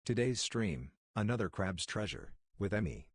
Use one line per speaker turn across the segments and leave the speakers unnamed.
Today's stream, another crab's treasure, with Emmy.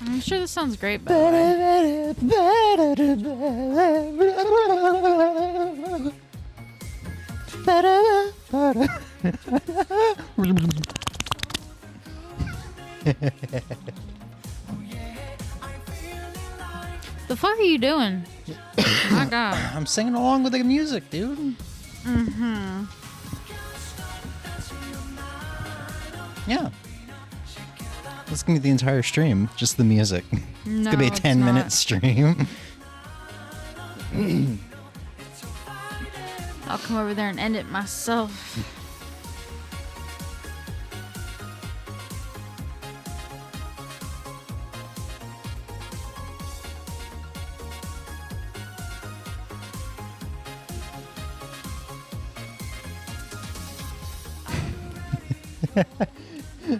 I'm sure this sounds great, by the The fuck are you doing? My God.
I'm singing along with the music, dude.
Mm-hmm.
Yeah. This is going to be the entire stream, just the music.
No,
it's going to be a 10-minute stream.
I'll come over there and end it myself.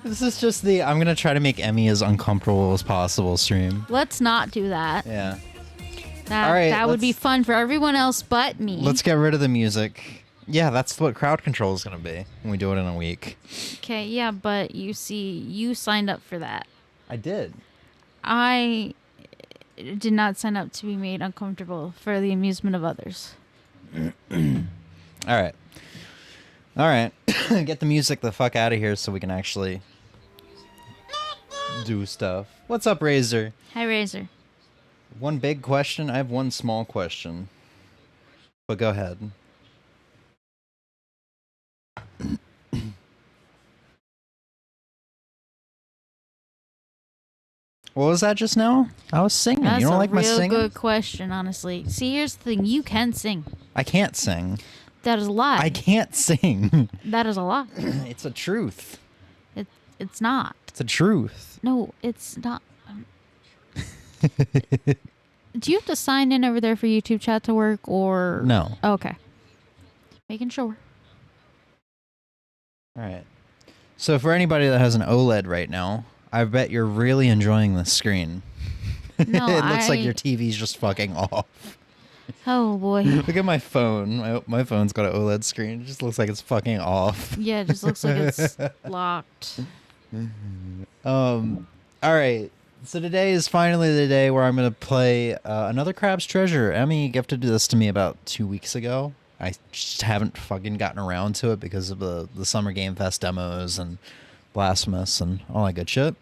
This is just the I'm going to try to make Emmy as uncomfortable as possible stream.
Let's not do that.
Yeah.
That,
All right,
that would be fun for everyone else but me.
Let's get rid of the music. Yeah, that's what crowd control is going to be when we do it in a week.
Okay, yeah, but you see, you signed up for that.
I did.
I did not sign up to be made uncomfortable for the amusement of others.
All right. All right. Get the music the fuck out of here so we can actually do stuff. What's up, Razor?
Hi, Razor.
One big question. I have one small question. But go ahead. What was that just now? I was singing.
That's
You don't
a
like my
real
singing?
good question, honestly. See, here's the thing. You can sing.
I can't sing.
That is a lie.
I can't sing.
That is a lie.
It's a truth.
It's not.
It's a truth.
No, it's not. Do you have to sign in over there for YouTube chat to work, or
No.
Oh, okay. Making sure.
All right. So for anybody that has an OLED right now, I bet you're really enjoying this screen.
No,
It looks like your TV's just fucking off.
Oh boy.
Look at my phone. My phone's got an OLED screen. It just looks like it's fucking off.
Yeah, it just looks like it's locked.
All right. So today is finally the day where I'm going to play another Crab's Treasure. Emmy gifted this to me about 2 weeks ago. I just haven't fucking gotten around to it because of the Summer Game Fest demos and Blasphemous and all that good shit.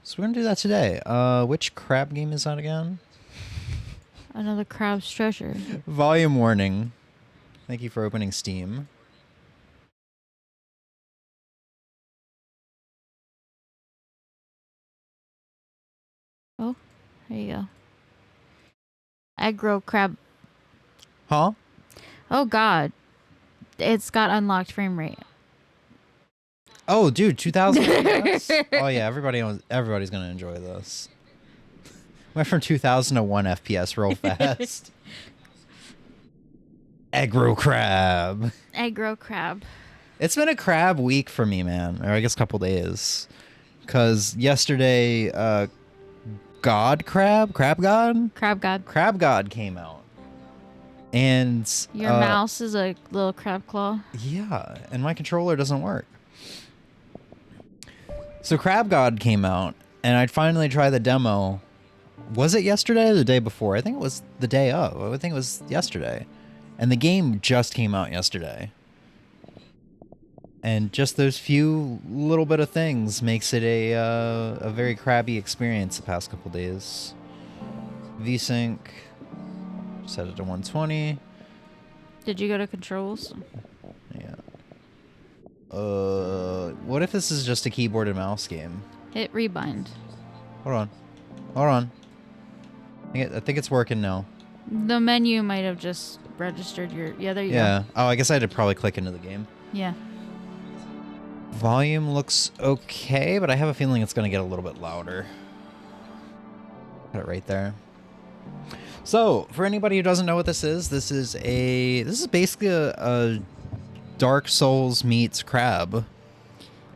So we're going to do that today. Which crab game is that again?
Another Crab's Treasure.
Volume warning. Thank you for opening Steam.
Oh, there you go. Aggro crab.
Huh?
Oh god. It's got unlocked frame rate.
Oh, dude, 2000 FPS? Oh yeah, everybody's going to enjoy this. Went from 2000 to 1 FPS real fast. Aggro crab.
Aggro crab.
It's been a crab week for me, man. Or I guess a couple days. Because yesterday, Crab God came out. And
Your mouse is a little crab claw.
yeah, and my controller doesn't work. So Crab God came out, and I'd finally try the demo. Was it yesterday or the day before? I think it was the day of. I think it was yesterday. And the game just came out yesterday. And just those few little bit of things makes it a very crabby experience the past couple days. VSync. Set it to 120.
Did you go to controls?
Yeah. What if this is just a keyboard and mouse game?
Hit rebind.
Hold on. I think it's working now.
The menu might have just registered your... Yeah, there you
Yeah. Oh, I guess I had to probably click into the game.
Yeah.
Volume looks okay, but I have a feeling it's going to get a little bit louder. Put it right there. So, for anybody who doesn't know what this is basically a Dark Souls meets crab.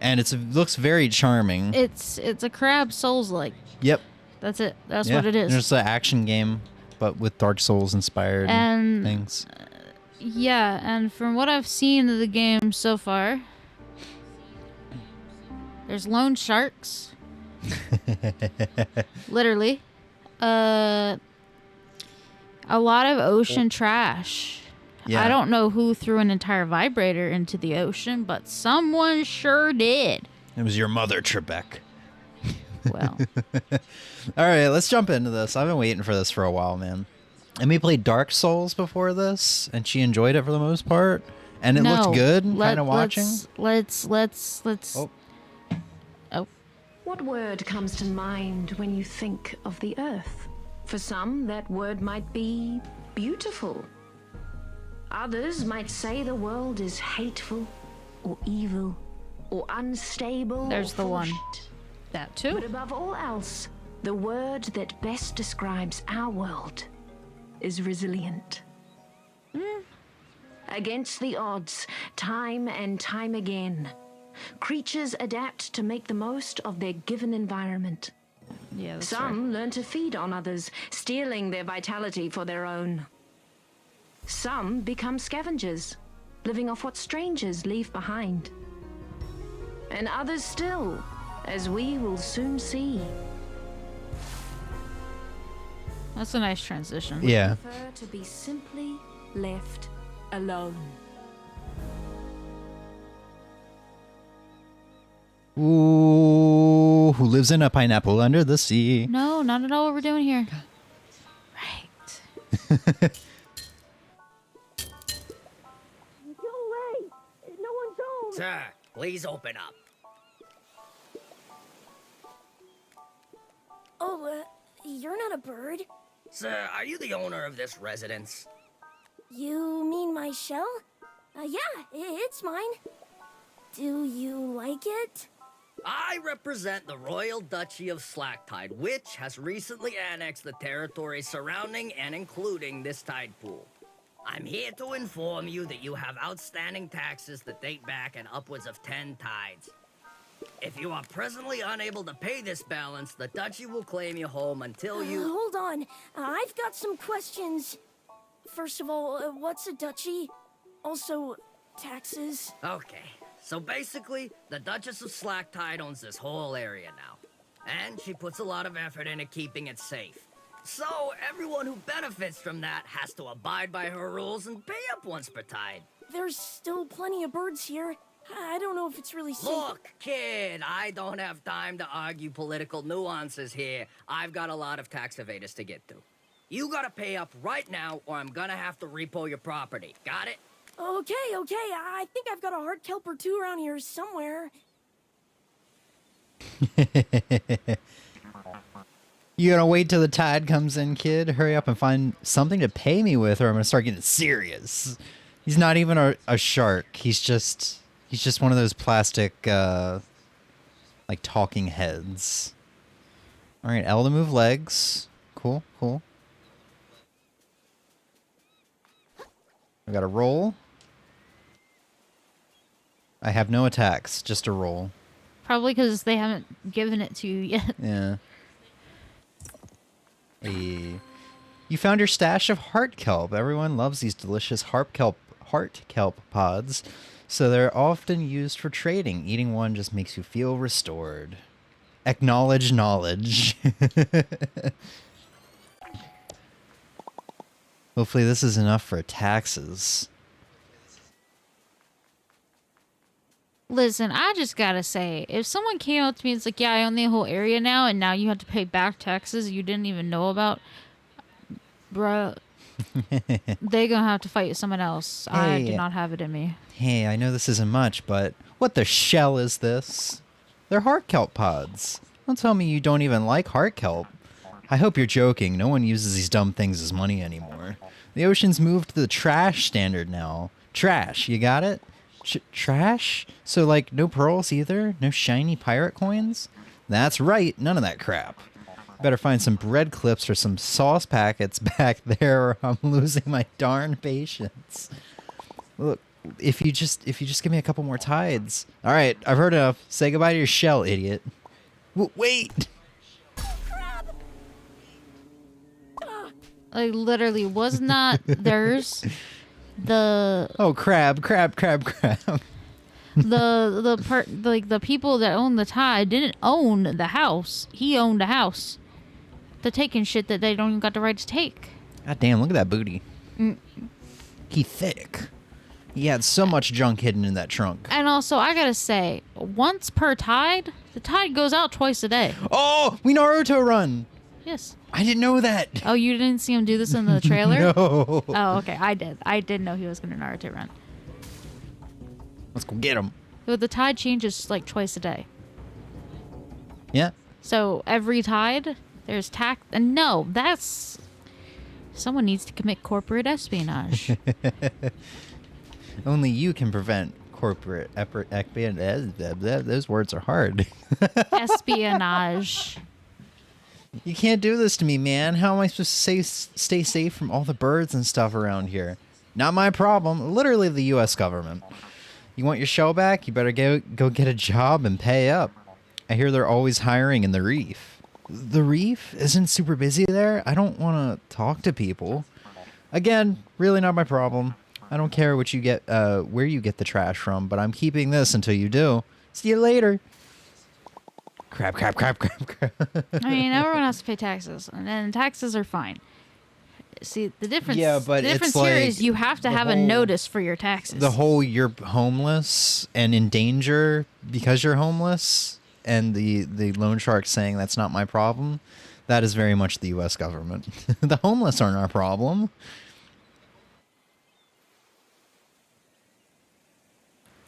And it looks very charming.
It's a crab Souls-like.
Yep.
That's it. That's what it is.
It's an action game, but with Dark Souls inspired things.
Yeah, and from what I've seen of the game so far, there's lone sharks. Literally. A lot of ocean trash.
Yeah.
I don't know who threw an entire vibrator into the ocean, but someone sure did.
It was your mother, Trebek.
Well.
All right, let's jump into this. I've been waiting for this for a while, man. And we played Dark Souls before this, and she enjoyed it for the most part. And it looked good, kind of watching.
Let's. Oh.
What word comes to mind when you think of the earth? For some, that word might be beautiful. Others might say the world is hateful, or evil, or unstable.
There's
or
the one.
shit.
That too.
But above all else, the word that best describes our world is resilient. Against the odds, time and time again, creatures adapt to make the most of their given environment.
Yeah, that's
Some learn to feed on others, stealing their vitality for their own. Some become scavengers, living off what strangers leave behind. And others still, as we will soon see,
That's a nice transition.
Yeah.
Prefer to be simply left alone.
Ooh, who lives in a pineapple under the sea?
No, not at all what we're doing here. Right.
Sir, please open up.
Oh, you're not a bird.
Sir, are you the owner of this residence?
You mean my shell? Yeah, it's mine. Do you like it?
I represent the Royal Duchy of Slacktide, which has recently annexed the territory surrounding and including this tide pool. I'm here to inform you that you have outstanding taxes that date back in upwards of 10 tides. If you are presently unable to pay this balance, the duchy will claim you home until you...
Hold on. I've got some questions. First of all, what's a duchy? Also, taxes.
Okay, so basically, the Duchess of Slacktide owns this whole area now. And she puts a lot of effort into keeping it safe. So, everyone who benefits from that has to abide by her rules and pay up once per tide.
There's still plenty of birds here. I don't know if it's really safe.
Look, kid, I don't have time to argue political nuances here. I've got a lot of tax evaders to get to. You gotta pay up right now, or I'm gonna have to repo your property. Got it?
Okay. I think I've got a Arrquil or two around here somewhere.
You gonna wait till the tide comes in, kid? Hurry up and find something to pay me with, or I'm gonna start getting serious. He's not even a shark. He's just one of those plastic, like talking heads. All right, L to move legs. Cool. I got a roll. I have no attacks, just a roll.
Probably because they haven't given it to you yet.
Yeah. You found your stash of heart kelp. Everyone loves these delicious heart kelp pods, so they're often used for trading. Eating one just makes you feel restored. Acknowledge knowledge. Hopefully this is enough for taxes.
Listen, I just gotta say, if someone came up to me and it's like, yeah, I own the whole area now, and now you have to pay back taxes you didn't even know about, bruh, they gonna have to fight with someone else. I do not have it in me.
Hey, I know this isn't much, but what the shell is this? They're heart kelp pods. Don't tell me you don't even like heart kelp. I hope you're joking. No one uses these dumb things as money anymore. The ocean's moved to the trash standard now. Trash, you got it? Trash? So, like, no pearls either? No shiny pirate coins? That's right, none of that crap. Better find some bread clips or some sauce packets back there, or I'm losing my darn patience. Look, if you just give me a couple more tides. All right, I've heard enough. Say goodbye to your shell, idiot. Wait!
Like, literally, was not theirs.
Oh, crab.
The people that own the tide didn't own the house. He owned the house. They're taking shit that they don't even got the right to take.
God damn, look at that booty. He thick. He had so much junk hidden in that trunk.
And also, I gotta say, once per tide, the tide goes out twice a day.
Oh, we Naruto run.
Yes.
I didn't know that.
Oh, you didn't see him do this in the trailer?
No.
Oh, okay. I did. I did know he was gonna Naruto run.
Let's go get him.
So the tide changes like twice a day.
Yeah.
So every tide, there's tax. And no, that's... Someone needs to commit corporate espionage.
Only you can prevent corporate those words are hard.
Espionage.
You can't do this to me, man. How am I supposed to stay safe from all the birds and stuff around here? Not my problem. Literally the U.S. government. You want your shell back? You better go get a job and pay up. I hear they're always hiring in the reef. The reef isn't super busy there? I don't want to talk to people. Again, really not my problem. I don't care what you get, where you get the trash from, but I'm keeping this until you do. See you later. Crap, crap, crap, crap, crap.
I mean, everyone has to pay taxes, and then taxes are fine. See, the difference.
Yeah, but
the difference
it's
here
like
is you have to
the
have a
whole-
notice for your taxes.
The whole you're homeless and in danger because you're homeless, and the loan shark saying that's not my problem. That is very much the U.S. government. The homeless aren't our problem.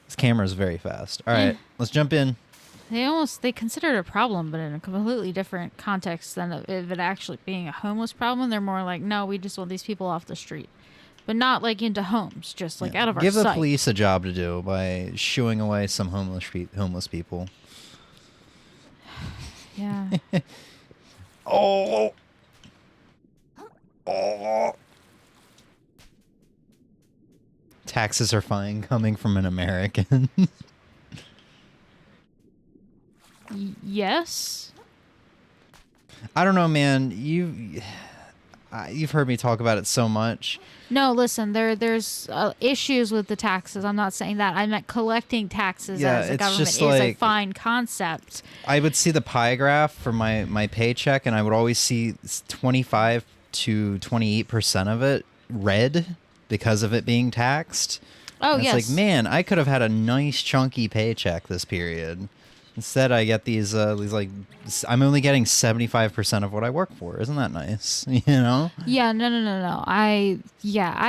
This camera is very fast. All right, let's jump in.
They consider it a problem, but in a completely different context than of it actually being a homeless problem. They're more like, no, we just want these people off the street, but not like into homes, just like out of our
Give the
sight.
police a job to do by shooing away some homeless people.
Yeah.
Oh. Oh. Taxes are fine coming from an American.
Yes.
I don't know, man. You've heard me talk about it so much.
No, listen. There's issues with the taxes. I'm not saying that. I meant collecting taxes
Yeah,
as a
it's
government
just
is a
like-
fine concept.
I would see the pie graph for my paycheck, and I would always see 25 to 28% of it red because of it being taxed.
Oh,
And
yes.
It's like, man, I could have had a nice chunky paycheck this period. Instead, I get these like, I'm only getting 75% of what I work for. Isn't that nice? You know?
Yeah, no. I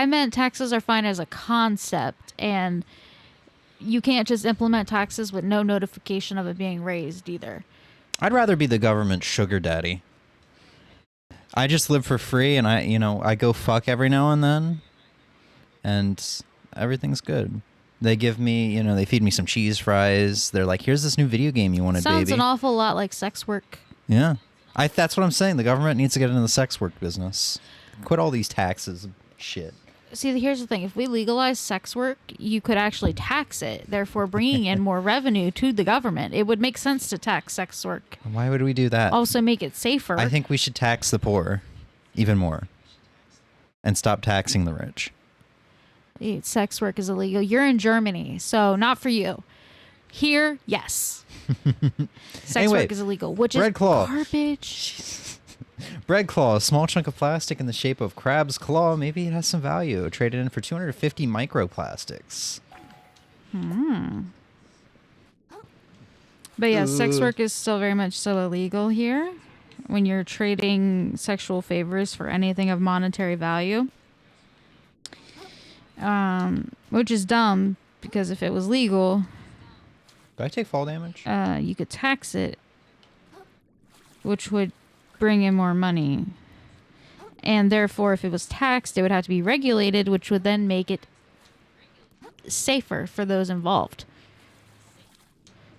meant taxes are fine as a concept, and you can't just implement taxes with no notification of it being raised either.
I'd rather be the government sugar daddy. I just live for free, and I go fuck every now and then, and everything's good. They give me, they feed me some cheese fries. They're like, here's this new video game you wanted,
Sounds
baby.
an awful lot like sex work.
Yeah. That's what I'm saying. The government needs to get into the sex work business. Quit all these taxes and shit.
See, here's the thing. If we legalize sex work, you could actually tax it, therefore bringing in more revenue to the government. It would make sense to tax sex work.
Why would we do that?
Also make it safer.
I think we should tax the poor even more and stop taxing the rich.
Sex work is illegal. You're in Germany, so not for you. Here, yes. Sex
Anyway,
work is illegal, which is
Red Claw.
garbage.
Bread claw, a small chunk of plastic in the shape of crab's claw. Maybe it has some value. Traded in for 250 microplastics.
But yeah, sex work is still very much so illegal here when you're trading sexual favors for anything of monetary value. Which is dumb, because if it was legal,
Do I take fall damage?
you could tax it, which would bring in more money. And therefore, if it was taxed, it would have to be regulated, which would then make it safer for those involved.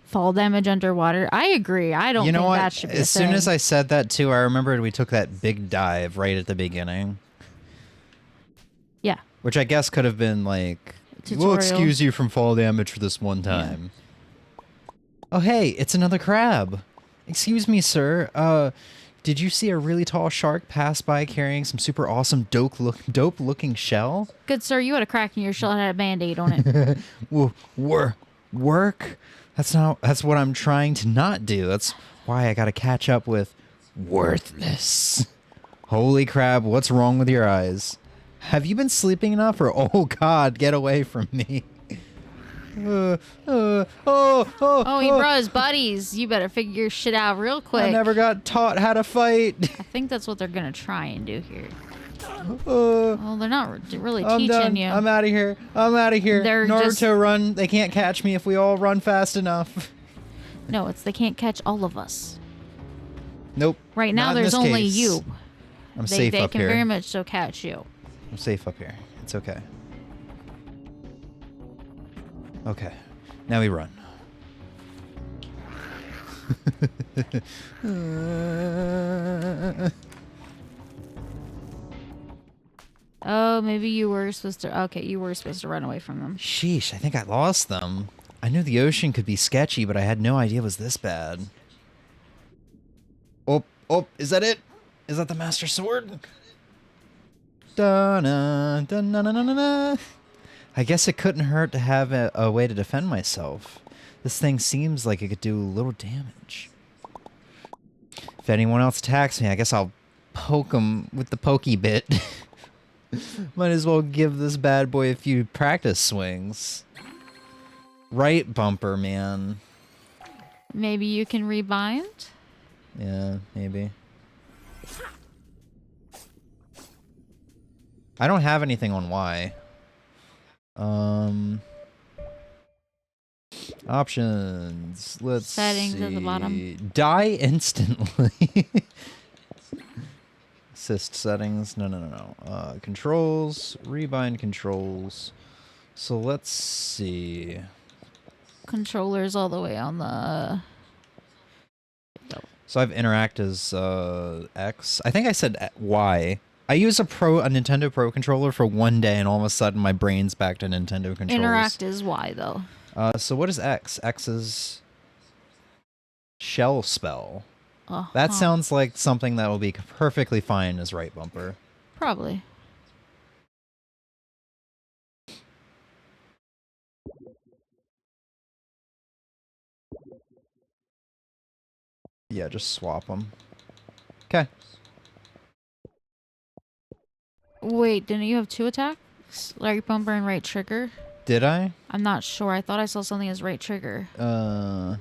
Fall damage underwater. I agree. I don't
You know
think
what?
that should be a
As soon
thing.
as I said that too, I remembered we took that big dive right at the beginning,
Yeah.
which I guess could have been like, we'll
Tutorial.
excuse you from fall damage for this one time. Oh, hey, it's another crab. Excuse me, sir. Did you see a really tall shark pass by carrying some super awesome dope looking shell?
Good sir, you had a crack in your shell and had a band-aid on it.
Well, work? That's what I'm trying to not do. That's why I gotta catch up with worthless. Holy crap, what's wrong with your eyes? Have you been sleeping enough, or oh god, get away from me?
Oh, he brought his buddies. You better figure your shit out real quick.
I never got taught how to fight.
I think that's what they're gonna try and do here.
Uh,
Well, they're not really
I'm
teaching
done.
you.
I'm out of here.
They're
Naruto
just-
run. They can't catch me if we all run fast enough.
No, it's they can't catch all of us.
Nope.
Right now,
Not in
there's
this
only
case.
you.
I'm
They
safe up
can
here.
very much so catch you.
I'm safe up here. It's okay. Okay. Now we run.
Oh, maybe you were supposed to. Okay, you were supposed to run away from them.
Sheesh, I think I lost them. I knew the ocean could be sketchy, but I had no idea it was this bad. Oh, is that it? Is that the Master Sword? Da-na, da-na-na-na-na. I guess it couldn't hurt to have a way to defend myself. This thing seems like it could do little damage. If anyone else attacks me, I guess I'll poke them with the pokey bit. Might as well give this bad boy a few practice swings. Right bumper, man.
Maybe you can rebind?
Yeah, maybe. I don't have anything on Y. Options. Let's
Settings
see.
at the bottom.
Die instantly. Assist settings. No. Controls. Rebind controls. So let's see.
Controllers all the way on the...
So I've interact as X. I think I said Y. I use a Nintendo Pro controller for one day, and all of a sudden my brain's back to Nintendo controls.
Interact is Y, though.
So what is X? X is shell spell. That sounds like something that will be perfectly fine as right bumper.
Probably.
Yeah, just swap them. Okay.
Wait, didn't you have 2 attacks? Right bumper and right trigger?
Did I?
I'm not sure. I thought I saw something as right trigger. All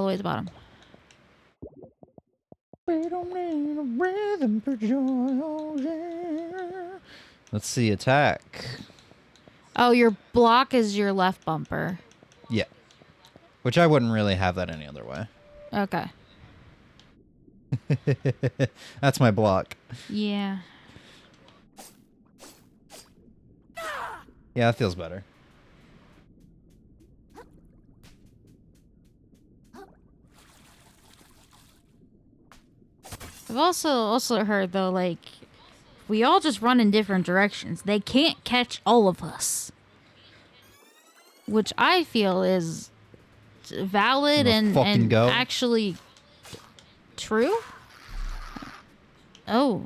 the way to the bottom.
We don't need a rhythm for joy, yeah. Let's see, attack.
Oh, your block is your left bumper.
Yeah. Which I wouldn't really have that any other way.
Okay.
That's my block.
Yeah.
Yeah, that feels better.
I've also heard though, like, we all just run in different directions. They can't catch all of us, which I feel is valid and actually true. Oh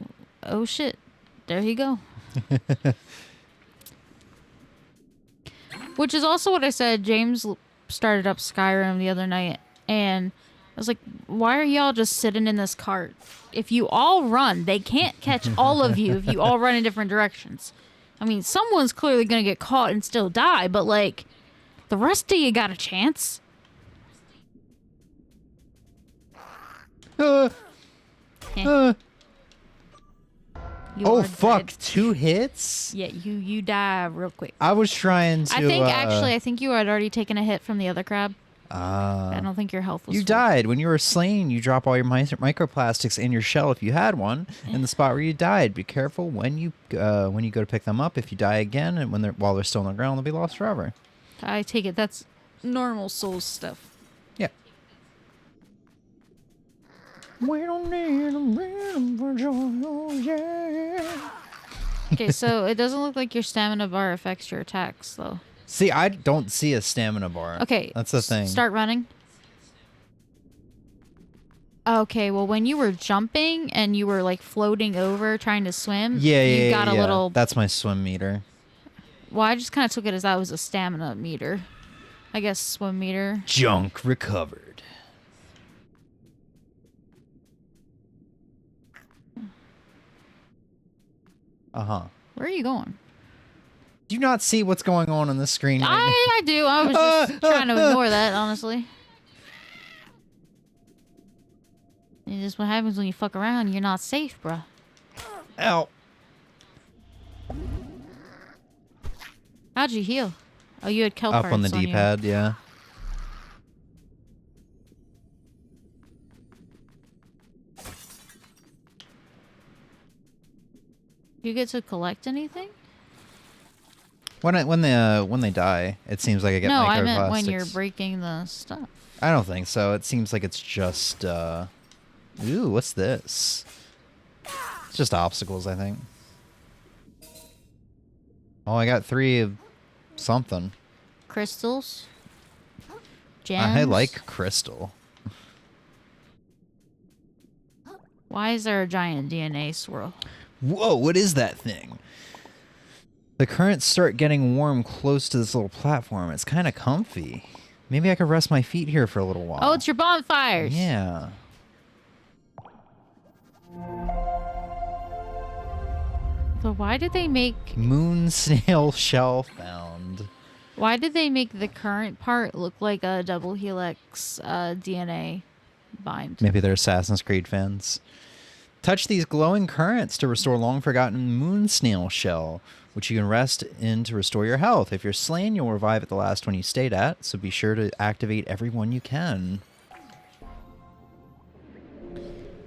shit! There you go. Which is also what I said. James started up Skyrim the other night, and I was like, why are y'all just sitting in this cart? If you all run, they can't catch all of you if you all run in different directions. I mean, someone's clearly going to get caught and still die, but, like, the rest of you got a chance.
Oh, fuck.
Dead.
2 hits?
Yeah, you die real quick.
I was trying to...
I think you had already taken a hit from the other crab. I don't think your health was
You
full.
died. When you were slain, you drop all your microplastics in your shell if you had one in the spot where you died. Be careful when you go to pick them up. If you die again and while they're still on the ground, they'll be lost forever.
I take it that's normal Souls stuff.
Yeah. We don't need a rhythm for joy, oh yeah.
Okay, so it doesn't look like your stamina bar affects your attacks, though.
See, I don't see a stamina bar.
Okay.
That's the thing.
Start running. Okay, well, when you were jumping and you were, like, floating over trying to swim, you got a little...
That's my swim meter.
Well, I just kind of took it as that was a stamina meter. I guess swim meter.
Junk recovered. Uh-huh.
Where are you going?
Do you not see what's going on the screen right now?
I do. I was just trying to ignore that, honestly. It's just what happens when you fuck around. You're not safe, bruh.
Ow.
How'd you heal? Oh, you had kelp
Up on the
hearts
D-pad, yeah.
You get to collect anything?
When they die, it seems like I get
No,
microplastics.
I meant when you're breaking the stuff.
I don't think so. It seems like it's just ooh, what's this? It's just obstacles, I think. Oh, I got 3 of something.
Crystals. Gems.
I like crystal.
Why is there a giant DNA swirl?
Whoa, what is that thing? The currents start getting warm close to this little platform. It's kind of comfy. Maybe I could rest my feet here for a little while.
Oh, it's your bonfires.
Yeah.
So why did they make
Moon snail shell found.
Why did they make the current part look like a double helix DNA bind?
Maybe they're Assassin's Creed fans. Touch these glowing currents to restore long-forgotten moon snail shell, which you can rest in to restore your health. If you're slain, you'll revive at the last one you stayed at, so be sure to activate every one you can.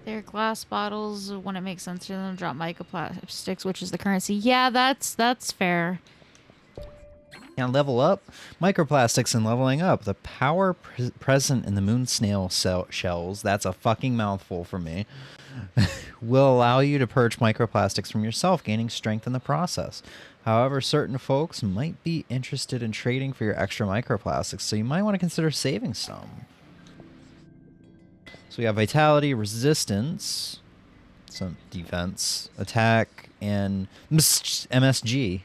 They're glass bottles. When it makes sense to them, drop microplastics, which is the currency. Yeah, that's fair.
Now level up. Microplastics and leveling up. The power present in the moon snail shells, that's a fucking mouthful for me, will allow you to purge microplastics from yourself, gaining strength in the process. However, certain folks might be interested in trading for your extra microplastics, so you might want to consider saving some. So we have vitality, resistance, some defense, attack, and MSG.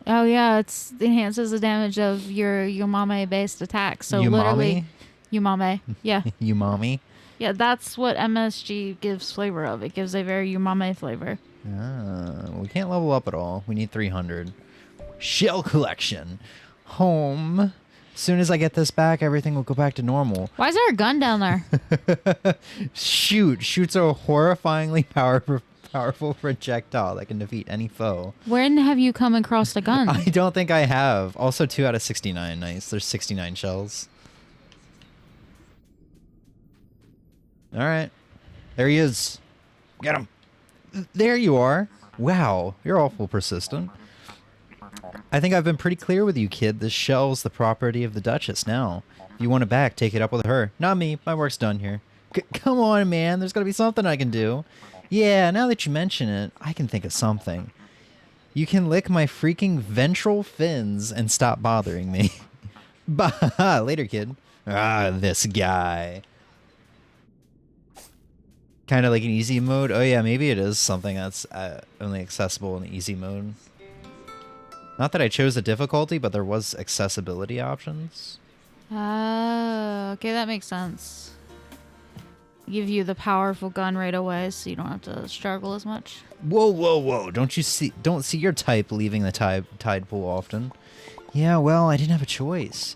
Oh yeah, it enhances the damage of your umame based attacks. So literally, umame. Yeah.
Umami.
Yeah, that's what MSG gives flavor of. It gives a very umame flavor.
We can't level up at all. We need 300. Shell collection. Home. As soon as I get this back, everything will go back to normal.
Why is there a gun down there?
Shoots a horrifyingly powerful projectile that can defeat any foe.
When have you come across a gun?
I don't think I have. Also 2 out of 69. Nice. There's 69 shells. Alright. There he is. Get him. There you are. Wow. You're awful persistent. I think I've been pretty clear with you, kid. This shell's the property of the Duchess now. If you want it back, take it up with her. Not me. My work's done here. Come on, man. There's got to be something I can do. Yeah, now that you mention it, I can think of something. You can lick my freaking ventral fins and stop bothering me. Bah, later, kid. Ah, this guy. Kind of like an easy mode. Oh yeah, maybe it is something that's only accessible in easy mode. Not that I chose the difficulty, but there was accessibility options.
Oh, okay, that makes sense. Give you the powerful gun right away, so you don't have to struggle as much.
Whoa, whoa, whoa! Don't see your type leaving the tide pool often. Yeah, well, I didn't have a choice.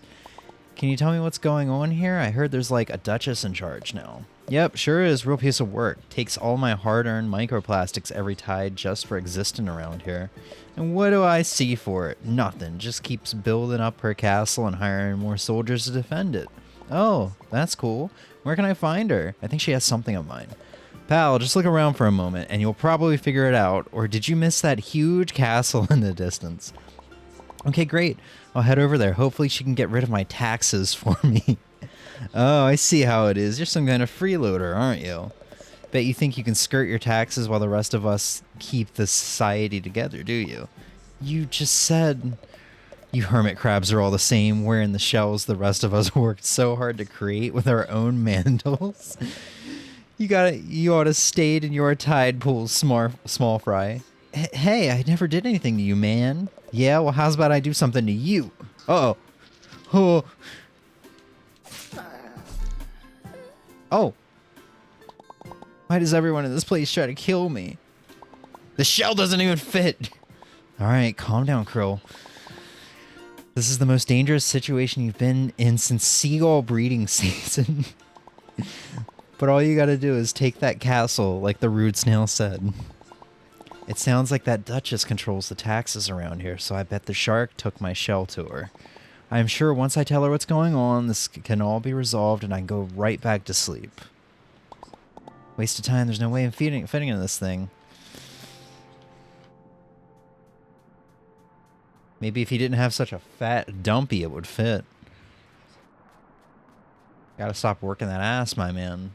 Can you tell me what's going on here? I heard there's like a Duchess in charge now. Yep, sure is. Real piece of work. Takes all my hard-earned microplastics every tide just for existing around here. And what do I see for it? Nothing. Just keeps building up her castle and hiring more soldiers to defend it. Oh, that's cool. Where can I find her? I think she has something of mine. Pal, just look around for a moment and you'll probably figure it out. Or did you miss that huge castle in the distance? Okay, great. I'll head over there. Hopefully she can get rid of my taxes for me. Oh, I see how it is. You're some kind of freeloader, aren't you? Bet you think you can skirt your taxes while the rest of us keep the society together, do you? You just said you hermit crabs are all the same, wearing the shells the rest of us worked so hard to create with our own mantles. You ought to stayed in your tide pool, small fry. Hey, I never did anything to you, man. Yeah, well, how's about I do something to you? Uh-oh. Oh. Oh. Why does everyone in this place try to kill me? The shell doesn't even fit. Alright, calm down, Krill. This is the most dangerous situation you've been in since seagull breeding season. But all you gotta do is take that castle, like the rude snail said. It sounds like that Duchess controls the taxes around here, so I bet the shark took my shell to her. I'm sure once I tell her what's going on, this can all be resolved and I can go right back to sleep. Waste of time, there's no way of fitting in this thing. Maybe if he didn't have such a fat dumpy, it would fit. Gotta stop working that ass, my man.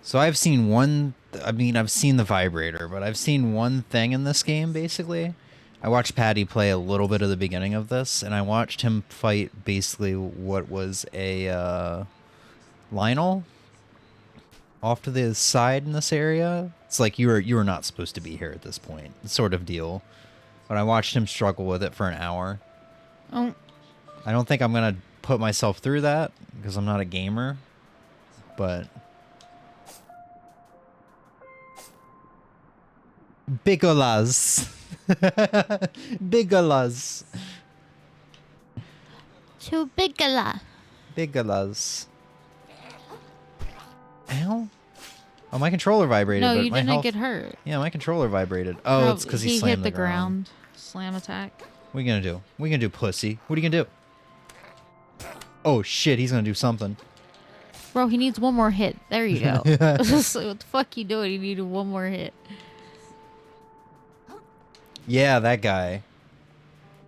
So I've seen one. I mean, I've seen the vibrator, but I've seen one thing in this game. Basically, I watched Patty play a little bit of the beginning of this, and I watched him fight basically what was a Lionel off to the side in this area. It's like you were not supposed to be here at this point, sort of deal. But I watched him struggle with it for an hour.
Oh,
I don't think I'm gonna put myself through that because I'm not a gamer, but Bigolas. Bigolas.
too big a lot.
Bigolas. Ow. Oh, my controller vibrated.
No,
but
you
my
didn't
health...
get hurt.
Yeah, my controller vibrated. Oh, it's because he slammed
hit the ground. Slam attack.
What are you gonna do? What are you gonna do, pussy? What are you gonna do? Oh shit, he's gonna do something.
Bro, he needs one more hit. There you go. What the fuck you doing? He needed one more hit.
Yeah, that guy.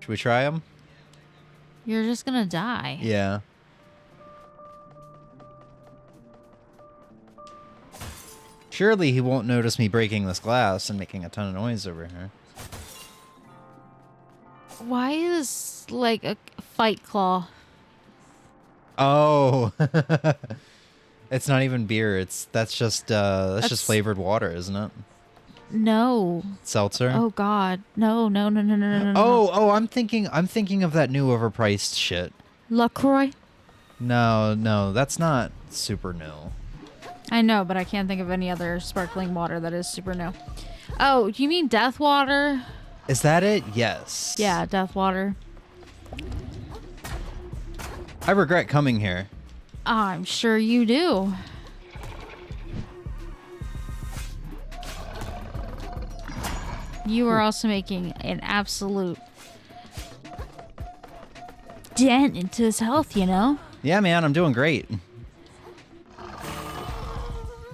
Should we try him?
You're just gonna die.
Yeah. Surely he won't notice me breaking this glass and making a ton of noise over here.
Why is like a fight claw?
Oh. It's not even beer. That's just flavored water, isn't it?
No.
Seltzer?
Oh God. No.
Oh, I'm thinking of that new overpriced shit.
LaCroix.
No, that's not super new.
I know, but I can't think of any other sparkling water that is super new. Oh, do you mean Death Water?
Is that it? Yes.
Yeah, Death Water.
I regret coming here.
I'm sure you do. You are also making an absolute dent into his health, you know?
Yeah, man, I'm doing great.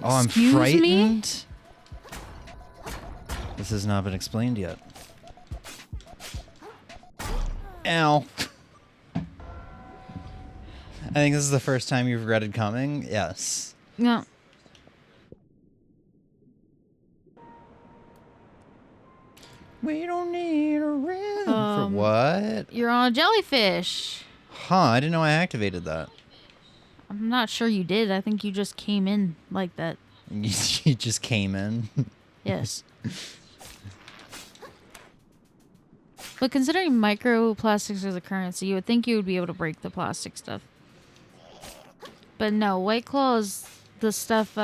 Oh, I'm
Excuse me?
frightened. This has not been explained yet. Ow. I think this is the first time you've regretted coming. Yes.
No.
We don't need a rhythm. For what?
You're on a jellyfish.
Huh, I didn't know I activated that.
I'm not sure you did. I think you just came in like that.
You just came in.
Yes. But considering microplastics as a currency, you would think you would be able to break the plastic stuff. But no, White Claw is the stuff,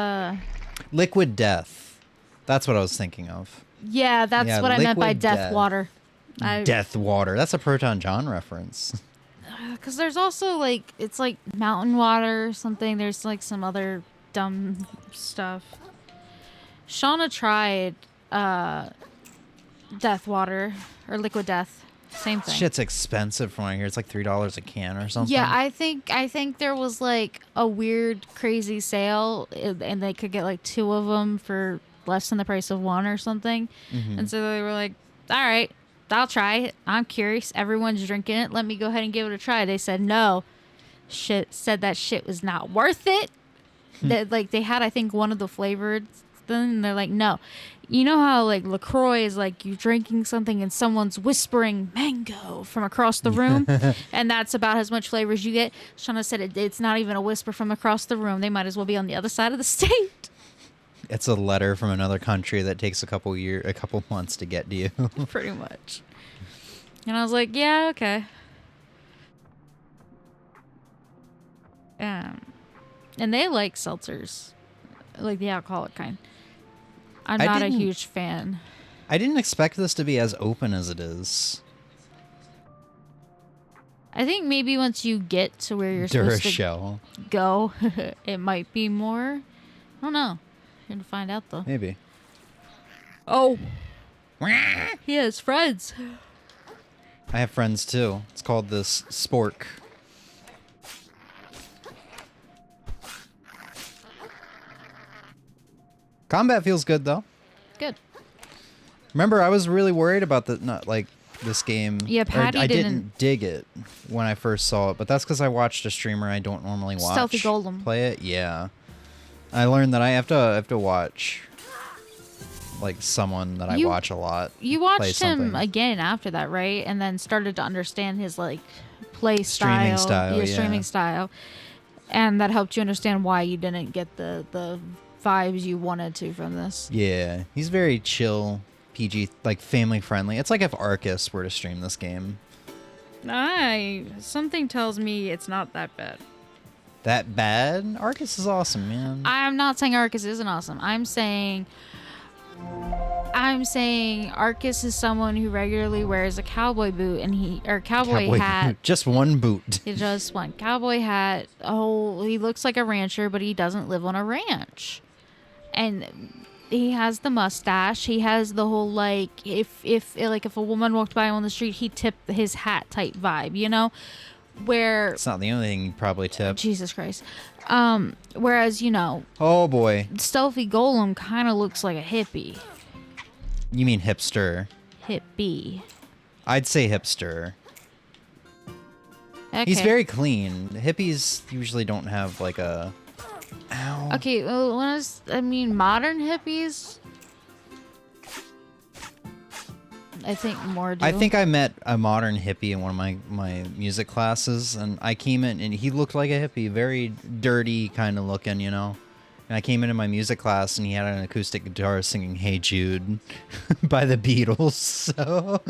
Liquid Death. That's what I was thinking of.
yeah, that's
Yeah,
what I meant by
liquid
Death
death.
Water.
Death Water. That's a Proton John reference.
Because there's also, like, it's like mountain water or something. There's, like, some other dumb stuff. Shauna tried, Death Water, or Liquid Death. Same thing.
Shit's expensive from what I hear. It's like $3 a can or something.
Yeah, I think there was like a weird, crazy sale, and they could get like 2 of them for less than the price of 1 or something.
Mm-hmm.
And so they were like, "All right, I'll try it. I'm curious. Everyone's drinking it. Let me go ahead and give it a try." They said no. Said that shit was not worth it. That like they had, I think, one of the flavored thing, and they're like, "No." You know how like LaCroix is like you drinking something and someone's whispering mango from across the room, and that's about as much flavor as you get. Shauna said it's not even a whisper from across the room. They might as well be on the other side of the state.
It's a letter from another country that takes a couple months to get to you.
Pretty much. And I was like, yeah, okay. And they like seltzers, like the alcoholic kind. I'm
I
not a
didn't-
huge fan.
I didn't expect this to be as open as it is.
I think maybe once you get to where you're supposed to
Durashell.
go, it might be more. I don't know. You're gonna find out though.
Maybe.
Oh, he has friends.
I have friends too. It's called this spork. Combat feels good though.
Good.
Remember, I was really worried about this game.
Yeah,
Or
Patty
I
didn't-
didn't dig it when I first saw it, but that's because I watched a streamer I don't normally watch
Stealthy Golem.
play it. Yeah. I learned that I have to watch like someone that I
You-
watch a lot.
You
play
watched him
something.
again after that, right? And then started to understand his like play
Streaming style, yeah.
streaming style, and that helped you understand why you didn't get the vibes you wanted to from this.
Yeah, he's very chill, PG, like family friendly. It's like if Arcus were to stream this game.
Something tells me it's not that bad.
That bad? Arcus is awesome, man.
I'm not saying Arcus isn't awesome. I'm saying Arcus is someone who regularly wears a cowboy boot and cowboy hat.
boot. Just one boot.
He just one cowboy hat. Oh, he looks like a rancher, but he doesn't live on a ranch. And he has the mustache. He has the whole like if a woman walked by him on the street, he'd tip his hat type vibe, you know? Where
It's not the only thing you probably tip.
Jesus Christ. Whereas, you know,
Oh boy.
Stealthy Golem kind of looks like a hippie.
You mean hipster.
Hippie.
I'd say hipster.
Okay.
He's very clean. Hippies usually don't have like a... Ow.
Okay, well, modern hippies, I think more do.
I think I met a modern hippie in one of my music classes, and I came in, and he looked like a hippie, very dirty kind of looking, you know? And I came into my music class, and he had an acoustic guitar singing Hey Jude by the Beatles, so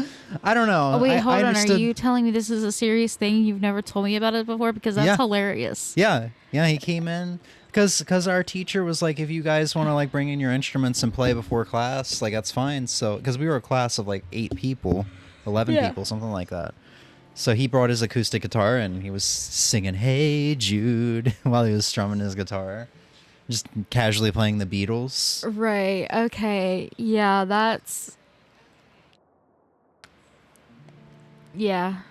I don't know.
Oh, wait, hold on.
understood-
Are you telling me this is a serious thing? You've never told me about it before? Because that's
Yeah.
hilarious.
Yeah, he came in because our teacher was like, if you guys want to like bring in your instruments and play before class, like that's fine. So because we were a class of like 8 people, 11
Yeah.
people, something like that. So he brought his acoustic guitar and he was singing Hey Jude while he was strumming his guitar, just casually playing the Beatles.
Right. Okay. Yeah, that's... Yeah.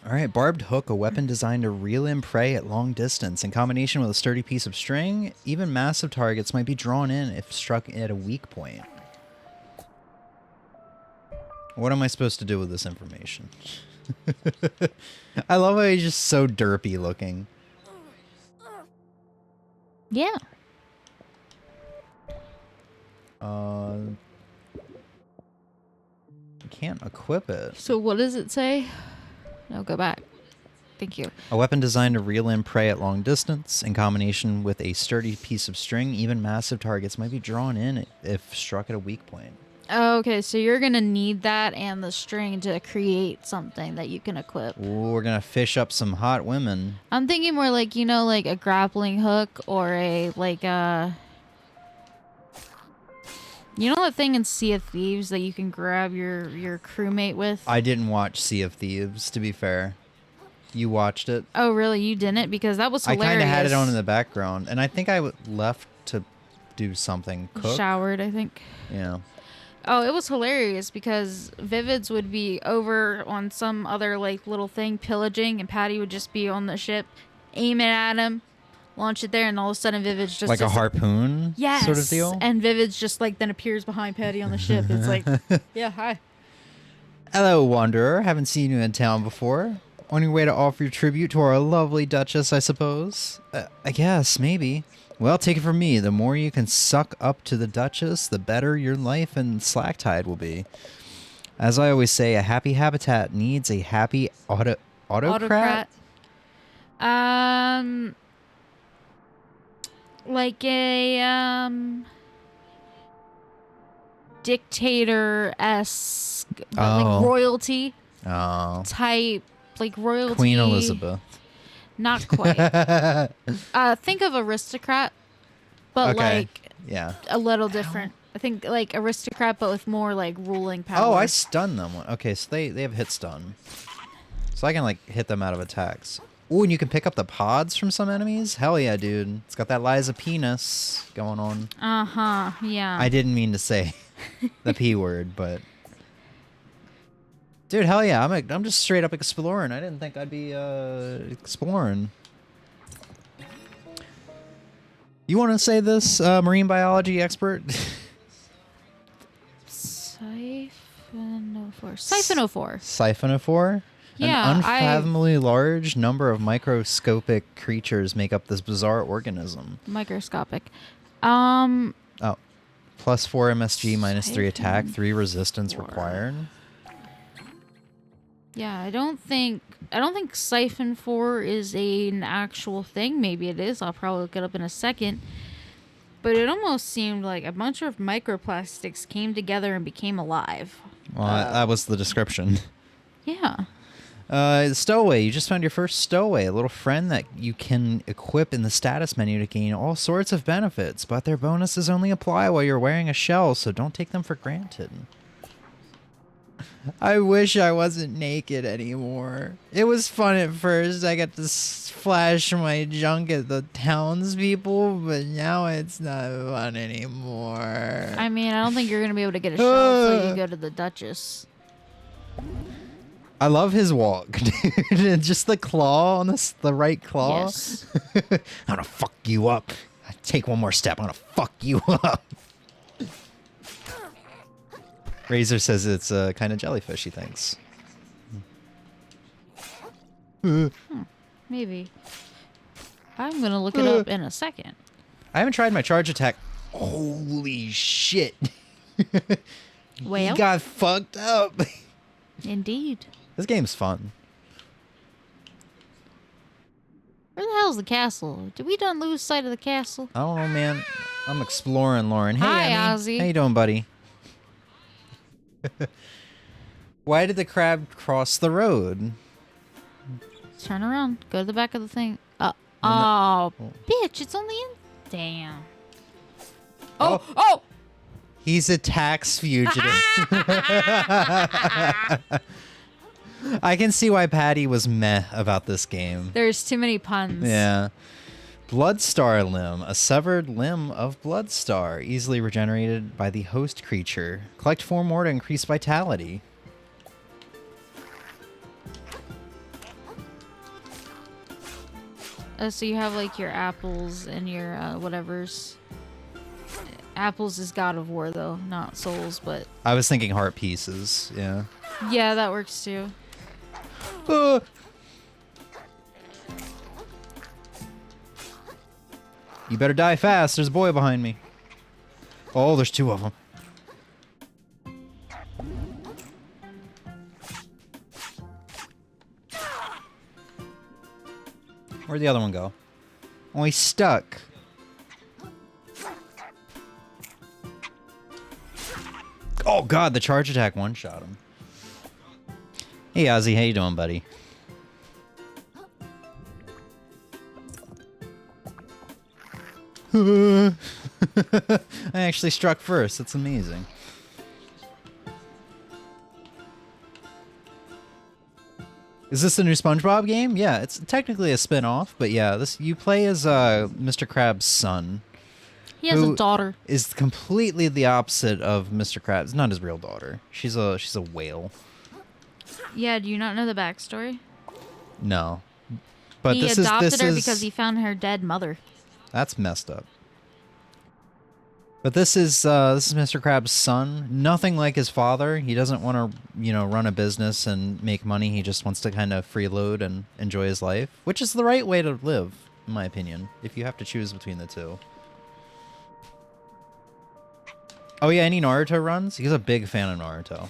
All right, barbed hook, a weapon designed to reel in prey at long distance. In combination with a sturdy piece of string, even massive targets might be drawn in if struck at a weak point. What am I supposed to do with this information? I love how he's just so derpy looking.
Yeah.
You can't equip it.
So what does it say? No, go back. Thank you.
A weapon designed to reel in prey at long distance. In combination with a sturdy piece of string, even massive targets might be drawn in if struck at a weak point.
Okay, so you're going to need that and the string to create something that you can equip.
Ooh, we're gonna fish up some hot women.
I'm thinking more like, you know, like a grappling hook or you know that thing in Sea of Thieves that you can grab your crewmate with?
I didn't watch Sea of Thieves, to be fair. You watched it?
Oh, really? You didn't? Because that was hilarious.
I kind of had it on in the background, and I think I left to do something. Cook?
Showered, I think.
Yeah.
Oh, it was hilarious because Vivids would be over on some other like little thing pillaging, and Patty would just be on the ship, aim it at him, launch it there, and all of a sudden Vivids just
Like a harpoon
yes,
sort of deal?
and Vivids just like then appears behind Patty on the ship. It's like, yeah, hi.
Hello, Wanderer. Haven't seen you in town before. On your way to offer your tribute to our lovely Duchess, I suppose? I guess, maybe. Well, take it from me. The more you can suck up to the Duchess, the better your life in Slacktide will be. As I always say, a happy habitat needs a happy autocrat?
Like a dictator-esque, like royalty
Oh.
type, like royalty.
Queen Elizabeth.
Not quite. Think of aristocrat, but
Okay.
like
Yeah.
a little different. I think like aristocrat, but with more like ruling power.
Oh, I stunned them. Okay, so they have hit stun. So I can like hit them out of attacks. Ooh, and you can pick up the pods from some enemies? Hell yeah, dude. It's got that Liza penis going on.
Uh-huh, yeah.
I didn't mean to say the P word, but... Dude, hell yeah. I'm just straight up exploring. I didn't think I'd be exploring. You want to say this, marine biology expert?
Siphonophore. Siphonophore.
Siphonophore?
Yeah,
An unfathomably large number of microscopic creatures make up this bizarre organism.
Microscopic.
Oh. Plus 4 MSG, minus 3 attack,
Siphon
3 resistance
four.
required.
Yeah, I don't think Siphon 4 is an actual thing. Maybe it is. I'll probably look it up in a second. But it almost seemed like a bunch of microplastics came together and became alive.
Well, that was the description.
Yeah.
Stowaway. You just found your first stowaway, a little friend that you can equip in the status menu to gain all sorts of benefits, but their bonuses only apply while you're wearing a shell, so don't take them for granted. I wish I wasn't naked anymore. It was fun at first. I got to flash my junk at the townspeople, but now it's not fun anymore.
I mean, I don't think you're going to be able to get a shell until you go to the Duchess.
I love his walk, dude. Just the claw on the right claw.
Yes.
I'm gonna fuck you up. Take one more step. I'm gonna fuck you up. Razor says it's a kind of jellyfish, he thinks.
Maybe. I'm going to look it up in a second.
I haven't tried my charge attack. Holy shit.
Well,
He got fucked up.
indeed.
This game's fun.
Where the hell's the castle? Did we done lose sight of the castle?
I don't know, man. I'm exploring, Lauren. Hey,
Hi,
Emmy.
Ozzy.
How you doing, buddy? Why did the crab cross the road?
Turn around. Go to the back of the thing. Oh, bitch. It's only in... Damn. Oh!
He's a tax fugitive. I can see why Patty was meh about this game.
There's too many puns.
Yeah. Bloodstar limb, a severed limb of Bloodstar, easily regenerated by the host creature. Collect 4 more to increase vitality.
So you have like your apples and your whatevers. Apples is God of War though, not souls, but
I was thinking heart pieces, yeah.
yeah, that works too.
You better die fast. There's a boy behind me. Oh, there's 2 of them. Where'd the other one go? Oh, he's stuck. Oh god, the charge attack one-shot him. Hey Ozzy, how you doing, buddy? I actually struck first. That's amazing. Is this the new SpongeBob game? Yeah, it's technically a spin-off, but yeah, this you play as Mr. Krabs' son.
He has a
Who
daughter.
is completely the opposite of Mr. Krabs. Not his real daughter. She's a whale.
Yeah, do you not know the backstory?
No. But
He adopted her because he found her dead mother.
That's messed up. But this is Mr. Krabs' son. Nothing like his father. He doesn't want to, run a business and make money. He just wants to kind of freeload and enjoy his life, which is the right way to live, in my opinion, if you have to choose between the two. Oh yeah, any Naruto runs? He's a big fan of Naruto.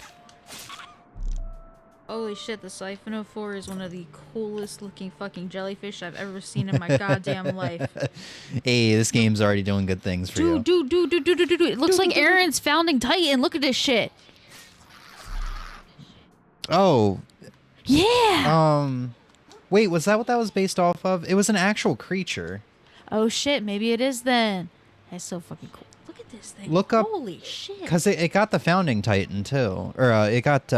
Holy shit, the Siphonophore is one of the coolest looking fucking jellyfish I've ever seen in my goddamn life.
Hey, this game's already doing good things for you.
Dude. It looks like Aaron's founding titan. Look at this shit.
Oh.
Yeah.
Wait, was that what that was based off of? It was an actual creature.
Oh shit, maybe it is then. That's so fucking cool. Look at this thing.
Look up.
Holy shit.
Because it got the founding titan, too. Or it got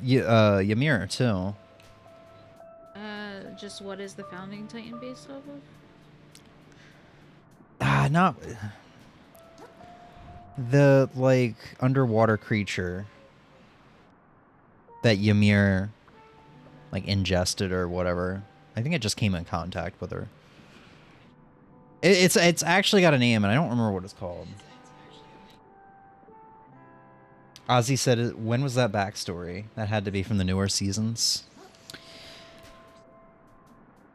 Ymir, too.
Just what is the founding titan based off of?
Not... The, underwater creature that Ymir, ingested or whatever. I think it just came in contact with her. It's actually got a name, and I don't remember what it's called. Ozzy said, when was that backstory? That had to be from the newer seasons.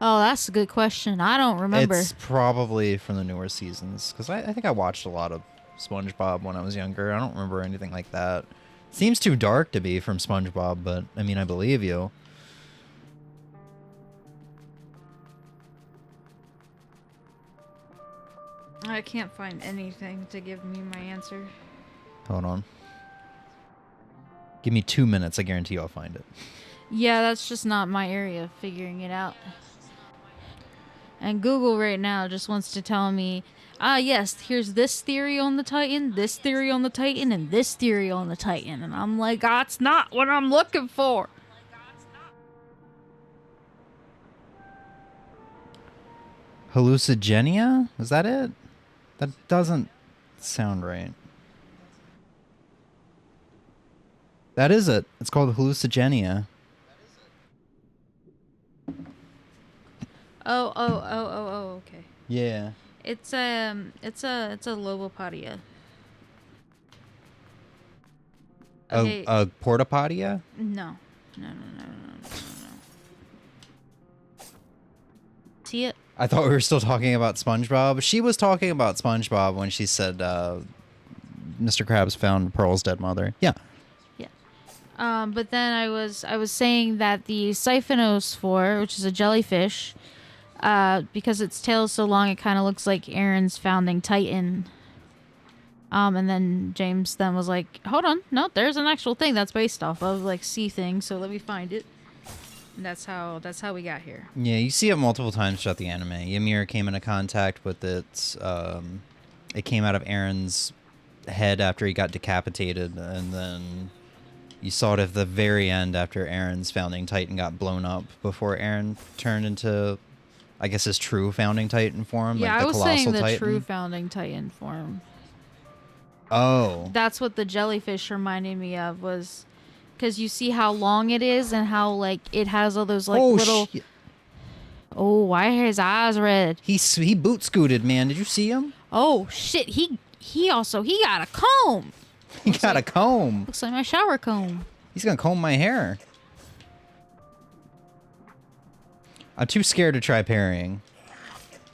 Oh, that's a good question. I don't remember.
It's probably from the newer seasons because I think I watched a lot of SpongeBob when I was younger. I don't remember anything like that. Seems too dark to be from SpongeBob, but I mean, I believe you.
I can't find anything to give me my answer.
Hold on. Give me 2 minutes. I guarantee I'll find it.
Yeah, that's just not my area of figuring it out. And Google right now just wants to tell me, yes, here's this theory on the Titan, this theory on the Titan, and this theory on the Titan. And I'm like, that's not what I'm looking for.
Hallucigenia? Is that it? That doesn't sound right. That is it. It's called hallucigenia.
Oh, okay.
Yeah.
It's a lobopodia. Okay.
A portapodia?
No. See it?
I thought we were still talking about SpongeBob. She was talking about SpongeBob when she said Mr. Krabs found Pearl's dead mother. Yeah.
Yeah. But then I was saying that the siphonospore, which is a jellyfish, because its tail is so long, it kind of looks like Aaron's founding Titan. And then James then was like, hold on, no, there's an actual thing that's based off of like sea thing, so let me find it. And that's how we got here.
Yeah, you see it multiple times throughout the anime. Ymir came into contact with it. It came out of Aaron's head after he got decapitated, and then you saw it at the very end after Aaron's founding Titan got blown up before Aaron turned into, I guess, his true founding Titan form.
Yeah,
like the
I was
Colossal
saying the
Titan.
true founding Titan form.
Oh.
That's what the jellyfish reminded me of, was because you see how long it is and how like it has all those like little. Oh, why are his eyes red?
He boot scooted, man. Did you see him?
Oh shit! He got a comb.
He got a comb.
Looks like my shower comb.
He's gonna comb my hair. I'm too scared to try parrying.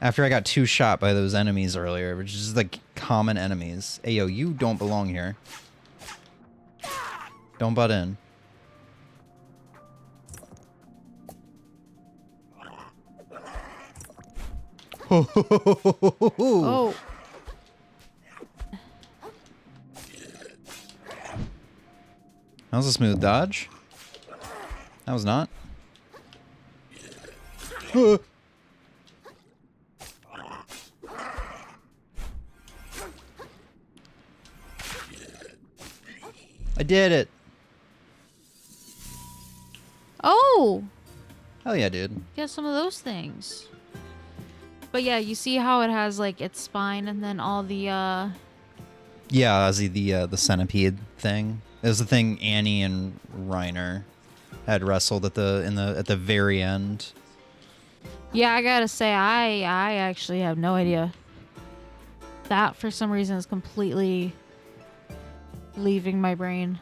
After I got 2 shot by those enemies earlier, which is like common enemies. Hey, yo, you don't belong here. Don't butt in.
Oh.
That was a smooth dodge. That was not. I did it.
Oh.
Hell yeah, dude.
Get some of those things. But yeah, you see how it has like its spine and then all the
Yeah, Ozzy, the centipede thing. It was the thing Annie and Reiner had wrestled at the very end.
Yeah, I gotta say, I actually have no idea. That for some reason is completely leaving my brain.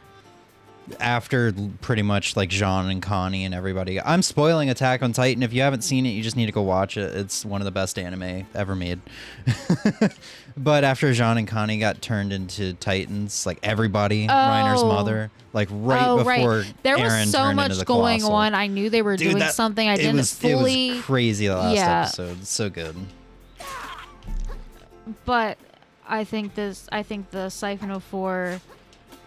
After pretty much like Jean and Connie and everybody. I'm spoiling Attack on Titan. If you haven't seen it, you just need to go watch it. It's one of the best anime ever made. But after Jean and Connie got turned into Titans, like everybody, Reiner's mother, like before
There
Eren
was so
turned
much
into the
going
Colossal.
on. I knew they were doing something. I didn't fully.
It was crazy the last
Yeah.
episode. It's so good.
But I think the Siphonophore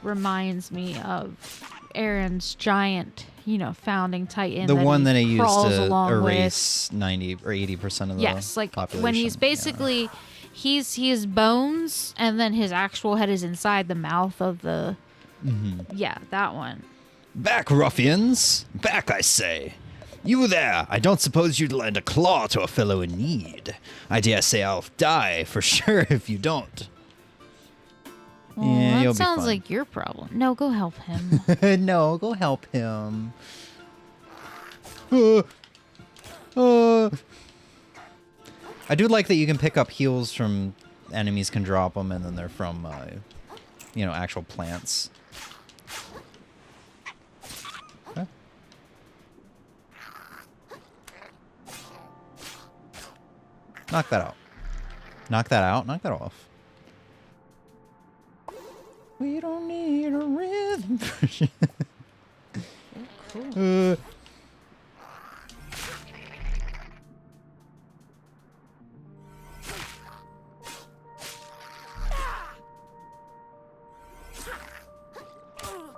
reminds me of Aaron's giant, founding Titan.
The one that he used
crawls
to
along
erase 90 or 80% of the population.
When he's basically he's bones, and then his actual head is inside the mouth of the.
Mm-hmm.
Yeah, that one.
Back, ruffians! Back, I say! You there! I don't suppose you'd lend a claw to a fellow in need. I dare say I'll die for sure if you don't.
Well,
Yeah, you'll
that
be
sounds
fine.
like your problem. No, go help him.
No, go help him. I do like that you can pick up heals from enemies, can drop them, and then they're from, actual plants. Okay. Knock that out. Knock that out. Knock that off. We don't need a rhythm.
Cool.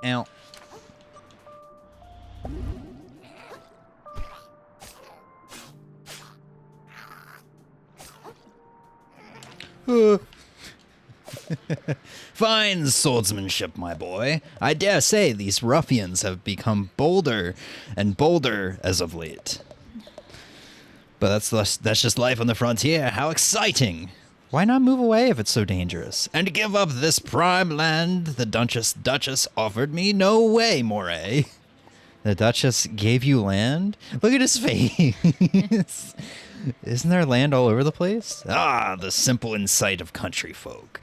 Ow. Fine swordsmanship, my boy. I dare say these ruffians have become bolder and bolder as of late. But that's just life on the frontier. How exciting! Why not move away if it's so dangerous? And give up this prime land the Duchess offered me? No way, Moray. The Duchess gave you land? Look at his face. Isn't there land all over the place? Ah, the simple insight of country folk.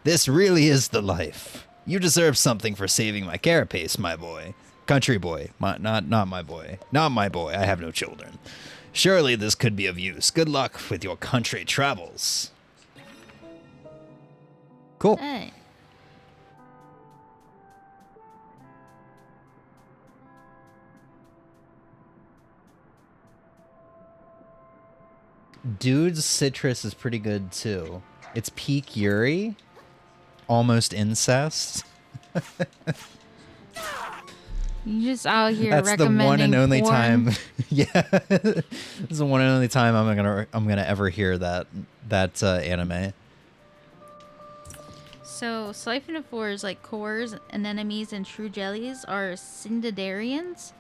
This really is the life. You deserve something for saving my carapace, my boy. Country boy. Not my boy. Not my boy. I have no children. Surely this could be of use. Good luck with your country travels. Cool.
Hey.
Dude's citrus is pretty good too. It's peak Yuri. Almost incest.
You just out here
That's the
recommending
one and only
porn.
time. Yeah, this is the one and only time I'm gonna ever hear that anime.
So siphonophores like cores, anemones, and true jellies are cnidarians.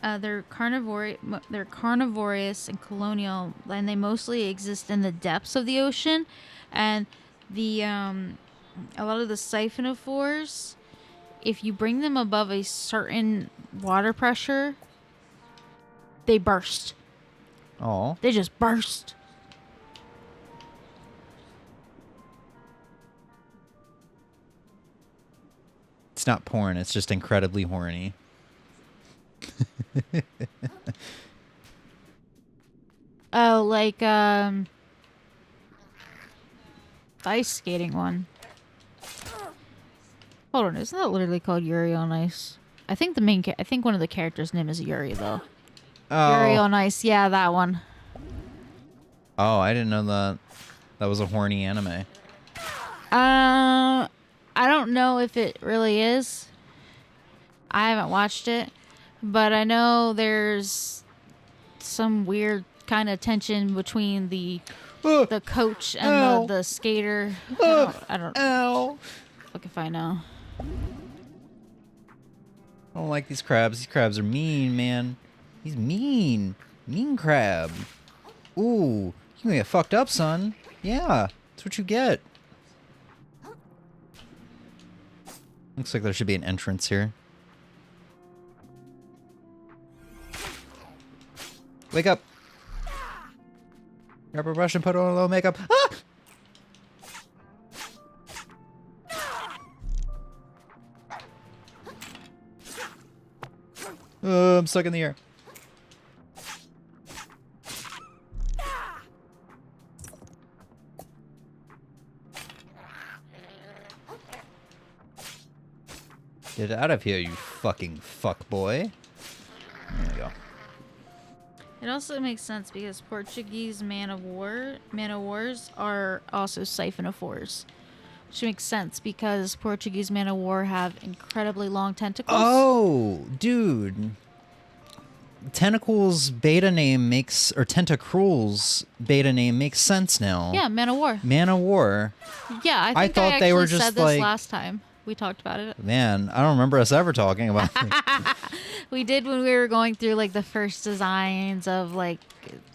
They're carnivorous and colonial, and they mostly exist in the depths of the ocean. And the a lot of the siphonophores, if you bring them above a certain water pressure, they burst.
Oh,
They just burst.
it's not porn. It's just incredibly horny.
Oh, like ice skating one. Hold on, isn't that literally called Yuri on Ice? I think I think one of the characters' name is Yuri though. Yuri
Oh,
on Ice, yeah, that one.
oh, I didn't know that. That was a horny anime.
I don't know if it really is. I haven't watched it, but I know there's some weird kind of tension between the coach and
Ow.
the skater. I don't
Ow.
fuck if I know.
I don't like these crabs. These crabs are mean, man. He's mean. Mean crab. Ooh, you gonna get fucked up, son. Yeah, that's what you get. Looks like there should be an entrance here. Wake up. Grab a brush and put on a little makeup. Ah! I'm stuck in the air. Get out of here, you fucking fuck boy. There you go.
It also makes sense because Portuguese man of wars are also siphonophores, which makes sense because Portuguese man of war have incredibly long tentacles.
Oh, dude. Tentacles beta name makes, or Tentacruel's beta name makes sense now.
Yeah, man of war.
Man of War.
Yeah, I think
thought they were
actually
just
said this
like-
last time we talked about it.
Man, I don't remember us ever talking about it.
We did when we were going through like the first designs of like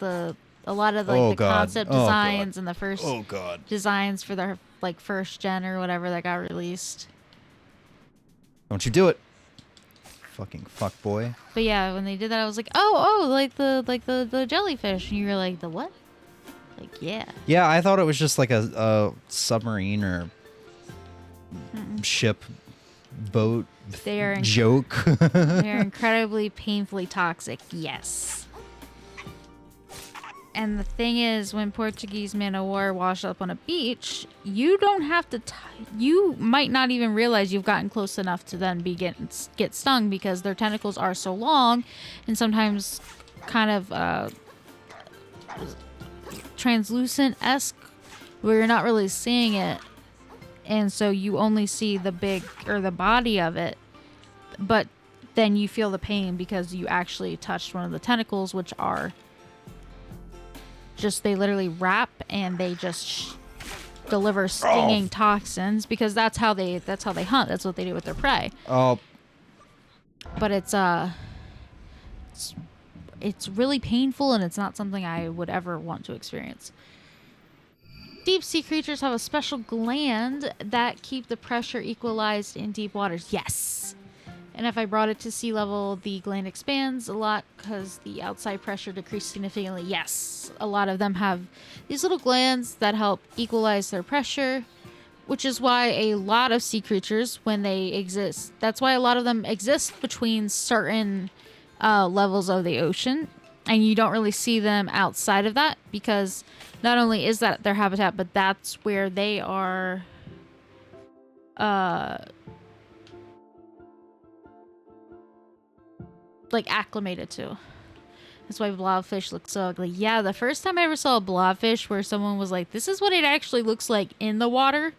a lot of like
Oh,
the
God.
concept
Oh, God.
designs and the first
Oh, God.
designs for their like first gen or whatever that got released.
Don't you do it. Fucking fuck boy.
But yeah, when they did that, I was like, oh, like the jellyfish, and you were like, the what? Like, yeah.
Yeah, I thought it was just like a submarine or ship, boat
They are
joke.
they're incredibly painfully toxic. Yes. And the thing is, when Portuguese man o' war wash up on a beach, you don't have to. You might not even realize you've gotten close enough to then get stung because their tentacles are so long, and sometimes kind of translucent-esque, where you're not really seeing it, and so you only see the big or the body of it, but then you feel the pain because you actually touched one of the tentacles, which are just, they literally wrap and they just deliver stinging toxins because that's how they hunt. That's what they do with their prey.
Oh.
But it's really painful, and it's not something I would ever want to experience. Deep sea creatures have a special gland that keep the pressure equalized in deep waters. Yes. And if I brought it to sea level, the gland expands a lot because the outside pressure decreased significantly. Yes, a lot of them have these little glands that help equalize their pressure, which is why a lot of sea creatures, when they exist, that's why a lot of them exist between certain levels of the ocean, and you don't really see them outside of that because not only is that their habitat, but that's where they are like acclimated to. That's why blobfish look so ugly. Yeah, the first time I ever saw a blobfish where someone was like, this is what it actually looks like in the water,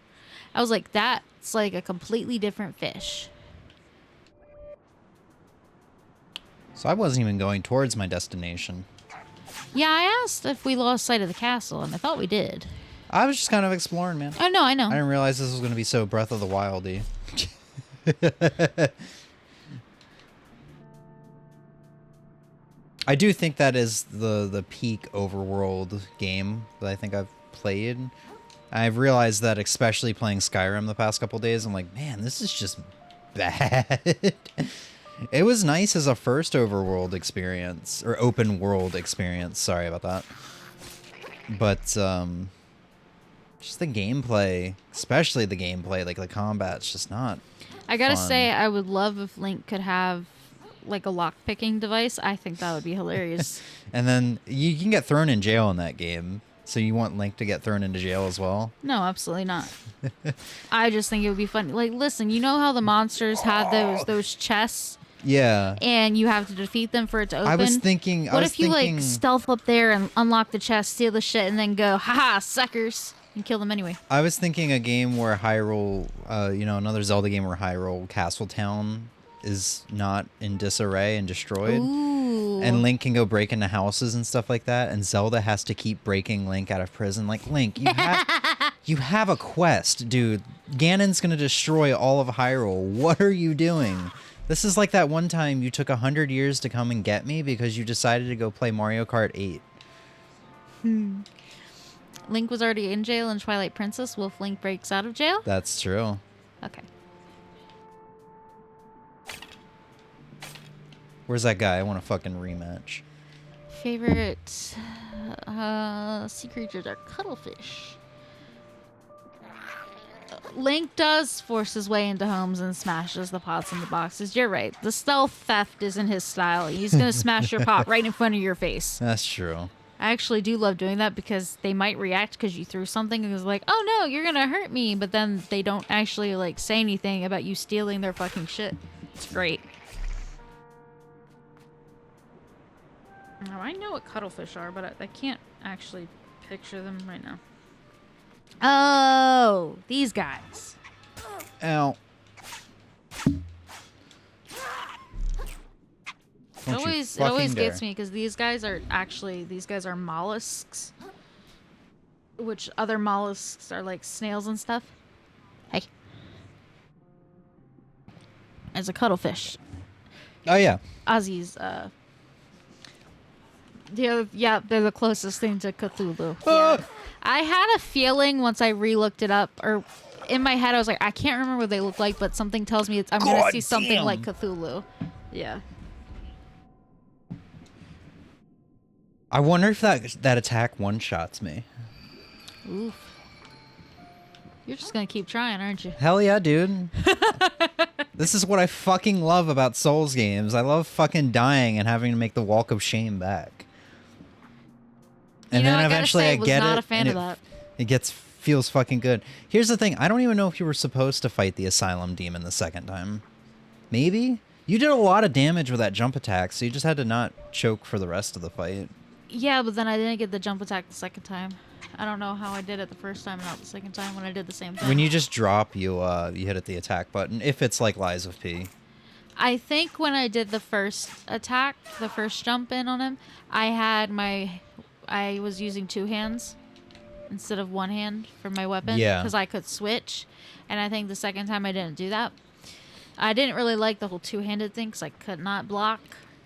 I was like, that's like a completely different fish.
So I wasn't even going towards my destination.
Yeah, I asked if we lost sight of the castle, and I thought we did.
I was just kind of exploring, man.
I know.
I didn't realize this was going to be so Breath of the Wild-y. I do think that is the peak overworld game that I think I've played. I've realized that, especially playing Skyrim the past couple days, I'm like, man, this is just bad. It was nice as a first overworld experience, or open world experience, sorry about that. But just the gameplay, especially the gameplay, like the combat's just not
I gotta
fun.
say, I would love if Link could have like a lock-picking device. I think that would be hilarious.
And then you can get thrown in jail in that game. So you want Link to get thrown into jail as well?
No, absolutely not. I just think it would be fun. Like, listen, you know how the monsters have those chests?
Yeah.
And you have to defeat them for it to open?
I was thinking...
What if you, like, stealth up there and unlock the chest, steal the shit, and then go, haha, suckers, and kill them anyway?
I was thinking a game where Hyrule, another Zelda game where Hyrule Castletown is not in disarray and destroyed.
Ooh.
And Link can go break into houses and stuff like that, and Zelda has to keep breaking Link out of prison. Like, Link, you have a quest, dude. Ganon's gonna destroy all of Hyrule. What are you doing? This is like that one time you took 100 years to come and get me because you decided to go play Mario Kart 8.
Link was already in jail in Twilight Princess. Will Link breaks out of jail?
That's true.
Okay.
Where's that guy? I want a fucking rematch.
Favorite sea creatures are cuttlefish. Link does force his way into homes and smashes the pots and the boxes. You're right. The stealth theft isn't his style. He's going to smash your pot right in front of your face.
That's true.
I actually do love doing that because they might react because you threw something and it's like, oh no, you're going to hurt me. But then they don't actually like say anything about you stealing their fucking shit. It's great. Now, I know what cuttlefish are, but I can't actually picture them right now. Oh, these guys.
Ow.
It always gets me because these guys are mollusks, which other mollusks are like snails and stuff. Hey, as a cuttlefish.
Oh yeah.
Ozzy's they're the closest thing to Cthulhu. Yeah. I had a feeling once I re-looked it up, or in my head I was like, I can't remember what they look like, but something tells me I'm going to see something like Cthulhu. Yeah.
I wonder if that attack one-shots me.
Oof. You're just going to keep trying, aren't you?
Hell yeah, dude. This is what I fucking love about Souls games. I love fucking dying and having to make the walk of shame back. And
You know,
then
I gotta
eventually
say,
I
was
get
not
it,
a fan
and
of that.
it feels fucking good. Here's the thing: I don't even know if you were supposed to fight the Asylum Demon the second time. Maybe you did a lot of damage with that jump attack, so you just had to not choke for the rest of the fight.
Yeah, but then I didn't get the jump attack the second time. I don't know how I did it the first time and not the second time when I did the same thing.
When you just drop, you hit at the attack button if it's like Lies of P.
I think when I did the first attack, the first jump in on him, I was using 2 hands instead of 1 hand for my weapon.
Yeah.
Because I could switch. And I think the second time I didn't do that. I didn't really like the whole 2-handed thing because I could not block.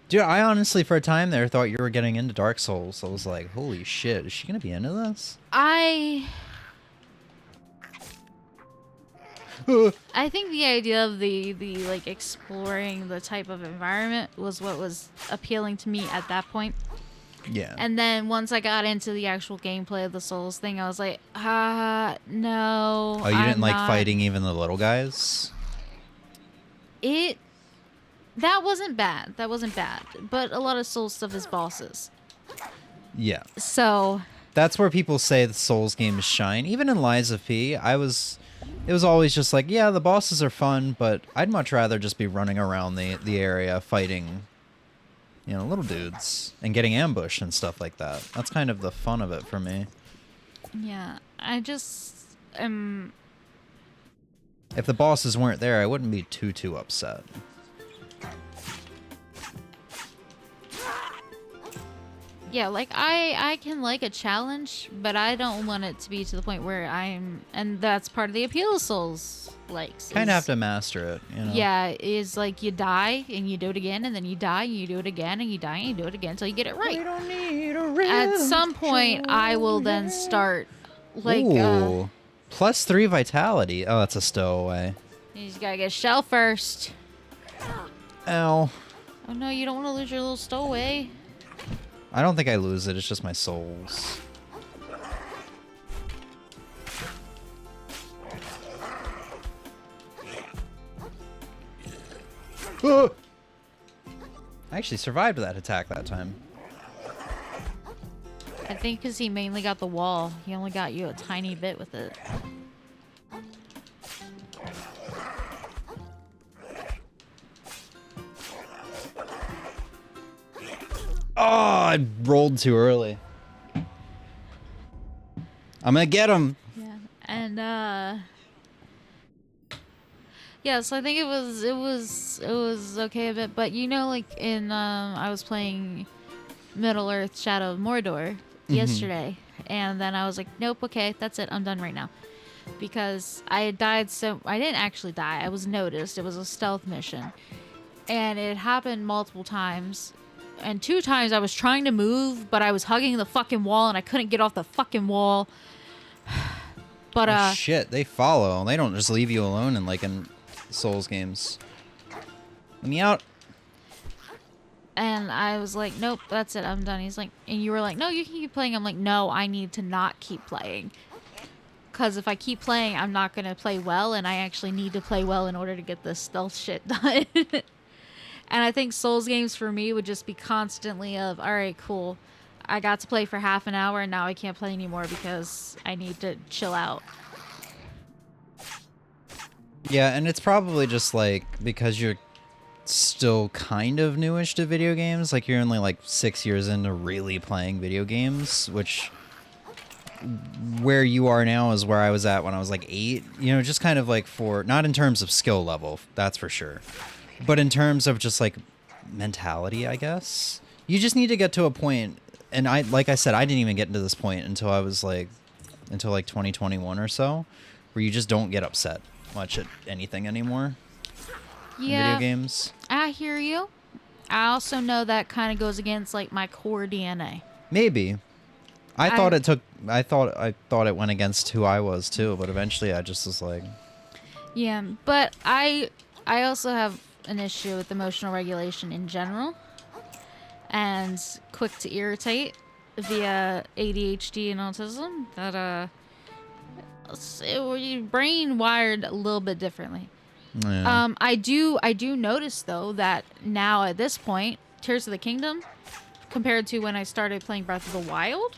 Dude, I honestly, for a time there, thought you were getting into Dark Souls. I was like, holy shit, is she going to be into this?
I think the idea of the like exploring the type of environment was what was appealing to me at that point.
Yeah.
And then once I got into the actual gameplay of the Souls thing, I was like, no.
Oh, you didn't like
not.
fighting even the little guys?
That wasn't bad. But a lot of Souls stuff is bosses.
Yeah.
So
That's where people say the Souls games shine. Even in Lies of P, it was always just like, yeah, the bosses are fun, but I'd much rather just be running around the area fighting, you know, little dudes and getting ambushed and stuff like that. That's kind of the fun of it for me.
yeah, I just
If the bosses weren't there, I wouldn't be too upset.
yeah, like I can like a challenge, but I don't want it to be to the point where and that's part of the appeal of Souls likes.
Kind of have to master it, you know?
Yeah, is like you die and you do it again, and then you die and you do it again, and you die and you do it again until you get it right.
We don't need a
At some point, I will then start like
Ooh. +3 vitality. Oh, that's a stowaway.
you just gotta get shell first.
Ow.
Oh no, you don't want to lose your little stowaway.
I don't think I lose it. It's just my souls. I actually survived that attack that time.
I think because he mainly got the wall. He only got you a tiny bit with it.
Oh, I rolled too early. I'm gonna get him.
Yeah, and yeah. So I think it was okay a bit, but you know, like in I was playing Middle Earth: Shadow of Mordor yesterday, and then I was like, nope, okay, that's it, I'm done right now, because I had died. So I didn't actually die. I was noticed. It was a stealth mission, and it happened multiple times. And 2 times I was trying to move, but I was hugging the fucking wall and I couldn't get off the fucking wall. But
Oh, shit, they follow. They don't just leave you alone in Souls games. Let me out.
and I was like, nope, that's it, I'm done. He's like, and you were like, no, you can keep playing. I'm like, no, I need to not keep playing. Because if I keep playing, I'm not going to play well, and I actually need to play well in order to get this stealth shit done. And I think Souls games for me would just be constantly of, all right, cool. I got to play for half an hour and now I can't play anymore because I need to chill out.
Yeah, and it's probably just because you're still kind of newish to video games. Like you're only 6 years into really playing video games, which where you are now is where I was at when I was 8. You know, just kind of for, not in terms of skill level, that's for sure. But in terms of just mentality, I guess, you just need to get to a point. And like I said, I didn't even get into this point until I was until 2021 or so, where you just don't get upset much at anything anymore.
Yeah,
In video games.
I hear you. I also know that kind of goes against my core DNA.
Maybe. I thought it went against who I was too, but eventually I just was like,
Yeah, but I also have an issue with emotional regulation in general, and quick to irritate via ADHD and autism. That your brain wired a little bit differently.
yeah.
I do notice though that now at this point, Tears of the Kingdom, compared to when I started playing Breath of the Wild,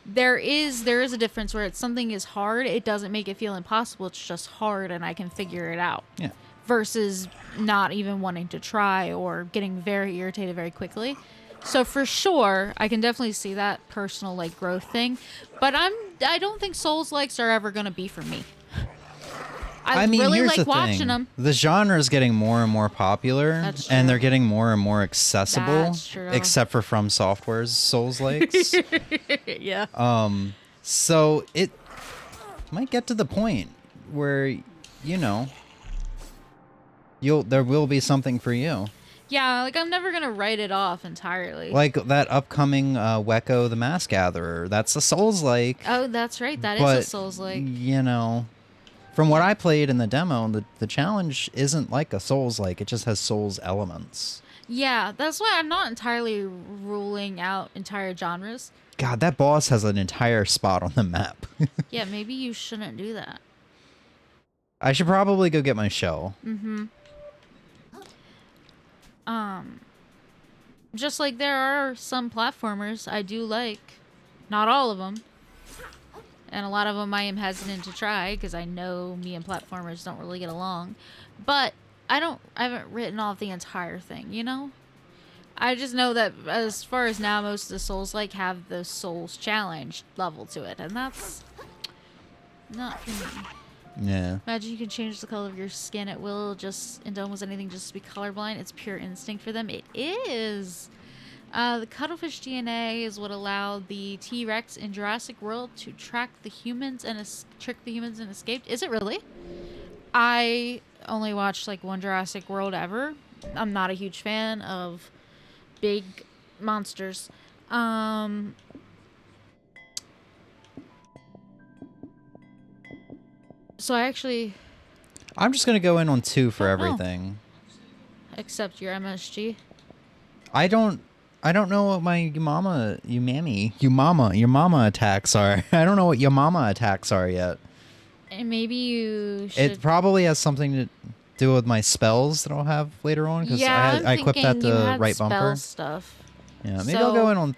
there is a difference where it's something is hard, it doesn't make it feel impossible, it's just hard and I can figure it out.
Yeah.
Versus not even wanting to try or getting very irritated very quickly. So for sure, I can definitely see that personal like growth thing, but I don't think Souls likes are ever gonna be for me. I
mean,
really
here's
like
the
watching
thing.
them.
The genre is getting more and more popular,
That's
and
true.
they're getting more and more accessible.
That's true.
Except for From Software's Souls likes.
Yeah.
So it might get to the point where, there will be something for you.
Yeah, like I'm never gonna write it off entirely.
Like that upcoming Wecco the Mask Gatherer. That's a Souls-like.
Oh, that's right. That
but,
is a Souls-like.
From what I played in the demo, the challenge isn't like a Souls-like. It just has Souls elements.
Yeah, that's why I'm not entirely ruling out entire genres.
God, that boss has an entire spot on the map.
Yeah, maybe you shouldn't do that.
I should probably go get my shell.
Just like there are some platformers I do like. Not all of them. And a lot of them I am hesitant to try because I know me and platformers don't really get along. But I haven't written off the entire thing, you know? I just know that as far as now, most of the Souls like have the Souls challenge level to it, and that's not for me.
Yeah.
Imagine you can change the color of your skin at will, just into almost anything, just to be colorblind. It's pure instinct for them. It is. The cuttlefish DNA is what allowed the T-Rex in Jurassic World to trick the humans and escaped. Is it really? I only watched like one Jurassic World ever. I'm not a huge fan of big monsters. So I'm
just going to go in on 2 for
Don't know.
everything.
Except your MSG.
I don't know what my your mama attacks are. I don't know what your mama attacks are yet.
And maybe you should...
It probably has something to do with my spells that I'll have later on because
Yeah,
I equipped that
you
to
had
right
spell
bumper.
stuff.
Yeah, maybe
So
I'll go in on.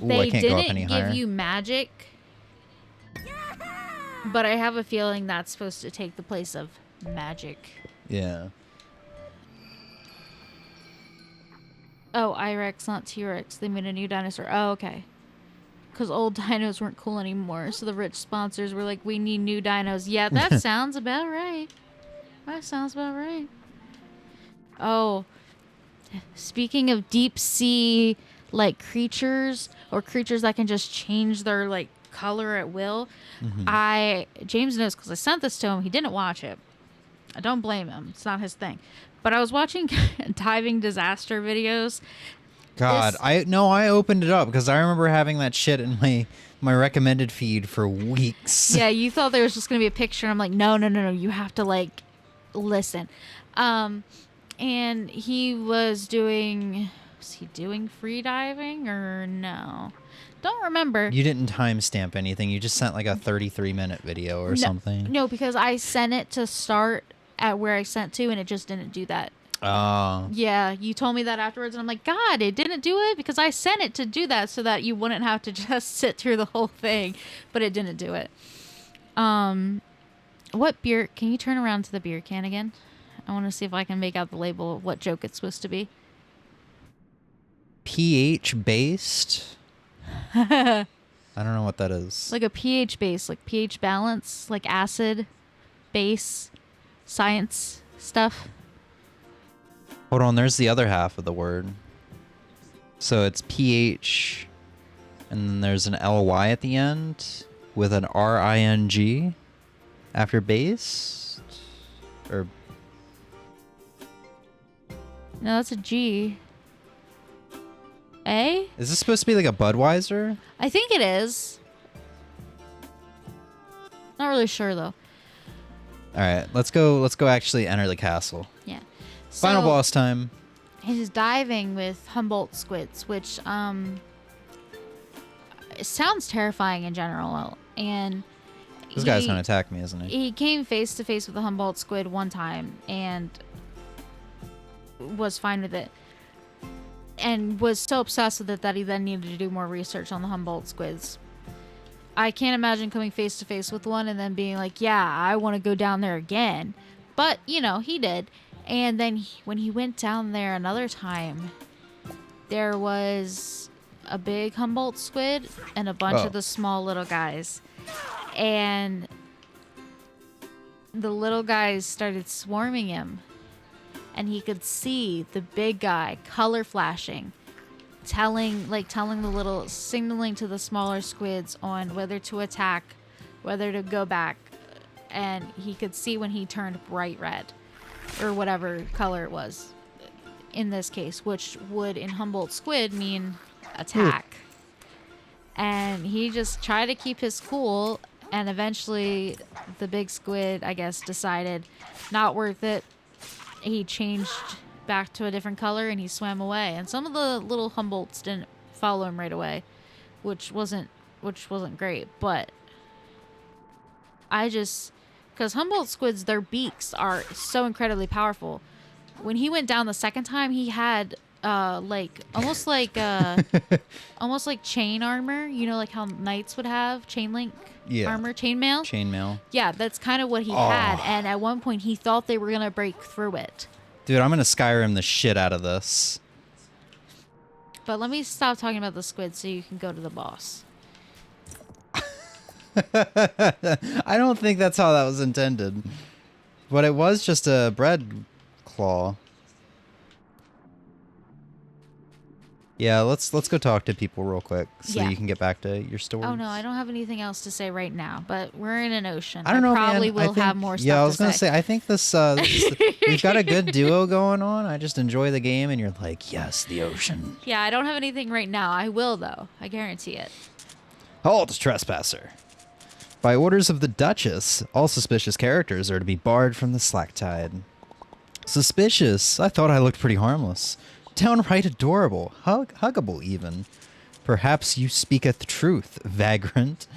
Ooh,
They
I can't go up
didn't
any
give
higher.
you magic, but I have a feeling that's supposed to take the place of magic.
Yeah.
Oh, I-Rex, not T-Rex. They made a new dinosaur. Oh, okay. Because old dinos weren't cool anymore, so the rich sponsors were like, we need new dinos. Yeah, that sounds about right. That sounds about right. Oh, speaking of deep sea, like, creatures, or creatures that can just change their, like, color at will, James knows because I sent this to him. He didn't watch it. I don't blame him. It's not his thing. But I was watching diving disaster videos.
God, I opened it up because I remember having that shit in my recommended feed for weeks.
Yeah, you thought there was just gonna be a picture. And I'm like, no, you have to like listen. And he was doing free diving or no? Don't remember.
You didn't timestamp anything. You just sent like a 33-minute video or something.
No, because I sent it to start at where I sent to, and it just didn't do that.
Oh.
Yeah, you told me that afterwards, and I'm like, God, it didn't do it because I sent it to do that so that you wouldn't have to just sit through the whole thing, but it didn't do it. What beer? Can you turn around to the beer can again? I want to see if I can make out the label of what joke it's supposed to be.
pH based. I don't know what that is.
Like a pH base, like pH balance, like acid, base, science stuff.
Hold on, there's the other half of the word. So it's pH, and then there's an ly at the end with an ring after base, or
No, that's a G. A?
is this supposed to be like a Budweiser?
I think it is. Not really sure though.
All right, let's go actually enter the castle.
Yeah.
Final
So,
boss time.
He's diving with Humboldt squids, which it sounds terrifying in general. And
This guy's gonna attack me, isn't he?
He came face to face with a Humboldt squid one time and was fine with it. and was so obsessed with it that he then needed to do more research on the Humboldt squids. I can't imagine coming face to face with one and then being like, yeah, I want to go down there again. But, you know, he did. And then when he went down there another time, there was a big Humboldt squid and a bunch of the small little guys. And the little guys started swarming him. And he could see the big guy color flashing, signaling to the smaller squids on whether to attack, whether to go back. And he could see when he turned bright red, or whatever color it was in this case, which would in Humboldt squid mean attack. And he just tried to keep his cool, and eventually the big squid, I guess, decided not worth it. He changed back to a different color and he swam away. And some of the little Humboldts didn't follow him right away, which wasn't great. But because Humboldt squids, their beaks are so incredibly powerful. When he went down the second time, he had almost like chain armor. You know, like how knights would have chain link armor, chainmail.
Chainmail.
Yeah, that's kind of what he had. And at one point, he thought they were gonna break through it.
Dude, I'm gonna Skyrim the shit out of this.
But let me stop talking about the squid so you can go to the boss.
I don't think that's how that was intended. But it was just a bread claw. Yeah, let's go talk to people real quick so you can get back to your story.
Oh no, I don't have anything else to say right now. But we're in an ocean.
I don't know,
probably
man.
will have more stuff.
Yeah, I was
gonna
say. I think this we've got a good duo going on. I just enjoy the game, and you're like, yes, the ocean.
Yeah, I don't have anything right now. I will though. I guarantee it.
Halt, trespasser! By orders of the Duchess, all suspicious characters are to be barred from the slack tide. Suspicious? I thought I looked pretty harmless. Downright adorable, huggable even. Perhaps you speaketh truth, vagrant.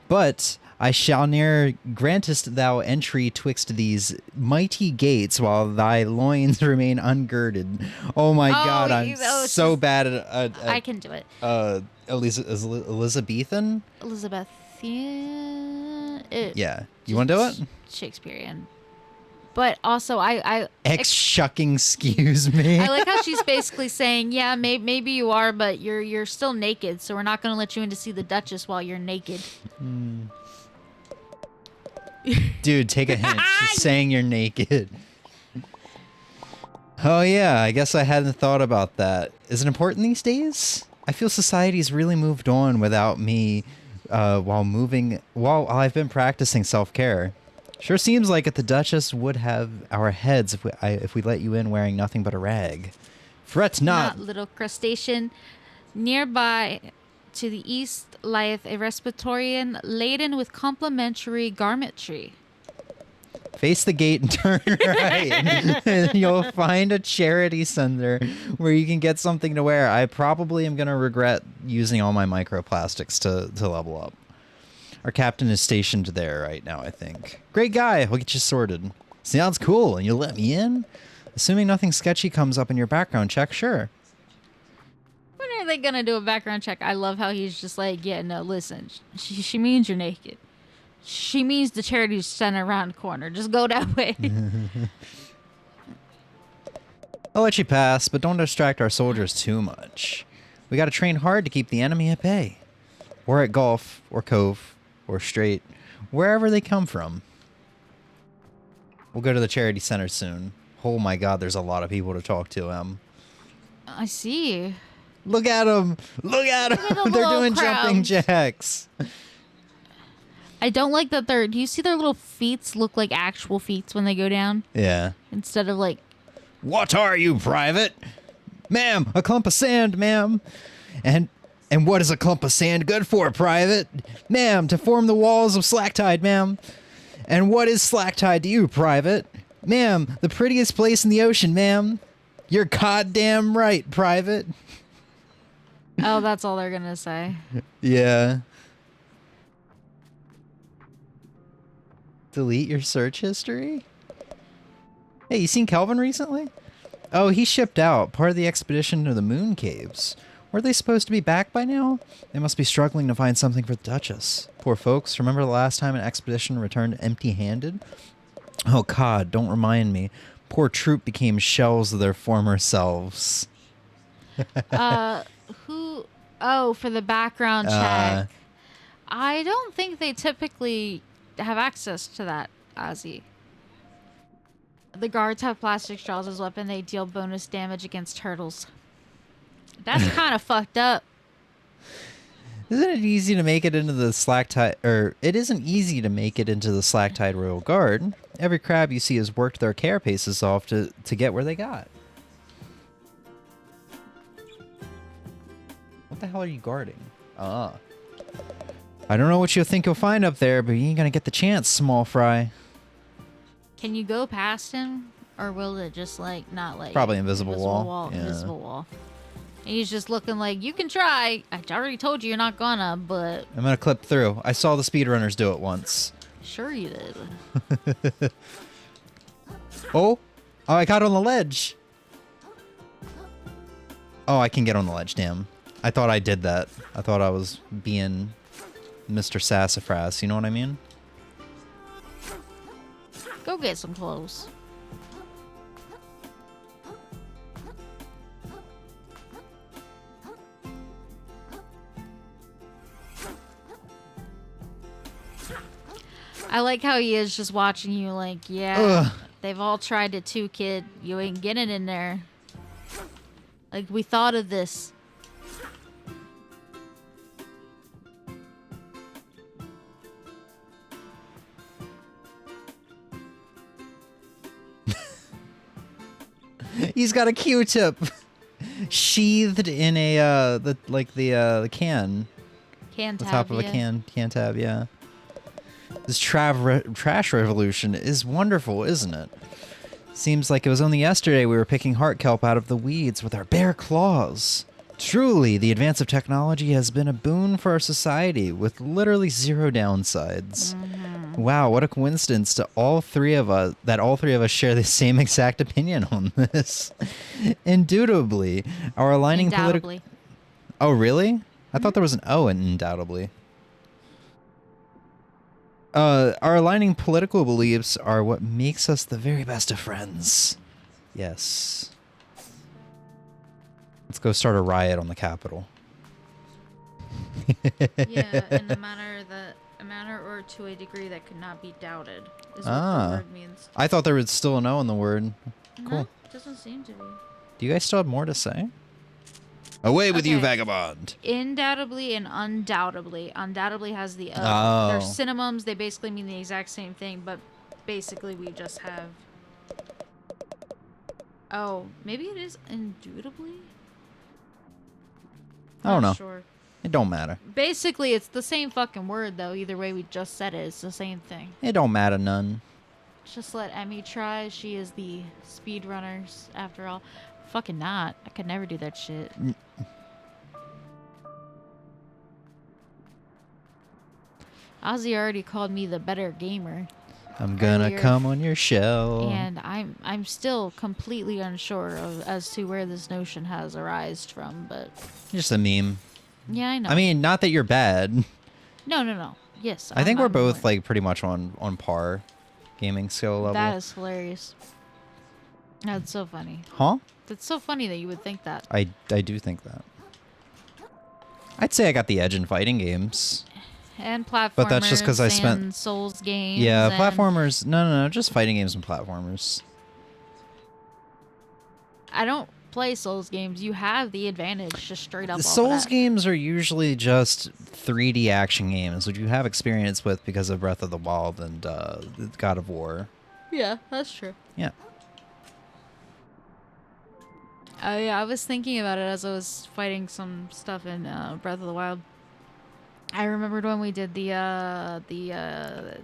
But I shall ne'er grantest thou entry twixt these mighty gates while thy loins remain ungirded. Oh my God, I'm so bad at
I can do it.
Elizabethan?
Elizabethan.
Yeah, you want to do it?
Shakespearean. But also, I
shucking, excuse me.
I like how she's basically saying, yeah, maybe you are, but you're still naked, so we're not going to let you in to see the Duchess while you're naked.
Dude, take a hint. She's saying you're naked. Oh yeah, I guess I hadn't thought about that. Is it important these days? I feel society's really moved on without me while I've been practicing self-care. Sure seems like it the Duchess would have our heads if we let you in wearing nothing but a rag. Fret not.
Little crustacean. Nearby to the east lieth a respiratorian laden with complimentary garmentry.
Face the gate and turn right. And you'll find a charity center where you can get something to wear. I probably am going to regret using all my microplastics to level up. Our captain is stationed there right now, I think. Great guy. We'll get you sorted. Sounds cool. And you'll let me in? Assuming nothing sketchy comes up in your background check, sure.
When are they going to do a background check? I love how he's just like, yeah, no, listen. She means you're naked. She means the charity center around the corner. Just go that way.
I'll let you pass, but don't distract our soldiers too much. We got to train hard to keep the enemy at bay. Or at Gulf, or Cove, or Strait, wherever they come from. We'll go to the charity center soon. Oh my God, there's a lot of people to talk to,
I see.
Look at them! Look at them! They're doing jumping jacks.
I don't like that do you see their little feet look like actual feet when they go down?
Yeah.
Instead of like...
What are you, private? Ma'am, a clump of sand, ma'am. And what is a clump of sand good for, private? Ma'am, to form the walls of slack tide, ma'am. And what is slack tide to you, private? Ma'am, the prettiest place in the ocean, ma'am. You're goddamn right, private.
Oh, that's all they're gonna say.
Yeah. Delete your search history? Hey, you seen Kelvin recently? Oh, he shipped out. Part of the expedition to the Moon Caves. Were they supposed to be back by now? They must be struggling to find something for the Duchess. Poor folks. Remember the last time an expedition returned empty-handed? Oh, God, don't remind me. Poor troop became shells of their former selves.
Who? Oh, for the background check. I don't think they typically have access to that, Ozzy. The guards have plastic straws as weapon. They deal bonus damage against turtles. That's kind of fucked up.
Isn't it easy to make it into the Slacktide, or it isn't easy to make it into the Slacktide Royal Guard. Every crab you see has worked their carapaces off to get where they got. What the hell are you guarding? I don't know what you think you'll find up there, but you ain't gonna get the chance, small fry.
Can you go past him, or will it just like not like
Probably invisible wall. Yeah.
Invisible wall. And he's just looking like, you can try. I already told you you're not gonna, but
I'm gonna clip through. I saw the speedrunners do it once.
sure you did.
Oh, I got on the ledge. Oh, I can get on the ledge. Damn. I thought I did that. I thought I was being Mr. Sassafras. You know what I mean?
Go get some clothes. I like how he is just watching you like, yeah,
Ugh.
they've all tried it too, kid. You ain't getting in there. Like, we thought of this.
He's got a Q-tip sheathed in a the can.
Can
The
tab,
top of a
yeah.
can tab, yeah. This trash revolution is wonderful, isn't it? Seems like it was only yesterday we were picking heart kelp out of the weeds with our bare claws. Truly, the advance of technology has been a boon for our society with literally zero downsides. Wow, what a coincidence to all three of us share the same exact opinion on this. Indubitably, our aligning political.
Undoubtedly.
Oh, really? I thought there was an O in undoubtedly. Our aligning political beliefs are what makes us the very best of friends. Yes. Let's go start a riot on the Capitol.
Yeah, in a manner or to a degree that could not be doubted is what the word means.
I thought there was still an O in the word. Cool.
No, doesn't seem to be.
Do you guys still have more to say? Away with you,
Okay.
vagabond!
Undoubtedly and undoubtedly. Undoubtedly has the O.
Oh.
They're synonyms. They basically mean the exact same thing, but basically we just have... Oh, maybe it is indubitably?
I don't
Not
know.
Sure.
It don't matter.
Basically, it's the same fucking word, though. Either way we just said it, it's the same thing.
It don't matter none.
Just let Emmy try. She is the speedrunners, after all. Fucking not. I could never do that shit. Ozzy already called me the better gamer,
I'm gonna
earlier.
come on your shell.
and I'm still completely unsure as to where this notion has arisen from. But
Just a meme.
yeah, I know.
I mean, not that you're bad.
no. Yes,
I think
I'm
we're both
aware.
like pretty much on par gaming skill level.
That is hilarious. That's so funny.
Huh?
That's so funny that you would think that.
I do think that. I'd say I got the edge in fighting games.
And platformers.
But that's just 'cause I spent-
and Souls games.
Yeah,
and
platformers. No, just fighting games and platformers.
I don't play Souls games. You have the advantage, just straight up.
The
off of
Souls
that.
games are usually just 3D action games, which you have experience with because of Breath of the Wild and God of War.
Yeah, that's true.
Yeah.
Yeah, I was thinking about it as I was fighting some stuff in Breath of the Wild. I remembered when we did the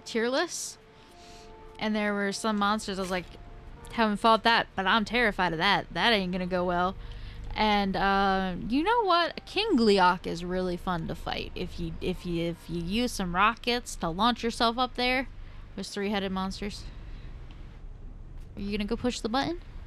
tier list, and there were some monsters. I was like, haven't fought that, but I'm terrified of that. That ain't gonna go well. And you know what? King Gliok is really fun to fight if you use some rockets to launch yourself up there. There's 3-headed monsters. Are you gonna go push the button?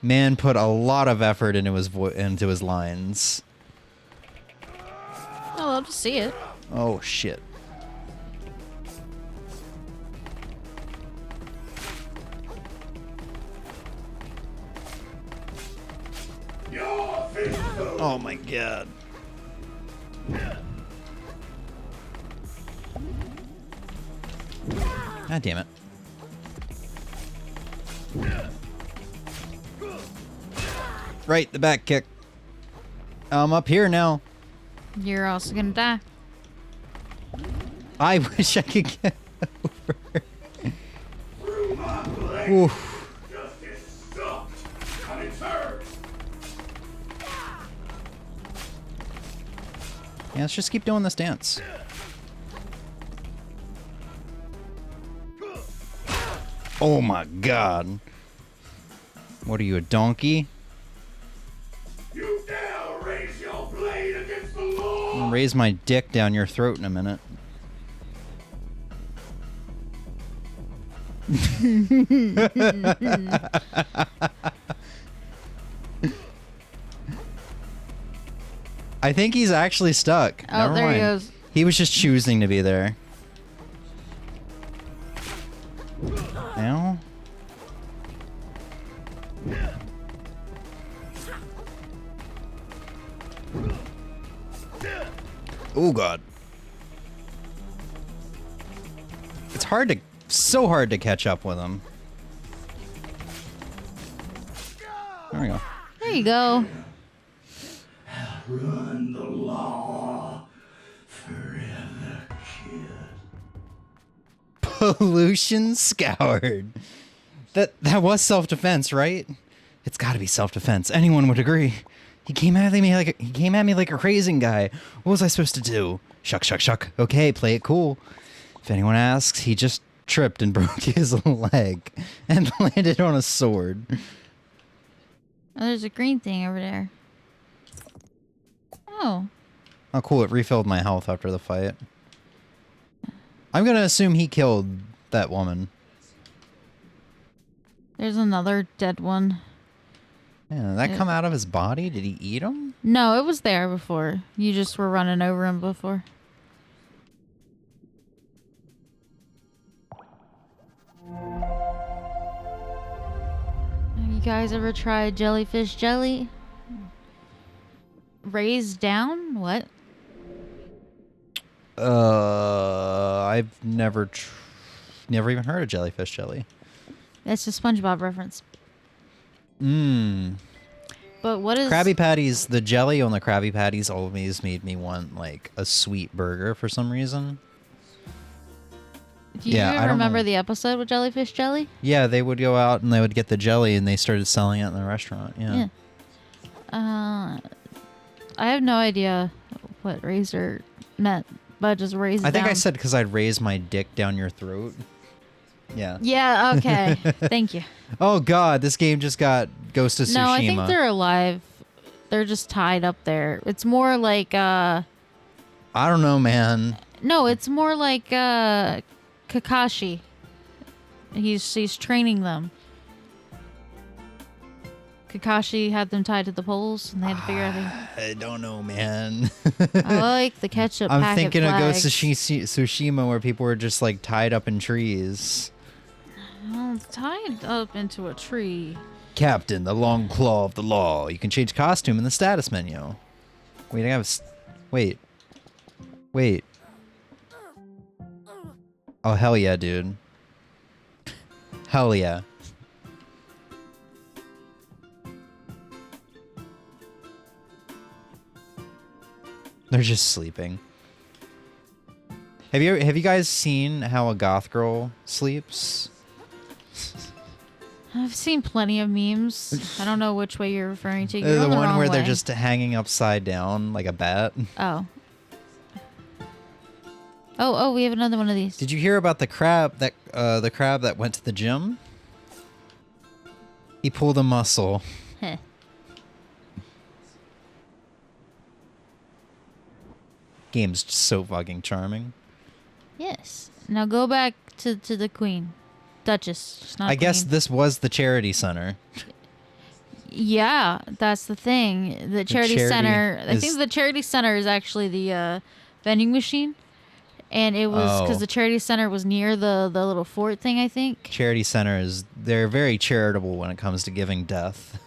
Man put a lot of effort into his lines.
I love to see it.
Oh shit. Oh my god. God damn it. Right, the back kick. I'm up here now.
You're also gonna die.
I wish I could get over. Oof. Yeah, let's just keep doing this dance. Oh my god. What are you, a donkey?
You dare raise your blade against the law!
I'm gonna raise my dick down your throat in a minute. I think he's actually stuck.
Oh,
Never
there
mind.
he goes.
He was just choosing to be there. Ow. Oh god. It's so hard to catch up with him. There we go.
There you go.
Run the law forever, kid.
Pollution scoured. That was self-defense, right? It's got to be self-defense. Anyone would agree. He came at me like a crazing guy. What was I supposed to do? Shuck, shuck, shuck. Okay, play it cool. If anyone asks, he just tripped and broke his leg and landed on a sword.
Oh, there's a green thing over there. Oh.
Oh, cool. It refilled my health after the fight. I'm going to assume he killed that woman.
There's another dead one.
Yeah, did that come out of his body? Did he eat him?
No, it was there before. You just were running over him before. You guys ever tried jellyfish jelly? Raised down? What?
I've never even heard of jellyfish jelly.
That's a SpongeBob reference.
Mmm.
But what is...
Krabby Patties, the jelly on the Krabby Patties always made me want, like, a sweet burger for some reason.
Do you remember the episode with jellyfish jelly?
Yeah, they would go out and they would get the jelly and they started selling it in the restaurant. Yeah.
I have no idea what razor meant, but just raise it
I think
down.
I said because I'd raise my dick down your throat. Yeah.
Yeah, okay. Thank you.
Oh, God. This game just got Ghost of Tsushima.
No, I think they're alive. They're just tied up there. It's more like...
I don't know, man.
No, it's more like Kakashi. He's training them. Kakashi had them tied to the poles, and they had to figure out.
I don't know, man.
I like the ketchup.
I'm
packet
thinking of
flags.
Ghost of Tsushima, where people were just like tied up in trees.
Well, tied up into a tree.
Captain, the long claw of the law. You can change costume in the status menu. Wait, I have. Wait. Oh hell yeah, dude. Hell yeah. They're just sleeping. Have you guys seen how a goth girl sleeps?
I've seen plenty of memes. I don't know which way you're referring to. You're
The
on
one
wrong
where
way.
they're just hanging upside down like a bat.
Oh. Oh, we have another one of these.
Did you hear about the crab that went to the gym? He pulled a muscle.
Heh.
Game's just so fucking charming.
Yes. Now go back to the queen. Duchess. Just not
I guess
queen.
this was the charity center.
Yeah, that's the thing. The charity
charity
center. I
is-
think the charity center is actually the vending machine, and it was because
Oh.
the charity center was near the little fort thing. I think.
Charity centers, they're very charitable when it comes to giving death.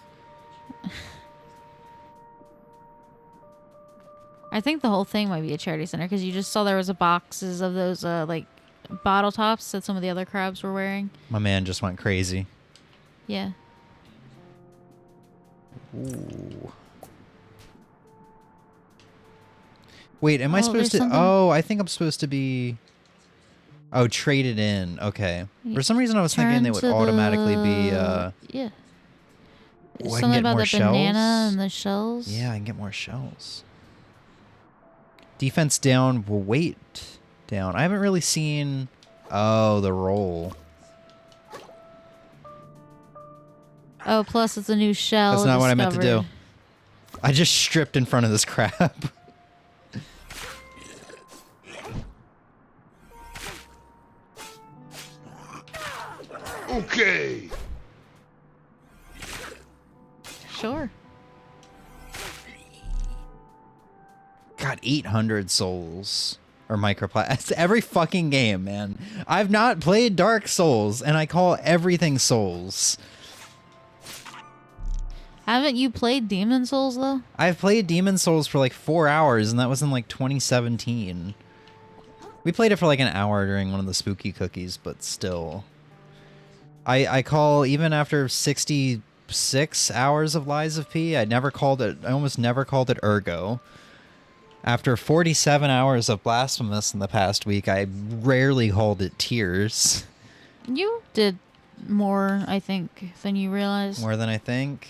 I think the whole thing might be a charity center because you just saw there was a boxes of those like bottle tops that some of the other crabs were wearing.
My man just went crazy.
Yeah.
Ooh. Wait, am I
Oh,
supposed
there's
to?
something-
Oh, I think I'm supposed to be. Oh, traded in. Okay. For some reason, I was thinking
Turn
they would
to
automatically be.
Yeah.
Oh, I can
Something
get
about
more
the banana
shells?
and the shells.
Yeah, I can get more shells. Defense down, will weight down. I haven't really seen. Oh, the roll.
Oh, plus it's a new shell.
That's not what I meant to do.
discovered.
I just stripped in front of this crab.
Okay.
Sure.
God, 800 souls or microplastics. Every fucking game, man. I've not played Dark Souls, and I call everything Souls.
Haven't you played Demon Souls though?
I've played Demon Souls for like 4 hours, and that was in like 2017. We played it for like an hour during one of the spooky cookies, but still. I call, even after 66 hours of Lies of P, I almost never called it Ergo. After 47 hours of Blasphemous in the past week, I rarely called it Tears.
You did more, I think, than you realized.
More than I think.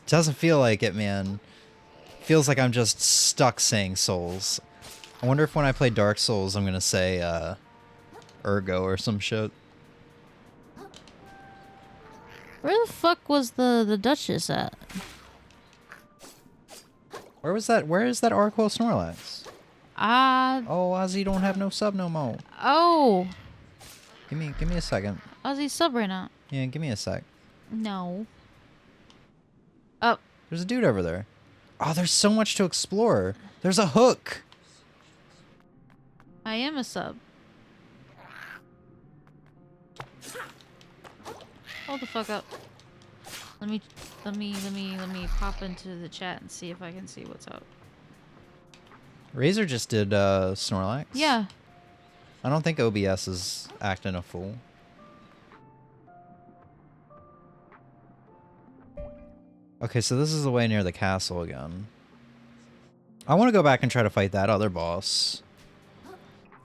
Doesn't feel like it, man. Feels like I'm just stuck saying Souls. I wonder if when I play Dark Souls, I'm gonna say, Ergo or some shit.
Where the fuck was the Duchess at?
Where was that? Where is that Arrquil Snorlax? Oh, Ozzy don't have no sub no more.
Oh,
Give me a second.
Ozzy's sub right now.
Yeah, give me a sec.
No. Oh,
There's a dude over there. Oh, there's so much to explore. There's a hook.
I am a sub. Hold the fuck up. Let me pop into the chat and see if I can see what's up.
Razor just did Snorlax.
Yeah.
I don't think OBS is acting a fool. Okay, so this is the way near the castle again. I want to go back and try to fight that other boss.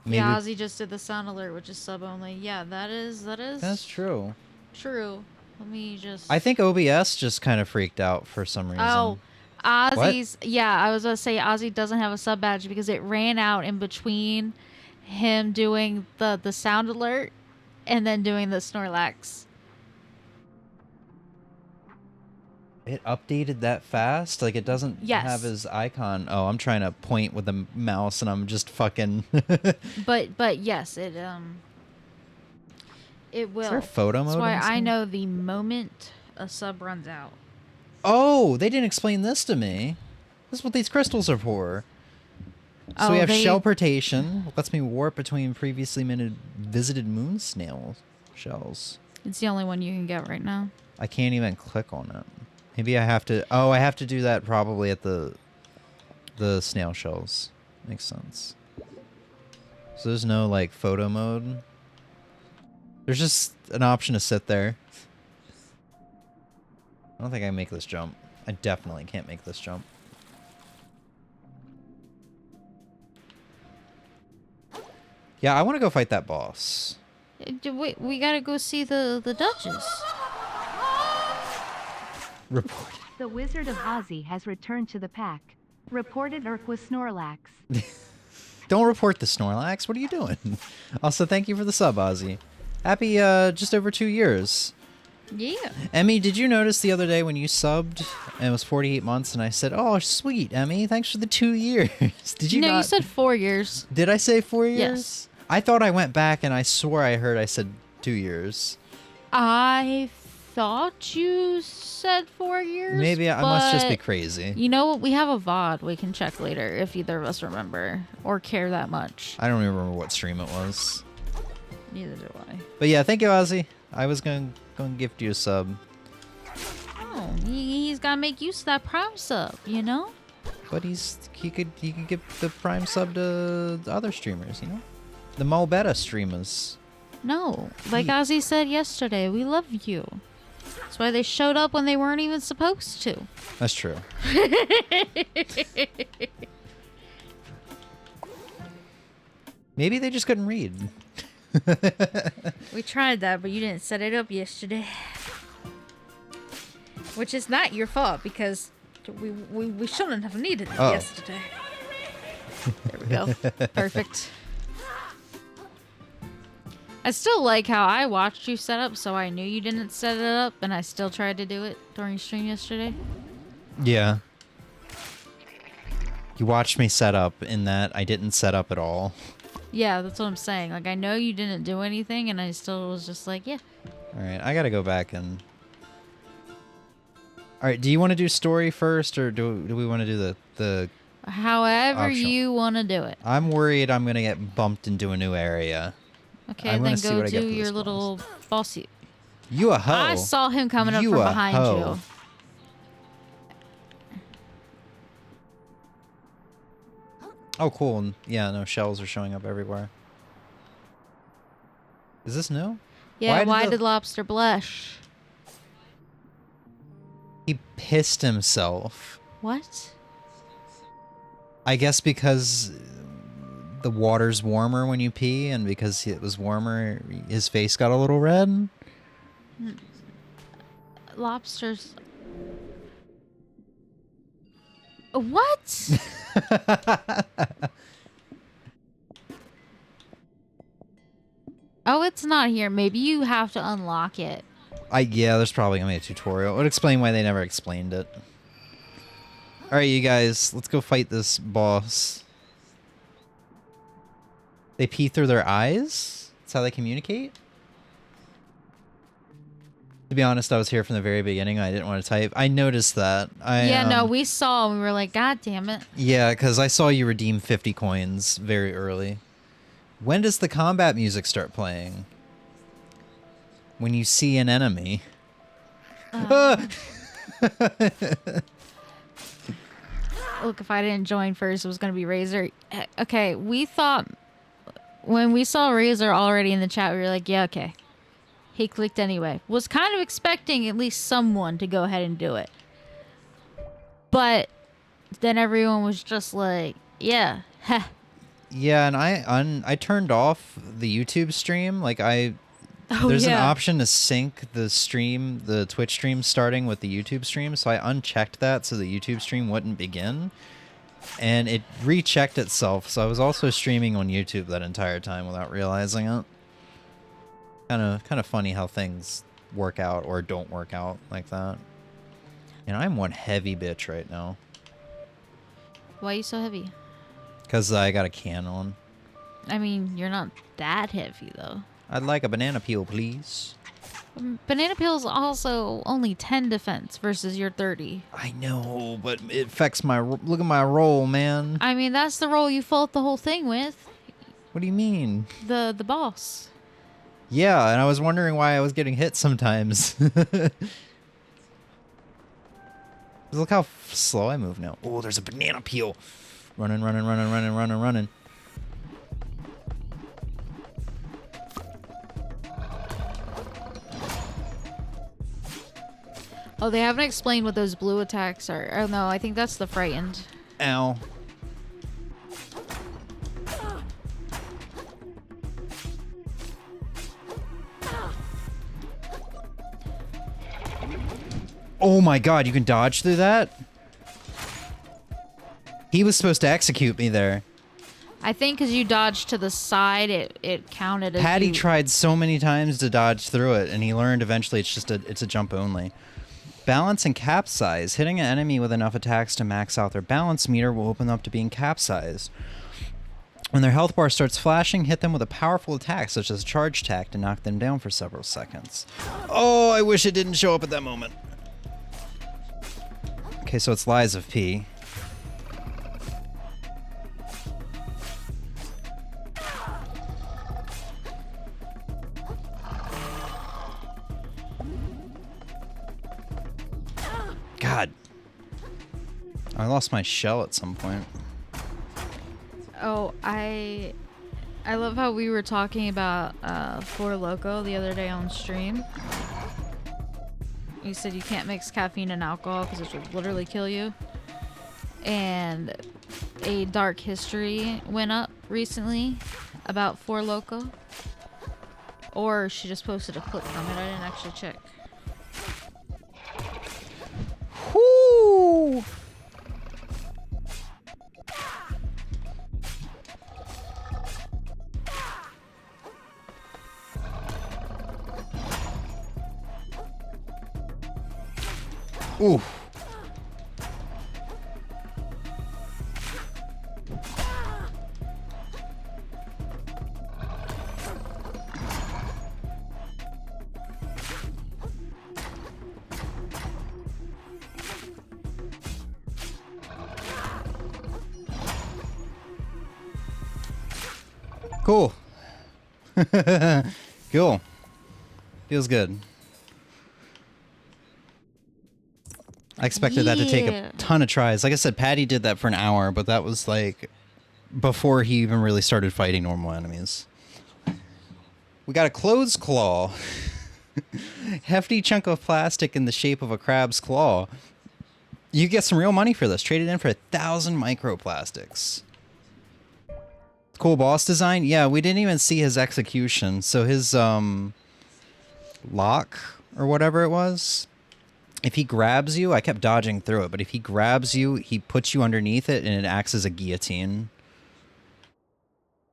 Maybe.
Yeah, Ozzy just did the sound alert, which is sub only. Yeah, that is
That's true.
true. Let me just.
I think OBS just kind of freaked out for some reason.
Oh, Ozzy's. Yeah, I was gonna say Ozzy doesn't have a sub badge because it ran out in between him doing the sound alert and then doing the Snorlax.
It updated that fast? Like, it doesn't
Yes.
have his icon. Oh, I'm trying to point with the mouse, and I'm just fucking...
But yes, it will.
Is there photo mode
That's
in
why
this
I
game?
know the moment a sub runs out.
Oh, they didn't explain this to me. This is what these crystals are for. So we
Oh,
have
they-
shellportation. Lets me warp between previously visited moon snail shells.
It's the only one you can get right now.
I can't even click on it. Maybe I have to... Oh, I have to do that probably at the snail shells. Makes sense. So there's no, like, photo mode. There's just an option to sit there. I don't think I can make this jump. I definitely can't make this jump. Yeah, I want to go fight that boss.
Wait, we gotta go see the Duchess.
Report.
The Wizard of Ozzy has returned to the pack. Reported Arrquil Snorlax.
Don't report the Snorlax. What are you doing? Also, thank you for the sub, Ozzy. Happy just over 2 years.
Yeah.
Emmy, did you notice the other day when you subbed and it was 48 months and I said, "Oh, sweet, Emmy, thanks for the 2 years." Did you
No,
not?
you said 4 years.
Did I say 4 years?
Yes.
I thought I went back and I swore I heard I said 2 years.
I thought you said 4 years.
Maybe I must just be
but
crazy.
You know what? We have a VOD we can check later if either of us remember or care that much.
I don't even remember what stream it was.
Neither do I.
But yeah, thank you, Ozzy. I was gonna gift you a sub.
Oh, he's gotta make use of that Prime sub, you know?
But he could give the Prime sub to the other streamers, you know? The Mo Beta streamers.
No. Like Ozzy said yesterday, we love you. That's why they showed up when they weren't even supposed to.
That's true. Maybe they just couldn't read.
We tried that, but you didn't set it up yesterday. Which is not your fault, because we shouldn't have needed it yesterday. There we go. Perfect. I still like how I watched you set up, so I knew you didn't set it up, and I still tried to do it during stream yesterday.
Yeah. You watched me set up in that I didn't set up at all.
Yeah, that's what I'm saying. Like, I know you didn't do anything, and I still was just like, yeah.
Alright, I gotta go back and... Alright, do you want to do story first, or do we want to do the
However
optional?
you want to do it.
I'm worried I'm gonna get bumped into a new area.
Okay,
I'm
then
gonna see
go
what I get
do
for
your
this
little bossy.
You a hoe.
I saw him coming up
You
from
a
behind
hoe.
you.
Oh, cool. And yeah, no, shells are showing up everywhere. Is this new?
Yeah, why
did
did Lobster blush?
He pissed himself.
What?
I guess because the water's warmer when you pee, and because it was warmer, his face got a little red.
Lobsters. What? Oh, it's not here. Maybe you have to unlock it.
Yeah, there's probably gonna be a tutorial. It would explain why they never explained it. Alright, you guys, let's go fight this boss. They pee through their eyes? That's how they communicate? To be honest, I was here from the very beginning. I didn't want to type. I noticed that.
No, we saw. We were like, God damn it.
Yeah, because I saw you redeem 50 coins very early. When does the combat music start playing? When you see an enemy.
Look, if I didn't join first, it was going to be Razor. Okay, we thought... When we saw Razor already in the chat, we were like, yeah, okay. He clicked anyway. Was kind of expecting at least someone to go ahead and do it. But then everyone was just like, yeah, heh.
Yeah, and I turned off the YouTube stream. Like there's an option to sync the stream, the Twitch stream starting with the YouTube stream. So I unchecked that so the YouTube stream wouldn't begin. And it rechecked itself. So I was also streaming on YouTube that entire time without realizing it. Kind of funny how things work out or don't work out like that. And I'm one heavy bitch right now.
Why are you so heavy?
Because I got a can on.
I mean, you're not that heavy, though.
I'd like a banana peel, please.
Banana peel's also only 10 defense versus your 30.
I know, but it affects my... Look at my roll, man.
I mean, that's the roll you fought the whole thing with.
What do you mean?
The boss.
Yeah, and I was wondering why I was getting hit sometimes. Look how slow I move now. Oh, there's a banana peel. Running.
Oh, they haven't explained what those blue attacks are. Oh, no, I think that's the frightened.
Ow. Oh my god, you can dodge through that? He was supposed to execute me there.
I think because you dodged to the side, it counted as
Patty
you...
tried so many times to dodge through it, and he learned eventually it's a jump only. Balance and capsize. Hitting an enemy with enough attacks to max out their balance meter will open up to being capsized. When their health bar starts flashing, hit them with a powerful attack, such as charge attack, to knock them down for several seconds. Oh, I wish it didn't show up at that moment. Okay, so it's Lies of P. God. I lost my shell at some point.
Oh, I love how we were talking about Four Loko the other day on stream. You said you can't mix caffeine and alcohol because it would literally kill you. And a dark history went up recently about Four Loko. Or she just posted a clip from it. I didn't actually check.
Whoo! Ooh. Cool. Cool. Feels good. I expected that to take a ton of tries. Like I said, Patty did that for an hour, but that was like before he even really started fighting normal enemies. We got a closed claw. Hefty chunk of plastic in the shape of a crab's claw. You get some real money for this. Trade it in for 1,000 microplastics. Cool boss design. Yeah, we didn't even see his execution. So his lock or whatever it was, if he grabs you, I kept dodging through it, but if he grabs you, he puts you underneath it and it acts as a guillotine.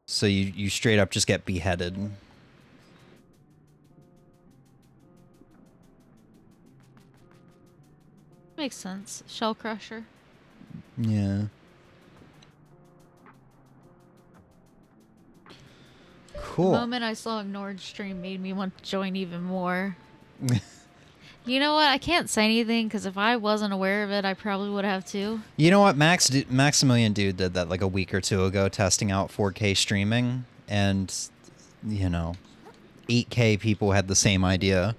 So you straight up just get beheaded.
Makes sense. Shell crusher.
Yeah. Cool.
The moment I saw ignored stream made me want to join even more. You know what? I can't say anything because if I wasn't aware of it, I probably would have too.
You know what? Maximilian Dude did that like a week or two ago, testing out 4K streaming, and you know, 8K people had the same idea.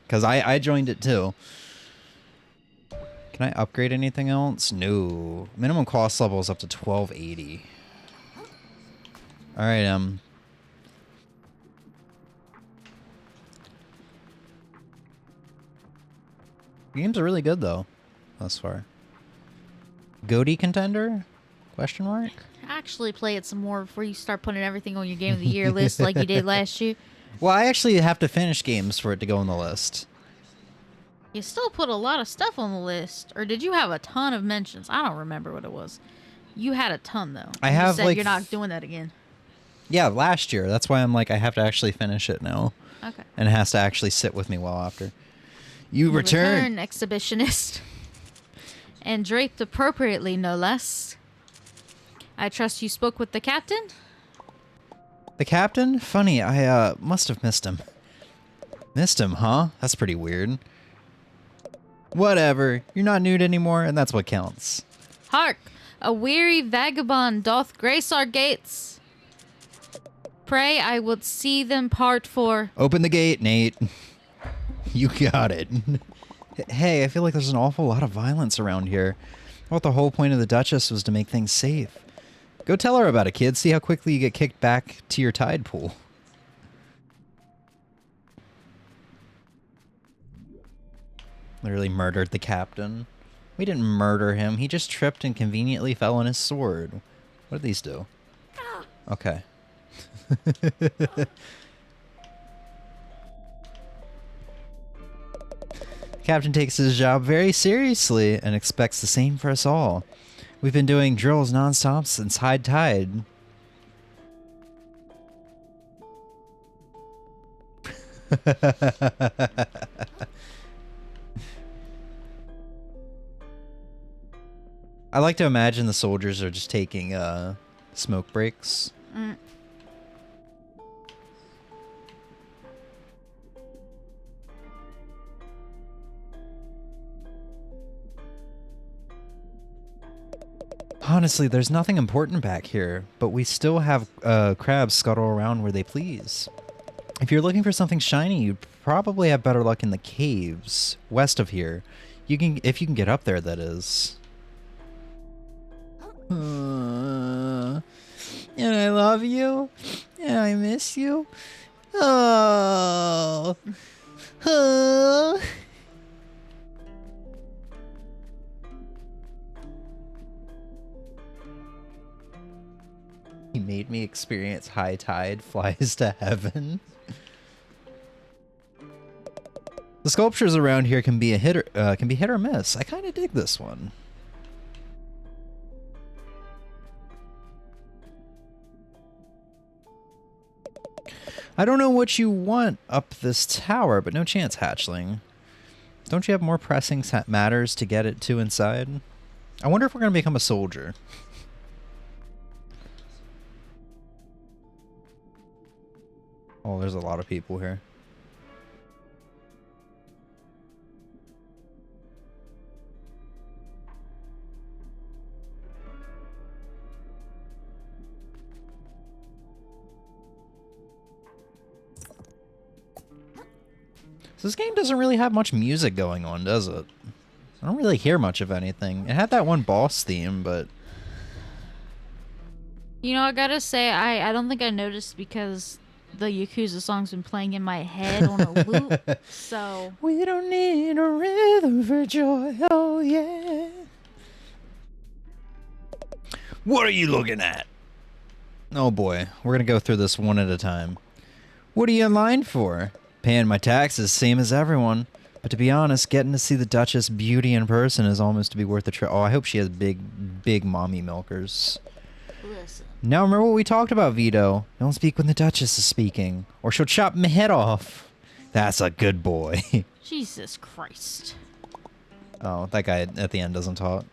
Because I joined it too. Can I upgrade anything else? No. Minimum cost level is up to 1280. All right, games are really good though, thus far. Goatee contender? Question mark?
Actually play it some more before you start putting everything on your Game of the Year list like you did last year.
Well, I actually have to finish games for it to go on the list.
You still put a lot of stuff on the list. Or did you have a ton of mentions? I don't remember what it was. You had a ton though.
I
You
have
said
like
you're not doing that again.
Yeah, last year. That's why I'm like I have to actually finish it now.
Okay.
And it has to actually sit with me well after. You return.
Exhibitionist. And draped appropriately, no less. I trust you spoke with the captain?
The captain? Funny, I must have missed him. Missed him, huh? That's pretty weird. Whatever. You're not nude anymore, and that's what counts.
Hark! A weary vagabond doth grace our gates. Pray I would see them part for...
Open the gate, Nate. You got it. Hey, I feel like there's an awful lot of violence around here. I thought the whole point of the Duchess was to make things safe. Go tell her about it, kid. See how quickly you get kicked back to your tide pool. Literally murdered the captain. We didn't murder him. He just tripped and conveniently fell on his sword. What did these do? Okay. Captain takes his job very seriously and expects the same for us all. We've been doing drills nonstop since high tide. I like to imagine the soldiers are just taking Smoke breaks. Honestly, there's nothing important back here, but we still have crabs scuttle around where they please. If you're looking for something shiny, you'd probably have better luck in the caves west of here. If you can get up there, that is. And I love you, and I miss you. Oh. He made me experience high tide flies to heaven. The sculptures around here can be hit or miss. I kind of dig this one. I don't know what you want up this tower, but no chance, hatchling. Don't you have more pressing matters to get it to inside? I wonder if we're going to become a soldier. Oh, there's a lot of people here. So this game doesn't really have much music going on, does it? I don't really hear much of anything. It had that one boss theme, but...
You know, I gotta say, I don't think I noticed because the Yakuza song's been playing in my head on a loop, so...
We don't need a rhythm for joy, oh yeah. What are you looking at? Oh boy, we're gonna go through this one at a time. What are you in line for? Paying my taxes, same as everyone. But to be honest, getting to see the Duchess beauty in person is almost to be worth the trip. Oh, I hope she has big mommy milkers.
Listen.
Now remember what we talked about, Vito. Don't speak when the Duchess is speaking, or she'll chop my head off. That's a good boy.
Jesus Christ.
Oh, that guy at the end doesn't talk.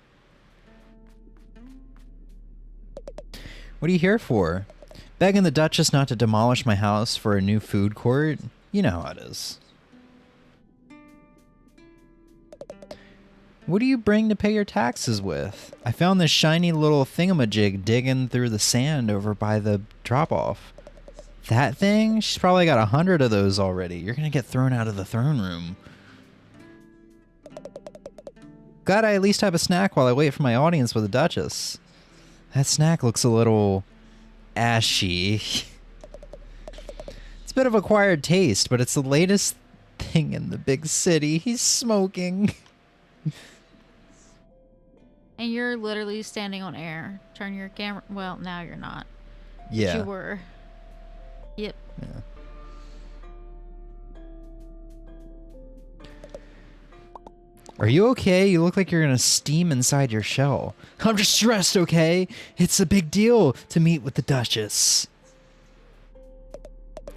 What are you here for? Begging the Duchess not to demolish my house for a new food court? You know how it is. What do you bring to pay your taxes with? I found this shiny little thingamajig digging through the sand over by the drop-off. That thing? She's probably got 100 of those already. You're gonna get thrown out of the throne room. Glad I at least have a snack while I wait for my audience with the Duchess. That snack looks a little... ashy. It's a bit of acquired taste, but it's the latest thing in the big city. He's smoking.
And you're literally standing on air. Turn your camera... Well, now you're not.
Yeah.
But you were. Yep.
Yeah. Are you okay? You look like you're gonna steam inside your shell. I'm just stressed, okay? It's a big deal to meet with the Duchess.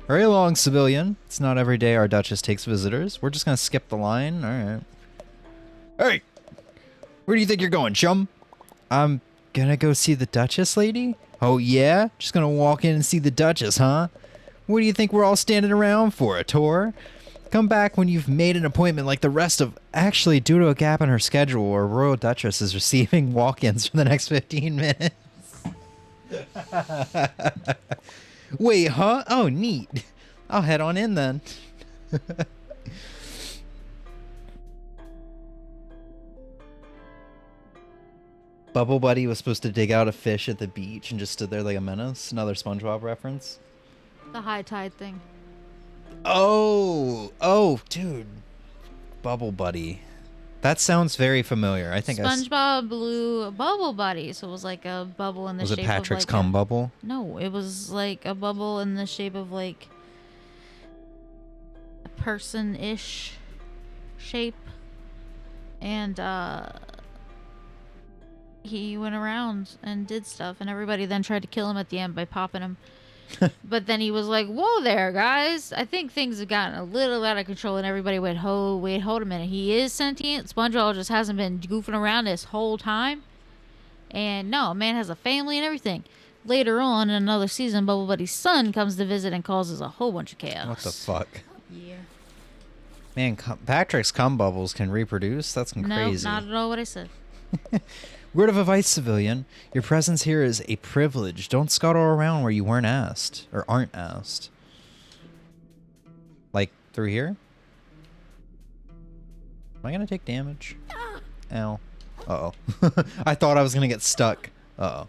Hurry along, civilian. It's not every day our Duchess takes visitors. We're just gonna skip the line. Alright. Hey! Where do you think you're going, chum? I'm gonna go see the Duchess, lady? Oh yeah? Just gonna walk in and see the Duchess, huh? What do you think we're all standing around for? A tour? Come back when you've made an appointment like the rest of... Actually, due to a gap in her schedule, our Royal Duchess is receiving walk-ins for the next 15 minutes. Wait, huh? Oh, neat. I'll head on in then. Bubble Buddy was supposed to dig out a fish at the beach and just stood there like a menace. Another SpongeBob reference.
The high tide thing.
Oh, dude. Bubble Buddy. That sounds very familiar. I think
SpongeBob blew a bubble buddy, so it was like a bubble in the shape of...
Was it Patrick's
like
cum bubble?
No, it was like a bubble in the shape of like a person-ish shape. And he went around and did stuff, and everybody then tried to kill him at the end by popping him. But then he was like, whoa there, guys. I think things have gotten a little out of control. And everybody went, wait, hold a minute. He is sentient. SpongeBob just hasn't been goofing around this whole time. And no, man has a family and everything. later on in another season, Bubble Buddy's son comes to visit and causes a whole bunch of chaos.
What the fuck?
Yeah.
Man, Patrick's cum bubbles can reproduce? That's
No,
crazy.
not at all what I said.
Word of advice, civilian. Your presence here is a privilege. Don't scuttle around where you weren't asked. Or aren't asked. Like, through here? Am I gonna take damage? Ow. Uh-oh. I thought I was gonna get stuck. Uh-oh.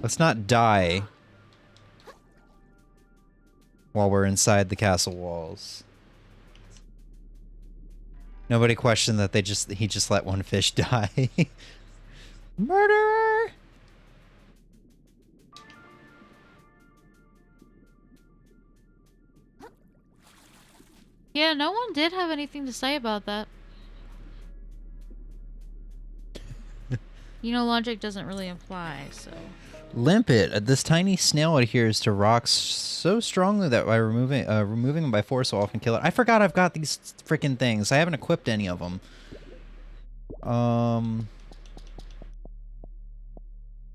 Let's not die while we're inside the castle walls. Nobody questioned that he just let one fish die. Murderer!
Yeah, no one did have anything to say about that. You know, logic doesn't really apply, so...
Limpet. This tiny snail adheres to rocks so strongly that by removing them by force will often kill it. I forgot I've got these freaking things. I haven't equipped any of them.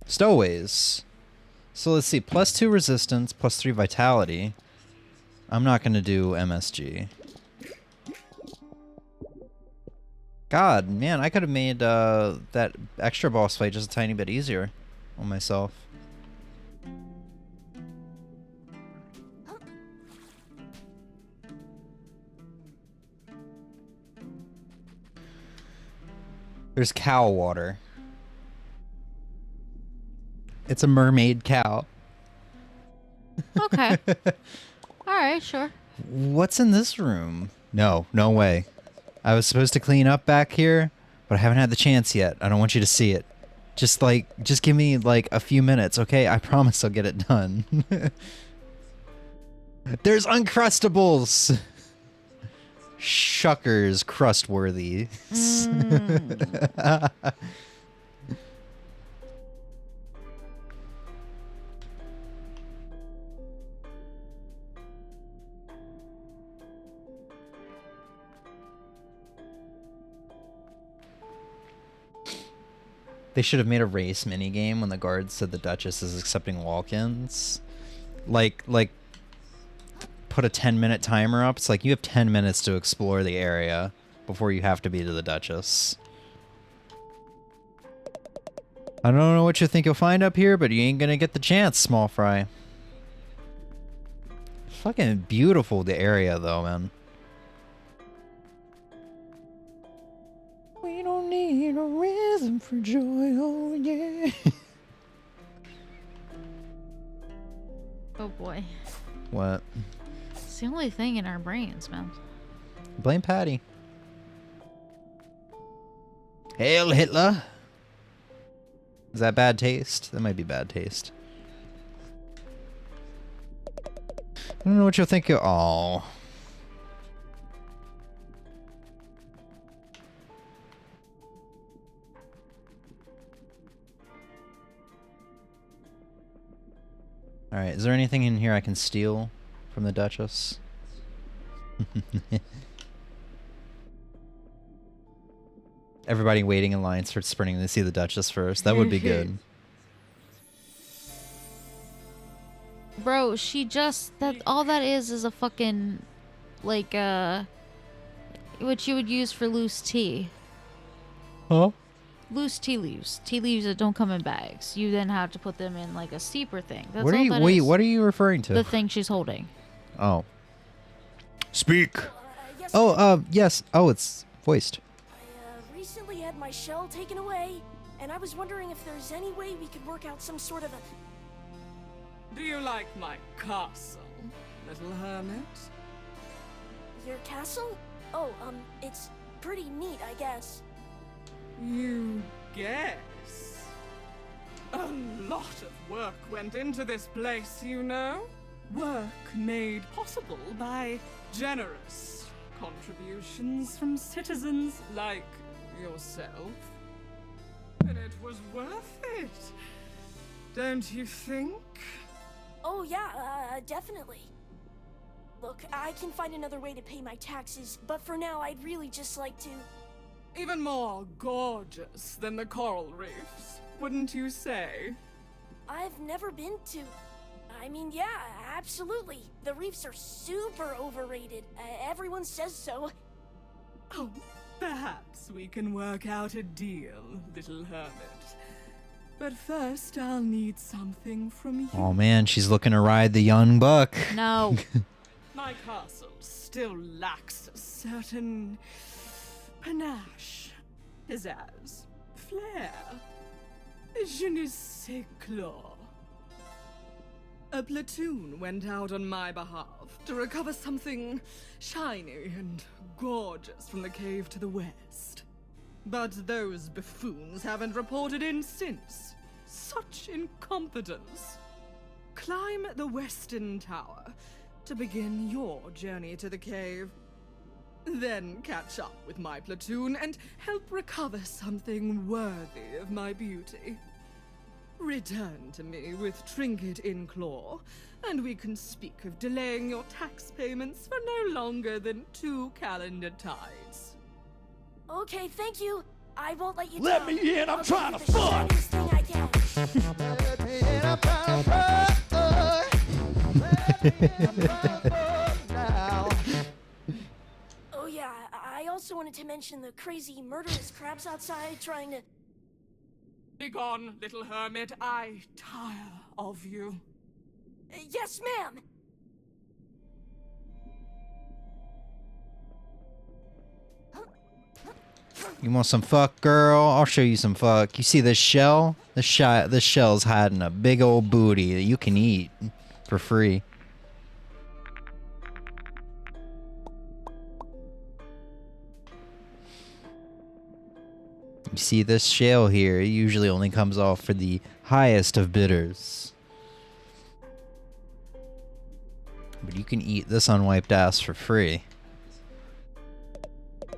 Stowaways. So let's see. +2 resistance, +3 vitality. I'm not going to do MSG. God, man, I could have made that extra boss fight just a tiny bit easier on myself. There's cow water. It's a mermaid cow.
Okay. Alright, sure.
What's in this room? No way. I was supposed to clean up back here, but I haven't had the chance yet. I don't want you to see it. Just give me like a few minutes, okay? I promise I'll get it done. There's Uncrustables! Shuckers crustworthy. They should have made a race minigame when the guard said the Duchess is accepting walk-ins. Like put a 10-minute timer up. It's like you have 10 minutes to explore the area before you have to be to the Duchess. I don't know what you think you'll find up here, but you ain't gonna get the chance, small fry. Fucking beautiful, the area, though, man. We don't need a reason for joy, oh yeah.
Oh boy.
What?
It's the only thing in our brains, man.
Blame Patty. Hail Hitler! Is that bad taste? That might be bad taste. I don't know what you'll think of. Oh. Alright, is there anything in here I can steal from the Duchess? Everybody waiting in line starts sprinting to see the Duchess first. That would be good.
Bro, she just... all that is a fucking... like, what you would use for loose tea.
Huh?
Loose tea leaves. Tea leaves that don't come in bags. You then have to put them in, like, a steeper thing. That's
What are
all
you...
that
Wait,
is.
what are you referring to?
The thing she's holding.
Oh. Speak!
Yes,
Yes. Oh, it's voiced.
I recently had my shell taken away, and I was wondering if there's any way we could work out some sort of a...
Do you like my castle, little hermit?
Your castle? Oh, it's pretty neat, I guess.
You guess? A lot of work went into this place, you know? Work made possible by generous contributions from citizens like yourself. And it was worth it, don't you think?
Oh yeah, definitely. Look, I can find another way to pay my taxes, but for now I'd really just like to...
Even more gorgeous than the coral reefs, wouldn't you say?
I've never been to... I mean, yeah, absolutely. The reefs are super overrated. Everyone says so.
Oh, perhaps we can work out a deal, little hermit. But first, I'll need something from you.
Oh man, she's looking to ride the young buck.
No.
My castle still lacks a certain panache, pizzazz, flair, je ne sais quoi. A platoon went out on my behalf to recover something shiny and gorgeous from the cave to the west. But those buffoons haven't reported in since. Such incompetence. Climb the western tower to begin your journey to the cave. Then catch up with my platoon and help recover something worthy of my beauty. Return to me with trinket in claw, and we can speak of delaying your tax payments for no longer than 2 calendar tides.
Okay, thank you. I won't let you
Let
down.
me in, I'm
I'll
trying
give
to
you the
fuck.
shiniest thing I can. Oh yeah, I also wanted to mention the crazy murderous crabs outside trying to...
Begone, little hermit. I tire of you.
Yes, ma'am!
You want some fuck, girl? I'll show you some fuck. You see this shell? This shell's hiding a big old booty that you can eat for free. You see this shell here? It usually only comes off for the highest of bidders. But you can eat this unwiped ass for free.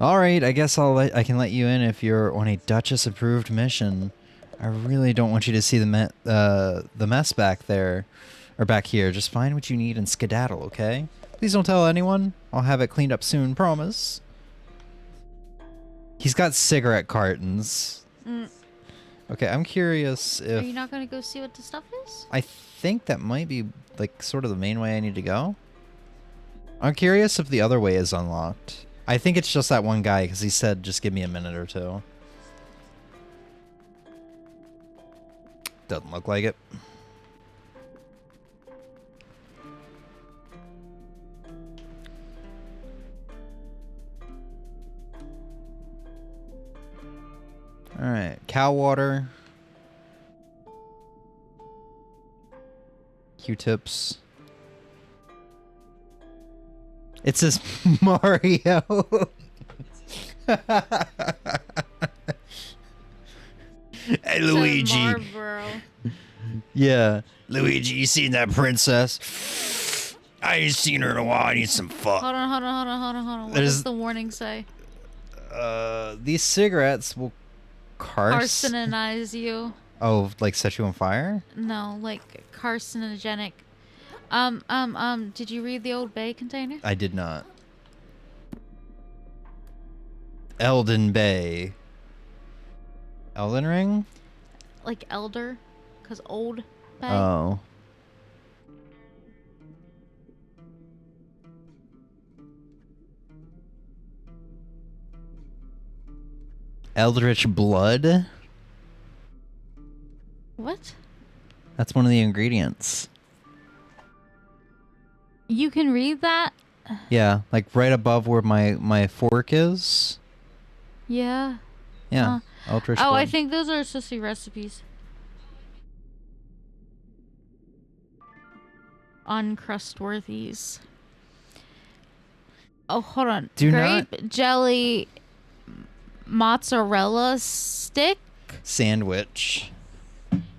Alright, I guess I can let you in if you're on a Duchess-approved mission. I really don't want you to see the mess back there, or back here. Just find what you need and skedaddle, okay? Please don't tell anyone. I'll have it cleaned up soon, promise. He's got cigarette cartons. Okay, I'm curious if...
Are you not going to go see what the stuff is?
I think that might be, like, sort of the main way I need to go. I'm curious if the other way is unlocked. I think it's just that one guy, because he said just give me a minute or two. Doesn't look like it. Alright, cow water. Q-tips. It says Mario. Hey, Luigi.
Marlboro.
Yeah. Luigi, you seen that princess? I ain't seen her in a while. I need some fuck.
Hold on. What does the warning say?
These cigarettes will
Carcinogize you.
Oh, like set you on fire?
No, like carcinogenic. Did you read the Old Bay container?
I did not. Elden Bay. Elden Ring?
Like elder, cause old Bay.
Oh. Eldritch Blood?
What?
That's one of the ingredients.
You can read that?
Yeah, like right above where my fork is.
Yeah.
Yeah. Eldritch
Oh,
Blood.
I think those are supposed to be recipes. Uncrustworthies. Oh, hold on.
Do
Grape
not-
jelly mozzarella stick?
Sandwich.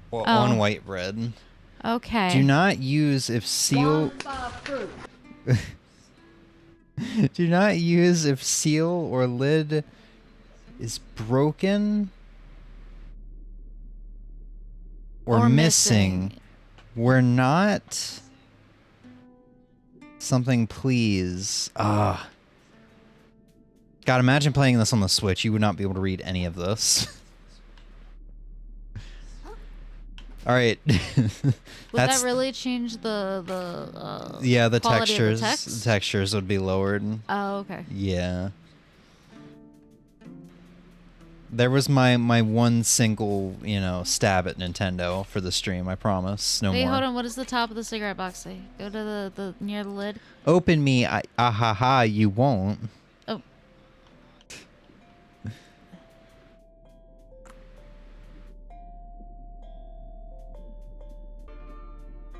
Well,
Oh.
on white bread.
Okay.
Do not use if seal. Do not use if seal or lid is broken or missing. We're not something, please. Ah. God, imagine playing this on the Switch. You would not be able to read any of this. All right.
Would that really change the
yeah, the
quality of
textures.
the text?
The textures would be lowered.
Oh, okay.
Yeah. There was my one single, stab at Nintendo for the stream, I promise. No
Wait,
more.
hold on. What does the top of the cigarette box say? Go to the near the lid.
Open me, you won't.
Oh.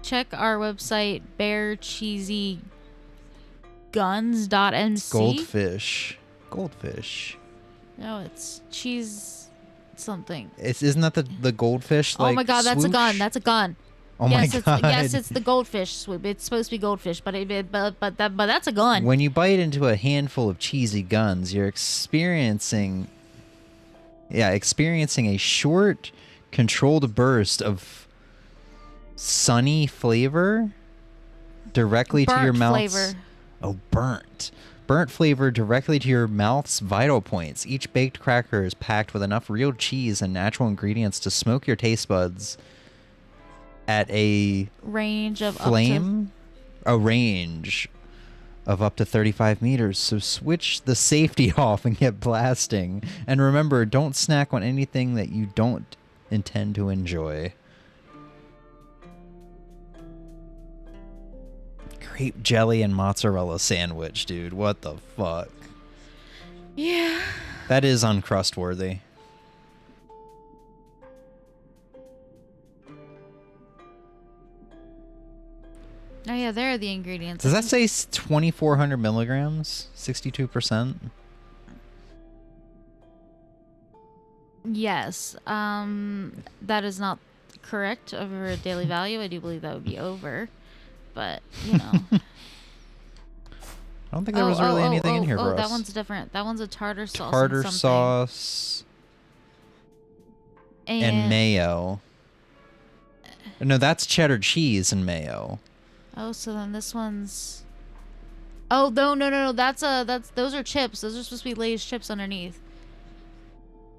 Check our website, bearcheesyguns.mc.
Goldfish.
No, it's cheese something.
Isn't that the goldfish?
Oh my god, that's a gun. That's a gun.
Oh
yes,
my god.
Yes, it's the goldfish swoop. It's supposed to be goldfish, but that's a gun.
When you bite into a handful of cheesy guns, you're experiencing a short, controlled burst of sunny flavor directly to your mouth.
Flavor.
Oh, burnt flavor directly to your mouth's vital points. Each baked cracker is packed with enough real cheese and natural ingredients to smoke your taste buds at a
range of
up to 35 meters. So switch the safety off and get blasting. And remember, don't snack on anything that you don't intend to enjoy. Grape jelly and mozzarella sandwich, dude. What the fuck?
Yeah.
That is uncrustworthy.
Oh yeah, there are the ingredients.
Does that say 2,400 milligrams? 62%?
Yes. That is not correct over a daily value. I do believe that would be over. But,
I don't think there was really anything in here for us.
That one's different. That one's a tartar sauce.
Tartar sauce and mayo. No, that's cheddar cheese and mayo.
Oh, so then this one's. Oh no! Those are chips. Those are supposed to be Lay's chips underneath.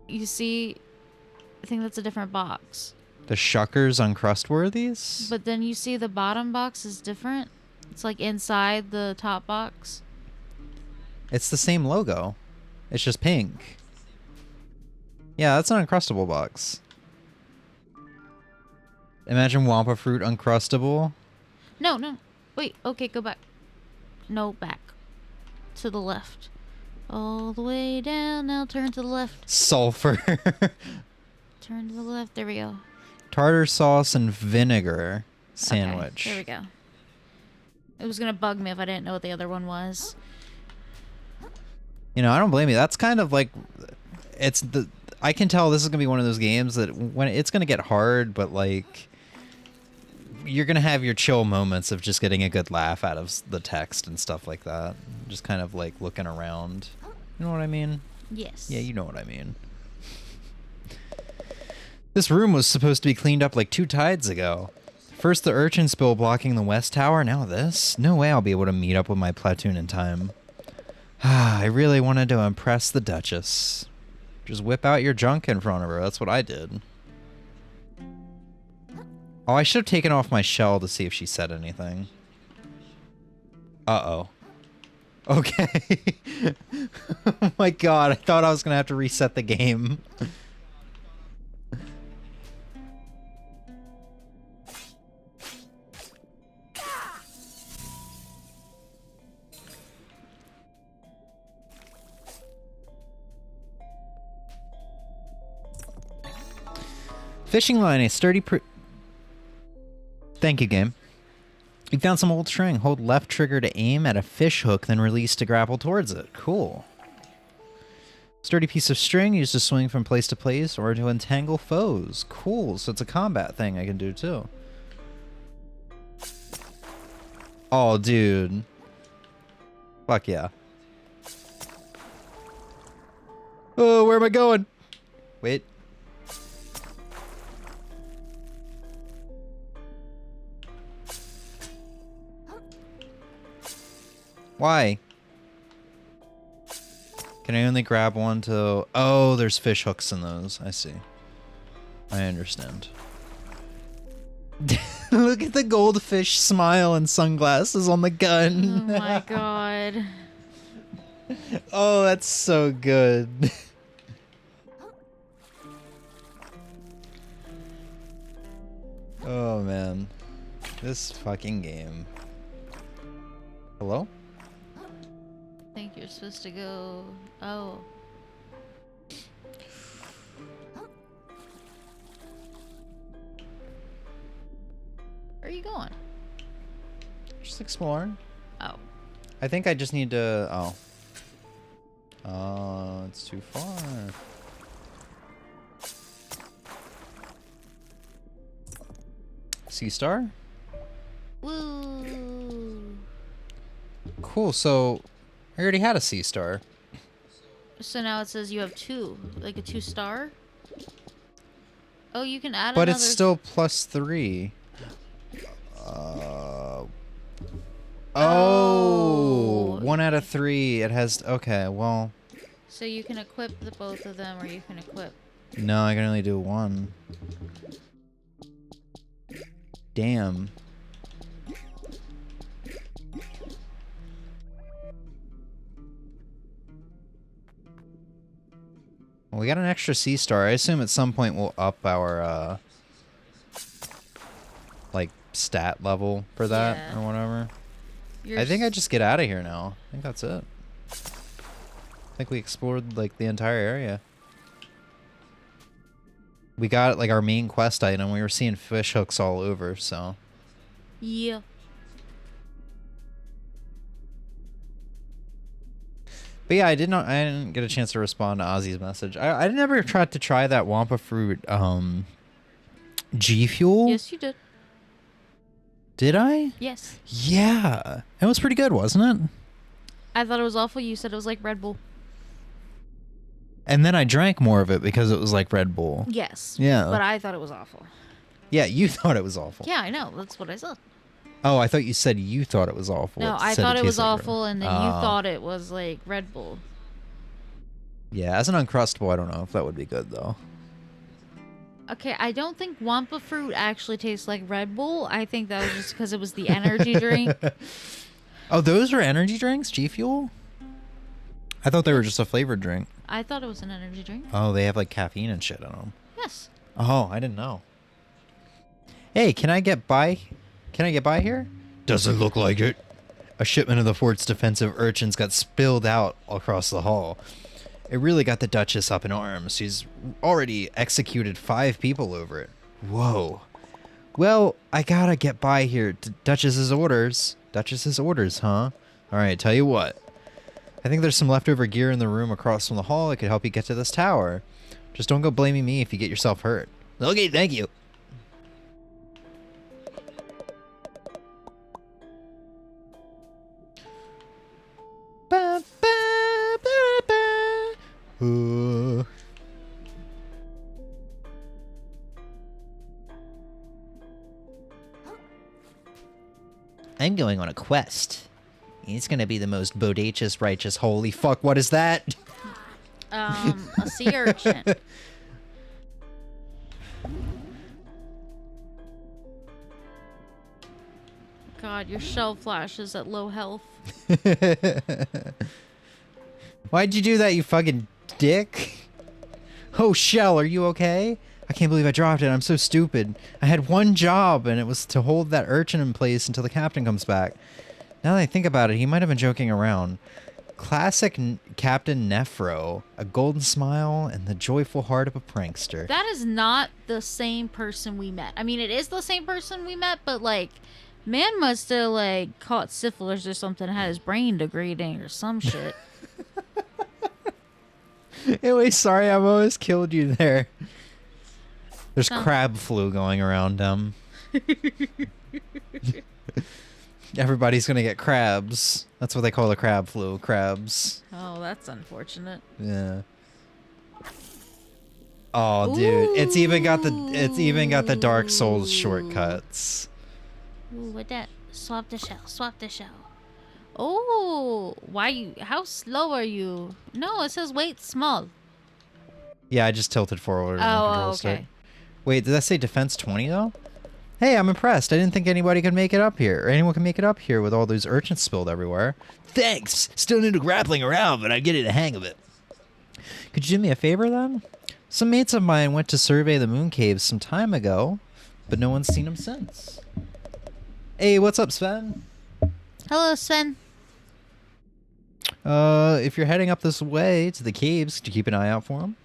You see, I think that's a different box.
The Shuckers Uncrustworthies?
But then you see the bottom box is different. It's like inside the top box.
It's the same logo. It's just pink. Yeah, that's an Uncrustable box. Imagine Wampa Fruit Uncrustable.
No. Wait, okay, go back. No, back. To the left. All the way down, now turn to the left.
Sulfur.
Turn to the left, there we go.
Tartar sauce and vinegar sandwich.
Okay, there we go. It was going to bug me if I didn't know what the other one was.
I don't blame you. That's kind of like... I can tell this is going to be one of those games that when it's going to get hard, but like... You're going to have your chill moments of just getting a good laugh out of the text and stuff like that. Just kind of like looking around. You know what I mean?
Yes.
Yeah, you know what I mean. This room was supposed to be cleaned up like 2 tides ago. First the urchin spill blocking the west tower, now this. No way I'll be able to meet up with my platoon in time. I really wanted to impress the Duchess. Just whip out your junk in front of her, that's what I did. Oh, I should have taken off my shell to see if she said anything. Uh-oh. Okay. Oh my god, I thought I was gonna have to reset the game. Fishing line, a sturdy Thank you, game. You found some old string. Hold left trigger to aim at a fish hook, then release to grapple towards it. Cool. Sturdy piece of string used to swing from place to place or to entangle foes. Cool. So it's a combat thing I can do too. Oh, dude. Fuck yeah. Oh, where am I going? Wait. Why? Can I only grab one to... Oh, there's fish hooks in those. I see. I understand. Look at the goldfish smile and sunglasses on the gun.
Oh my god.
Oh, that's so good. Oh, man. This fucking game. Hello?
I think you're supposed to go... Oh. Where are you going?
Just exploring.
Oh.
I think I just need to... Oh. Oh, it's too far. Sea Star?
Woo!
Cool, so... I already had a Sea Star.
So now it says you have 2. Like a 2-star? Oh, you can add
But
another...
it's still +3. Oh! 1 out of 3. It has... Okay, well...
So you can equip the both of them, or you can equip...
No, I can only do 1. Damn. Well, we got an extra Sea Star. I assume at some point we'll up our, like, stat level for that,
Yeah.
or whatever.
You're
I think I just get out of here now. I think that's it. I think we explored, like, the entire area. We got, like, our main quest item. We were seeing fish hooks all over, so...
Yeah.
But yeah, I didn't get a chance to respond to Ozzy's message. I never tried to try that Wampa Fruit G Fuel.
Yes, you did.
Did I?
Yes.
Yeah. It was pretty good, wasn't it?
I thought it was awful. You said it was like Red Bull.
And then I drank more of it because it was like Red Bull.
Yes.
Yeah.
But I thought it was awful.
Yeah, you thought it was awful.
Yeah, I know. That's what I said.
Oh, I thought you said you thought it was awful.
No, I
said
thought it was
tasted like Red
awful,
Bull.
and then you thought it was like Red Bull.
Yeah, as an Uncrustable, I don't know if that would be good, though.
Okay, I don't think Wampa Fruit actually tastes like Red Bull. I think that was just because it was the energy drink.
Oh, those are energy drinks? G Fuel? I thought they were just a flavored drink.
I thought it was an energy drink.
Oh, they have like caffeine and shit in them.
Yes.
Oh, I didn't know. Hey, can I get by? Can I get by here? Doesn't look like it. A shipment of the fort's defensive urchins got spilled out across the hall. It really got the Duchess up in arms. She's already executed 5 people over it. Whoa. Well, I gotta get by here. Duchess's orders. Duchess's orders, huh? Alright, tell you what. I think there's some leftover gear in the room across from the hall that could help you get to this tower. Just don't go blaming me if you get yourself hurt. Okay, thank you. Ba, ba, ba, ba. I'm going on a quest. It's gonna be the most bodacious, righteous, holy fuck, what is that?
A sea urchin. God, your shell flashes at low health.
Why'd you do that, you fucking dick? Oh, Shell, are you okay? I can't believe I dropped it. I'm so stupid. I had one job, and it was to hold that urchin in place until the captain comes back. Now that I think about it, he might have been joking around. Classic Captain Nephro. A golden smile and the joyful heart of a prankster.
That is not the same person we met. I mean, it is the same person we met, but like, man must have like caught syphilis or something, had his brain degrading or some shit.
Anyway, sorry, I've always killed you there. There's crab flu going around him. Everybody's gonna get crabs. That's what they call the crab flu. Crabs.
Oh, that's unfortunate.
Yeah. Oh, dude, it's even got the Dark Souls shortcuts.
Ooh, what that? Swap the shell. Swap the shell. Oh, how slow are you? No, it says wait small.
Yeah, I just tilted forward on the control
Oh,
stick.
okay.
Wait, did that say defense 20 though? Hey, I'm impressed. I didn't think anybody could make it up here, or anyone could make it up here with all those urchins spilled everywhere. Thanks. Still new to grappling around, but I'm getting the hang of it. Could you do me a favor then? Some mates of mine went to survey the moon caves some time ago, but no one's seen them since. Hey, what's up, Sven?
Hello, Sven.
If you're heading up this way to the caves, to keep an eye out for them?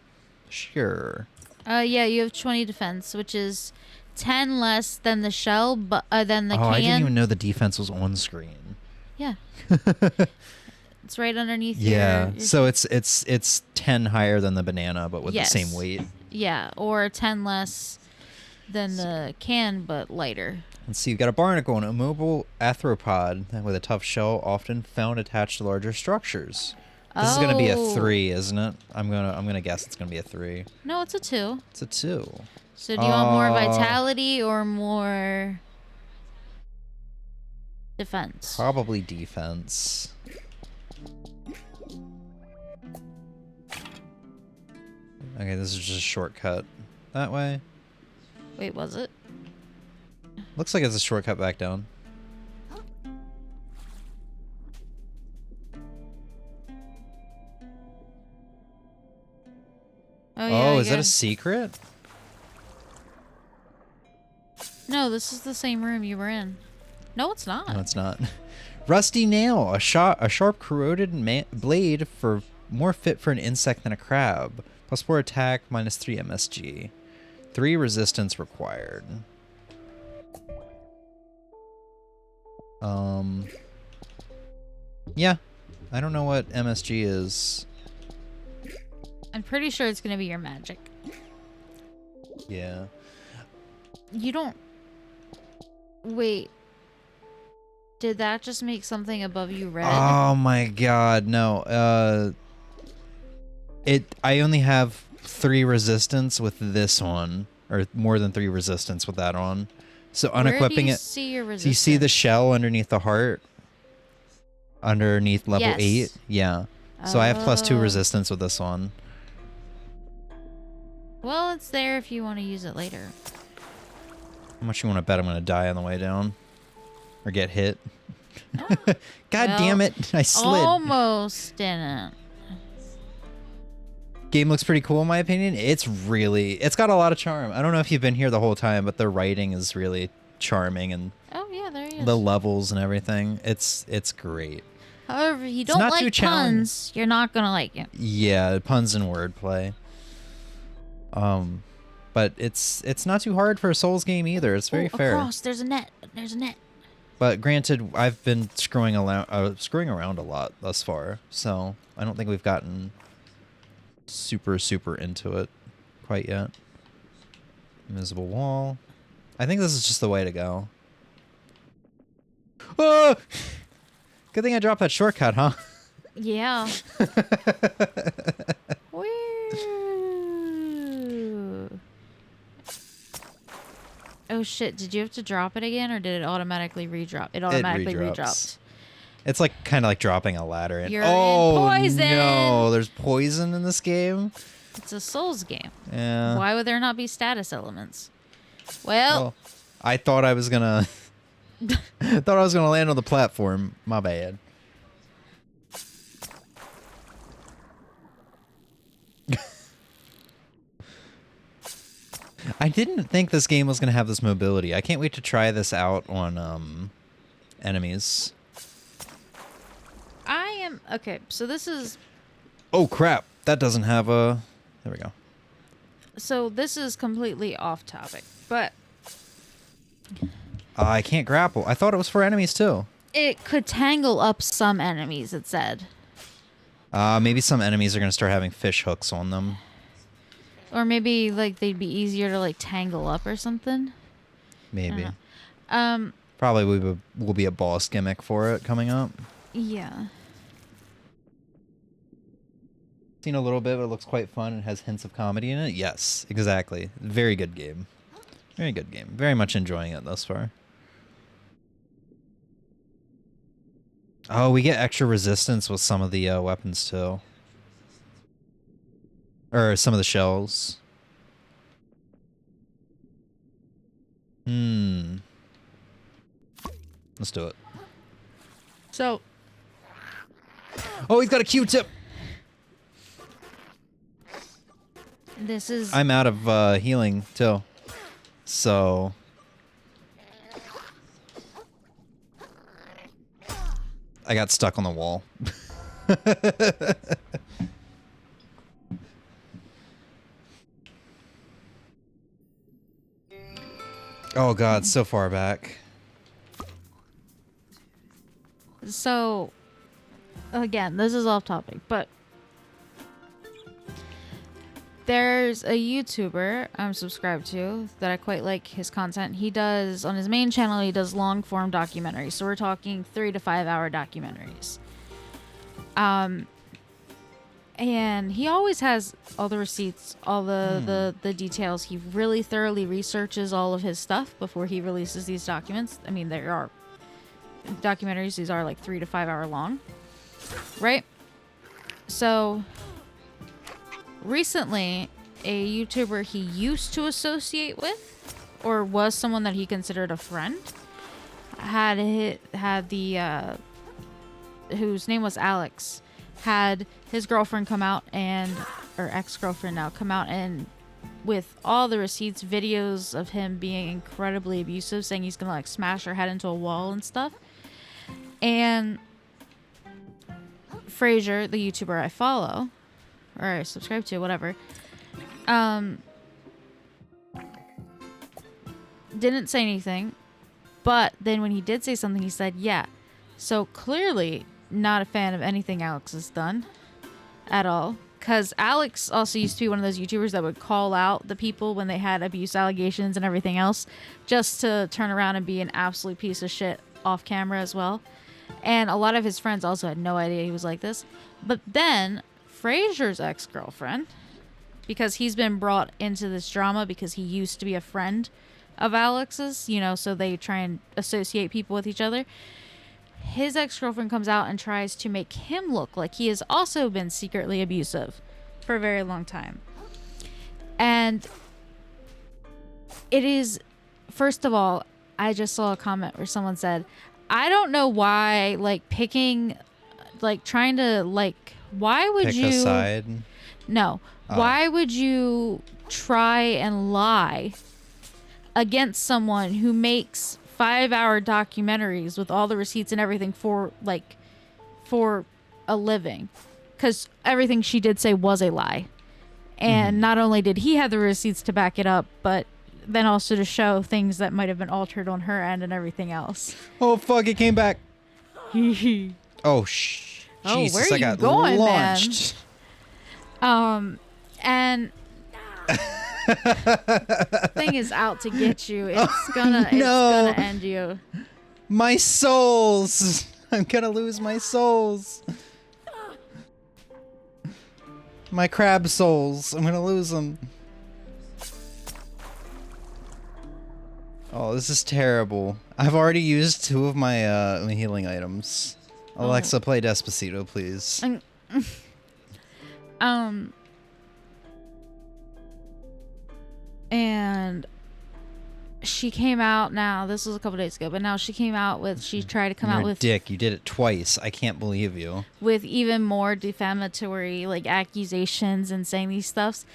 Sure.
Yeah, you have 20 defense, which is 10 less than the shell, but than the can.
I didn't even know the defense was on screen.
Yeah. It's right underneath.
Yeah.
Your
So it's 10 higher than the banana, but with
Yes.
the same weight.
Yeah, or 10 less than the can, but lighter.
Let's see. You've got a barnacle, an immobile arthropod with a tough shell, often found attached to larger structures. This is gonna be a 3, isn't it? I'm gonna guess it's gonna be a 3.
No, it's a 2.
It's a 2.
So do you want more vitality or more defense?
Probably defense. Okay, this is just a shortcut. That way.
Wait, was it?
Looks like it's a shortcut back down.
Oh, yeah,
Oh, is that a secret?
No, this is the same room you were in. No, it's not.
No, it's not. Rusty nail, a sharp corroded blade for more fit for an insect than a crab. +4 attack, -3 MSG. 3 resistance required. Yeah. I don't know what MSG is.
I'm pretty sure it's gonna be your magic.
Yeah.
You don't... Wait. Did that just make something above you red?
Oh my god, no. I only have 3 resistance with this one. Or more than 3 resistance with that on. So unequipping
Where do you
it.
see your resistance?
So you see the shell underneath the heart? Underneath level
Yes.
8? Yeah. So I have +2
Oh.
resistance with this one.
Well, it's there if you want to use it later.
How much you want to bet I'm going to die on the way down? Or get hit? God
Well,
damn it. I slid.
Almost didn't.
Game looks pretty cool in my opinion. It's got a lot of charm. I don't know if you've been here the whole time, but the writing is really charming and
Oh, yeah, there he is.
the levels and everything. It's great.
However, if you
It's
don't
not too
like
challenging.
puns, you're not going to like it.
Yeah, puns and wordplay. But it's not too hard for a Souls game either. It's very fair.
Across, there's a net. There's a net.
But granted, I've been screwing around a lot thus far, so I don't think we've gotten super into it quite yet. Invisible wall. I think this is just the way to go. Oh! Good thing I dropped that shortcut, huh?
Yeah. Woo. Oh shit, did you have to drop it again or did it automatically redrop? It automatically
redrops.
redropped.
It's like kind of like dropping a ladder.
You're in
oh
poison.
no, there's poison in this game.
It's a Souls game.
Yeah.
Why would there not be status elements? Well,
I thought I was gonna land on the platform. My bad. I didn't think this game was gonna have this mobility. I can't wait to try this out on enemies.
I am okay. So this is
Oh crap! That doesn't have a. There we go.
this is completely off topic, but
I can't grapple. I thought it was for enemies too.
it could tangle up some enemies. It said,
Maybe some enemies are gonna start having fish hooks on them.
or maybe like they'd be easier to like tangle up or something.
Maybe.
Um.
Probably will be a boss gimmick for it coming up.
Yeah.
Seen a little bit, but it looks quite fun and has hints of comedy in it. Yes, exactly. Very good game. Very good game. Very much enjoying it thus far. Oh, we get extra resistance with some of the weapons too. Or some of the shells. Let's do it.
So,
oh, he's got a Q-tip.
this is...
I'm out of healing too. So... I got stuck on the wall. Oh god, so far back.
So, again, this is off topic, but there's a YouTuber I'm subscribed to that I quite like his content. He does, on his main channel, he does long form documentaries. So we're talking 3 to 5 hour documentaries. And he always has all the receipts, all the details. He really thoroughly researches all of his stuff before he releases these documents. I mean, there are documentaries, these are like 3 to 5 hour long, right? So recently, a YouTuber he used to associate with, or was someone that he considered a friend, had the whose name was Alex, had his girlfriend come out and, or ex-girlfriend now, come out and with all the receipts, videos of him being incredibly abusive, saying he's gonna like smash her head into a wall and stuff. And Fraser, the YouTuber I follow, or I subscribe to, whatever, didn't say anything. But then when he did say something, he said, yeah. So clearly not a fan of anything Alex has done at all. Because Alex also used to be one of those YouTubers that would call out the people when they had abuse allegations and everything else, just to turn around and be an absolute piece of shit off camera as well. And a lot of his friends also had no idea he was like this. But then Fraser's ex-girlfriend, because he's been brought into this drama because he used to be a friend of Alex's, you know, so they try and associate people with each other. His ex-girlfriend comes out and tries to make him look like he has also been secretly abusive for a very long time. And it is, first of all, I just saw a comment where someone said, I don't know why, like, picking, like, trying to, like, why would
Pick
you...
a side?
No.
Oh.
Why would you try and lie against someone who makes 5-hour documentaries with all the receipts and everything for a living? Because everything she did say was a lie. And not only did he have the receipts to back it up, but then also to show things that might have been altered on her end and everything else.
Oh, fuck, it came back. Oh,
Oh,
Jesus,
where are
I
you
got
going,
launched.
man? And thing is out to get you. It's gonna end you.
My souls. I'm gonna lose my souls. My crab souls. I'm gonna lose them. Oh, this is terrible. I've already used 2 of my healing items. Alexa, play Despacito, please.
And she came out now, this was a couple days ago, but now she came out with, she tried to come
You're
out
a
with
dick. You did it twice. I can't believe you.
with even more defamatory like accusations and saying these stuffs.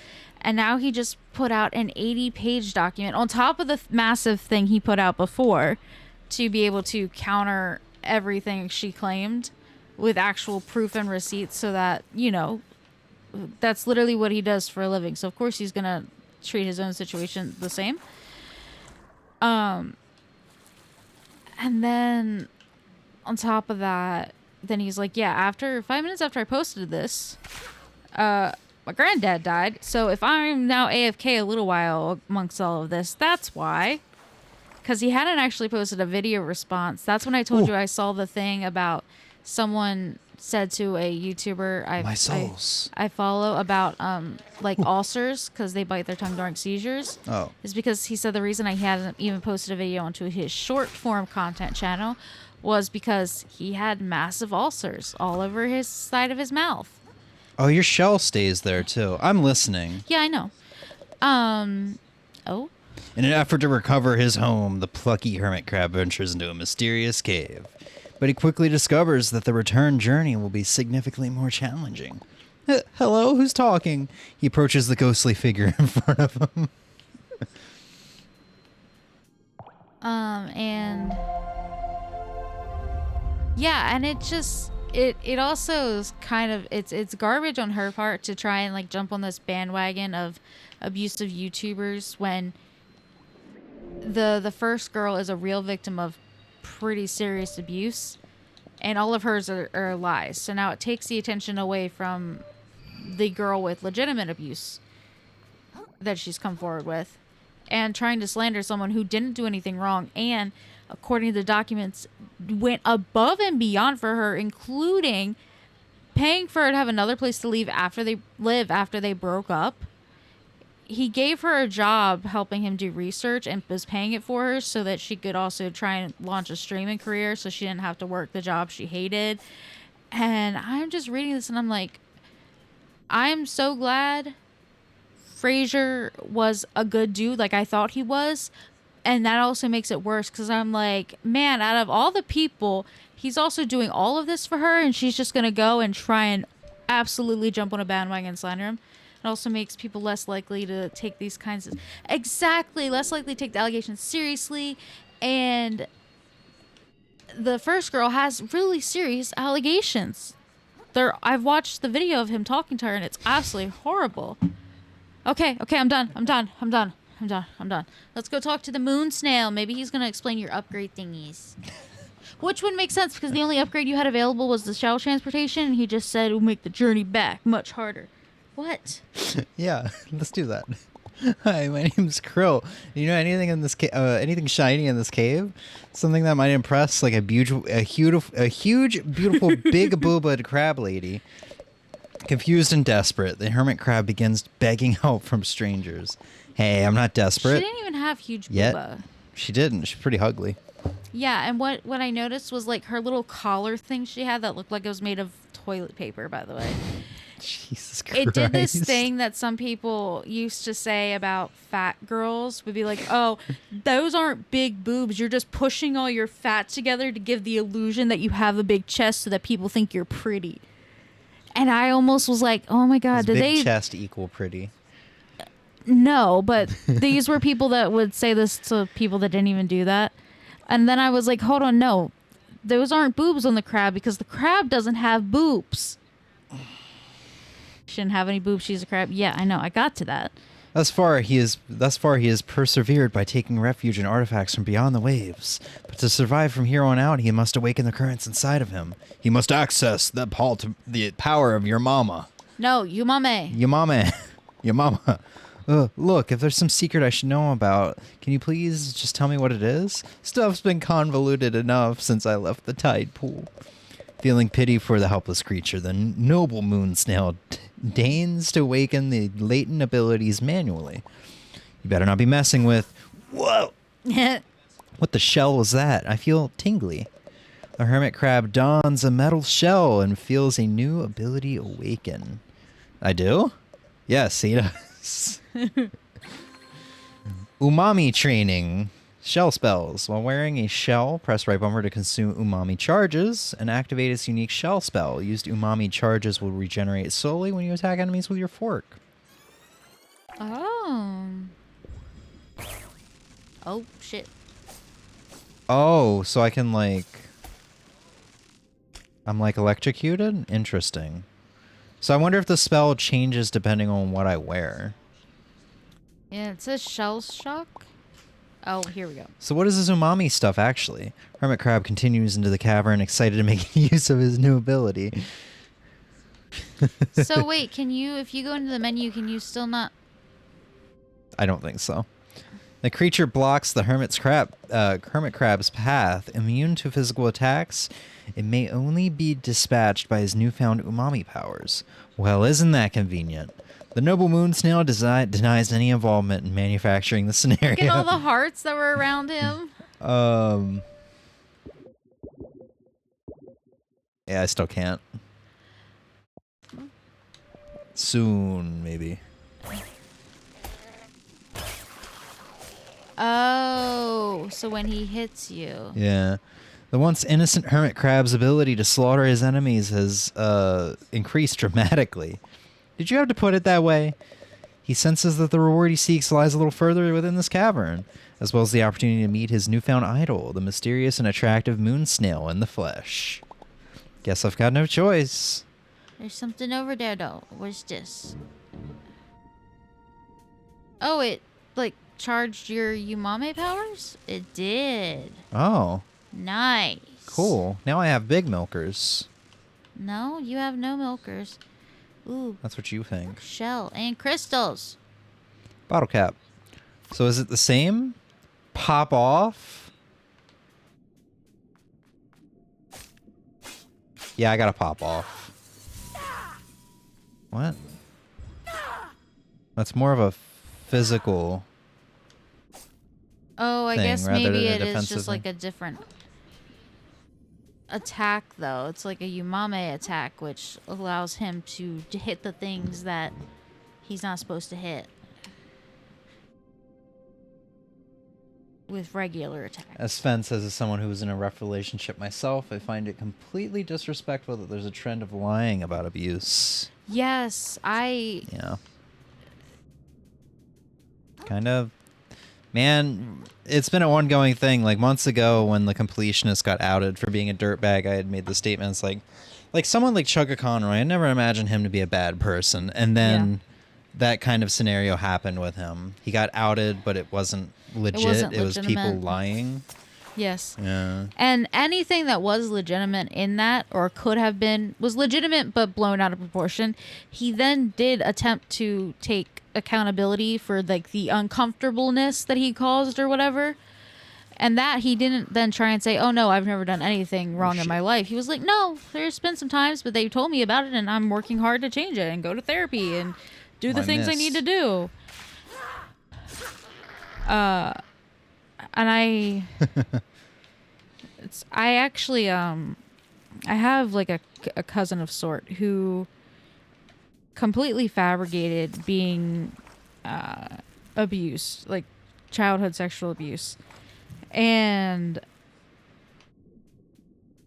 And now he just put out an 80-page document on top of the massive thing he put out before to be able to counter everything she claimed with actual proof and receipts, so that, you know, that's literally what he does for a living. So of course he's going to treat his own situation the same. And then on top of that, then he's like, yeah, after 5 minutes after I posted this, my granddad died. So if I'm now AFK a little while amongst all of this, that's why. Because he hadn't actually posted a video response. That's when I told you I saw the thing about someone said to a YouTuber I follow about like ulcers because they bite their tongue during seizures.
Oh.
Is because he said the reason he hasn't even posted a video onto his short form content channel was because he had massive ulcers all over his side of his mouth.
Oh, your shell stays there too. I'm listening.
Yeah, I know. Oh?
In an effort to recover his home, the plucky hermit crab ventures into a mysterious cave. But he quickly discovers that the return journey will be significantly more challenging. Hello, who's talking? He approaches the ghostly figure in front of him.
And yeah, and it just it also is kind of it's garbage on her part to try and like jump on this bandwagon of abusive YouTubers when the first girl is a real victim of pretty serious abuse, and all of hers are lies. So now it takes the attention away from the girl with legitimate abuse that she's come forward with, and trying to slander someone who didn't do anything wrong and, according to the documents, went above and beyond for her, including paying for her to have another place to live after they broke up. He gave her a job helping him do research and was paying it for her so that she could also try and launch a streaming career so she didn't have to work the job she hated. And I'm just reading this and I'm like, I'm so glad Fraser was a good dude like I thought he was. And that also makes it worse because I'm like, man, out of all the people, he's also doing all of this for her and she's just going to go and try and absolutely jump on a bandwagon and slander him. It also makes people less likely to take these kinds of... Exactly, less likely to take the allegations seriously. And the first girl has really serious allegations. I've watched the video of him talking to her, and it's absolutely horrible. Okay, I'm done. Let's go talk to the moon snail. Maybe he's going to explain your upgrade thingies. Which would make sense, because the only upgrade you had available was the shell transportation, and he just said it would make the journey back much harder. What?
Yeah, let's do that. Hi, my name's Krill. You know anything in this anything shiny in this cave? Something that might impress like a huge, beautiful, big booba'd crab lady. Confused and desperate, the hermit crab begins begging help from strangers. Hey, I'm not desperate.
She didn't even have huge
yet.
booba.
She didn't. She's pretty ugly.
Yeah, and what I noticed was like her little collar thing she had that looked like it was made of toilet paper, by the way.
Jesus Christ.
It did this thing that some people used to say about fat girls. Would be like, oh, those aren't big boobs. You're just pushing all your fat together to give the illusion that you have a big chest so that people think you're pretty. And I almost was like, oh my God,
Does big chest equal pretty?
No, but these were people that would say this to people that didn't even do that. And then I was like, hold on, no. Those aren't boobs on the crab because the crab doesn't have boobs. Shouldn't have any boobs. She's a crab. Yeah, I know. I got to that.
Thus far, he has persevered by taking refuge in artifacts from beyond the waves. But to survive from here on out, he must awaken the currents inside of him. He must access the power of your mama.
No, you mame.
Your mama. Your mama. Look, if there's some secret I should know about, can you please just tell me what it is? Stuff's been convoluted enough since I left the tide pool. Feeling pity for the helpless creature, the noble moon snail deigns to awaken the latent abilities manually. You better not be messing with... Whoa! What the shell was that? I feel tingly. The hermit crab dons a metal shell and feels a new ability awaken. I do? Yes, he does. Umami training. Shell spells. While wearing a shell, press right bumper to consume umami charges and activate its unique shell spell. Used umami charges will regenerate slowly when you attack enemies with your fork.
Oh. Oh, shit.
Oh, so I can like... I'm like electrocuted? Interesting. So I wonder if the spell changes depending on what I wear.
Yeah, it says shell shock. Oh, here we go.
So what is this umami stuff, actually? Hermit crab continues into the cavern, excited to make use of his new ability.
So wait, can you, if you go into the menu, can you still not...
I don't think so. The creature blocks the hermit crab's path. Immune to physical attacks, it may only be dispatched by his newfound umami powers. Well, isn't that convenient? The noble moon snail denies any involvement in manufacturing the scenario.
Look at all the hearts that were around him.
Yeah, I still can't. Soon, maybe.
Oh, so when he hits you.
Yeah. The once innocent hermit crab's ability to slaughter his enemies has increased dramatically. Did you have to put it that way? He senses that the reward he seeks lies a little further within this cavern, as well as the opportunity to meet his newfound idol, the mysterious and attractive moon snail in the flesh. Guess I've got no choice.
There's something over there, though. What's this? Oh, it, like, charged your Umame powers? It did.
Oh.
Nice.
Cool. Now I have big milkers.
No, you have no milkers. Ooh.
That's what you think.
Shell and crystals.
Bottle cap. So is it the same? Pop off? Yeah, I gotta pop off. What? That's more of a physical
Oh, I
thing
guess
rather
maybe
than a
it is
defensive
just like
thing.
a different attack, though. It's like a Umame attack, which allows him to hit the things that he's not supposed to hit with regular attacks.
As Sven says, as someone who was in a rough relationship myself, I find it completely disrespectful that there's a trend of lying about abuse.
Yes,
Yeah. Kind of. Man, it's been an ongoing thing. Like months ago when the completionist got outed for being a dirtbag, I had made the statements like someone like Chugga Conroy, I never imagined him to be a bad person. And then that kind of scenario happened with him. He got outed, but it wasn't legit. It was people
legitimate.
lying.
Yes.
Yeah.
And anything that was legitimate in that, or could have been, was legitimate but blown out of proportion. He then did attempt to take accountability for like the uncomfortableness that he caused or whatever. And that he didn't then try and say, oh no, I've never done anything wrong in my life. He was like, no, there's been some times, but they told me about it and I'm working hard to change it and go to therapy and do the things I need to do. And I actually I have like a cousin of sort who completely fabricated being abused, like childhood sexual abuse. And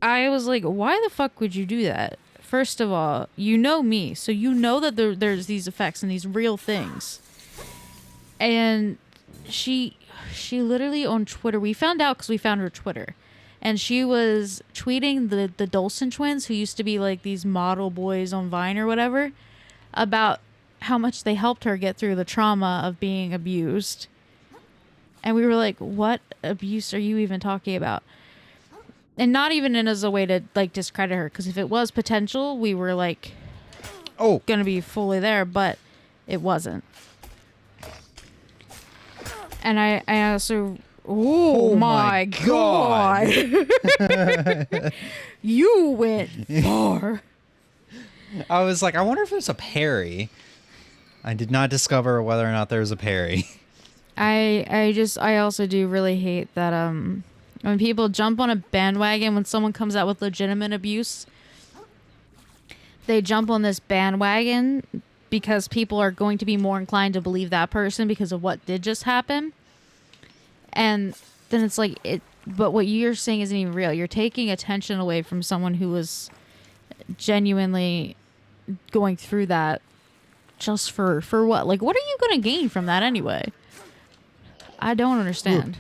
I was like, why the fuck would you do that? First of all, you know me, so you know that there's these effects and these real things. And she literally on Twitter, we found out because we found her Twitter, and she was tweeting the Dolson twins, who used to be like these model boys on Vine or whatever, about how much they helped her get through the trauma of being abused. And we were like, what abuse are you even talking about? And not even in as a way to like discredit her, because if it was potential, we were like, gonna be fully there, but it wasn't. And I also, oh my god, you went far.
I was like, I wonder if there's a parry. I did not discover whether or not there was a parry.
I also do really hate that when people jump on a bandwagon when someone comes out with legitimate abuse, they jump on this bandwagon because people are going to be more inclined to believe that person because of what did just happen. And then it's like but what you're saying isn't even real. You're taking attention away from someone who was genuinely going through that just for what? Like, what are you going to gain from that anyway? I don't understand.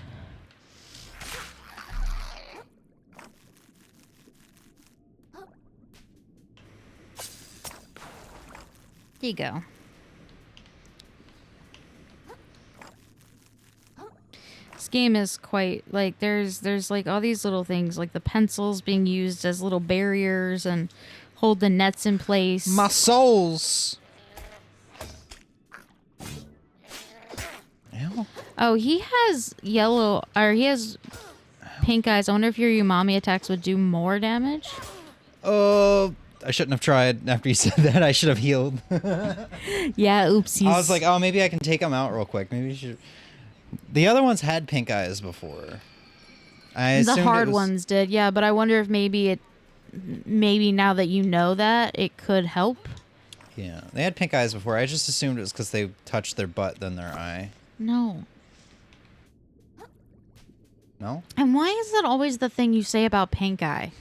There you go. This game is quite like there's like all these little things, like the pencils being used as little barriers and hold the nets in place.
My souls. Ow.
Oh, he has he has pink eyes. I wonder if your Umami attacks would do more damage.
I shouldn't have tried after you said that. I should have healed.
Yeah, oopsies.
I was like, oh, maybe I can take them out real quick. Maybe you should. The other ones had pink eyes before.
The hard ones did, yeah, but I wonder if maybe maybe now that you know that, it could help.
Yeah, they had pink eyes before. I just assumed it was because they touched their butt than their eye.
No.
No?
And why is that always the thing you say about pink eye?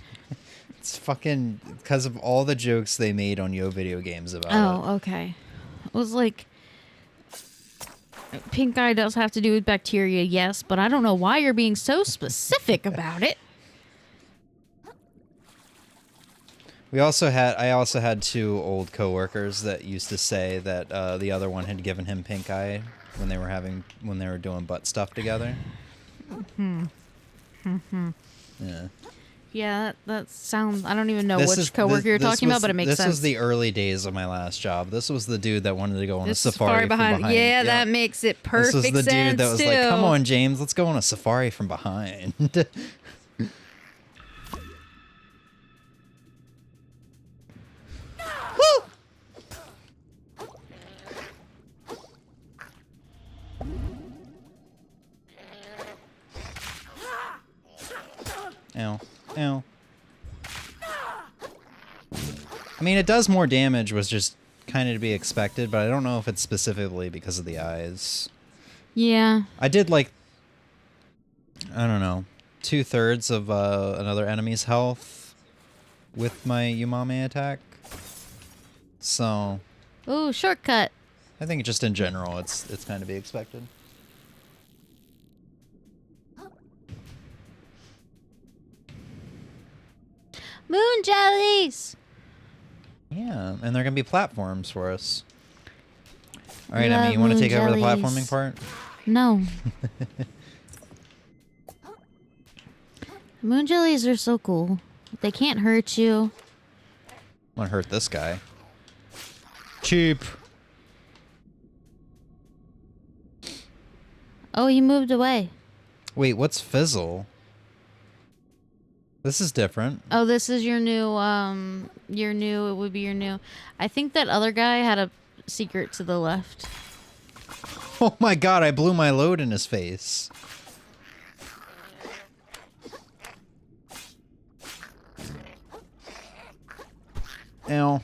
It's fucking because of all the jokes they made on Yo video games about it.
Oh, okay. It was like, pink eye does have to do with bacteria, yes, but I don't know why you're being so specific about it.
I also had 2 old coworkers that used to say that the other one had given him pink eye when they were doing butt stuff together. Yeah.
Yeah, that sounds... I don't even know which coworker you're talking about, but it makes sense.
This was the early days of my last job. This was the dude that wanted to go on a safari from behind.
Yeah, that makes it perfect sense,
This was the dude that was like, come on, James, let's go on a safari from behind. Woo! Ow. Ow. I mean, it does more damage, was just kind of to be expected, but I don't know if it's specifically because of the eyes.
Yeah.
I did, like, I don't know, 2/3 of another enemy's health with my Umame attack. So...
Ooh, shortcut.
I think just in general, it's kind of to be expected.
Moon jellies!
Yeah, and they're going to be platforms for us. All right,
Love
Emmy, you want to
moon
take over the
jellies.
platforming part?
No. Moon jellies are so cool. They can't hurt you.
I'm going to hurt this guy. Cheap.
Oh, he moved away.
Wait, what's Fizzle? This is different.
Oh, this is your new, it would be your new. I think that other guy had a secret to the left.
Oh my god, I blew my load in his face. Ow.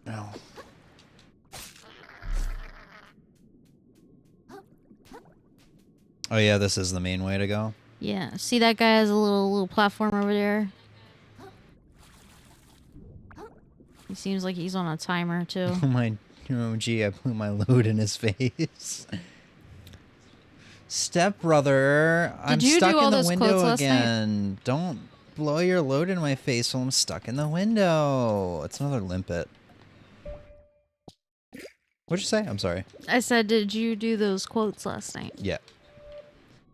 Ow. Oh yeah, this is the main way to go.
Yeah, see that guy has a little platform over there? He seems like he's on a timer too.
Oh my, oh gee, I blew my load in his face. Stepbrother, I'm
you
stuck
do all
in the
those
window
quotes last night?
again. Don't blow your load in my face while I'm stuck in the window. It's another limpet. What'd you say? I'm sorry.
I said, did you do those quotes last night?
Yeah.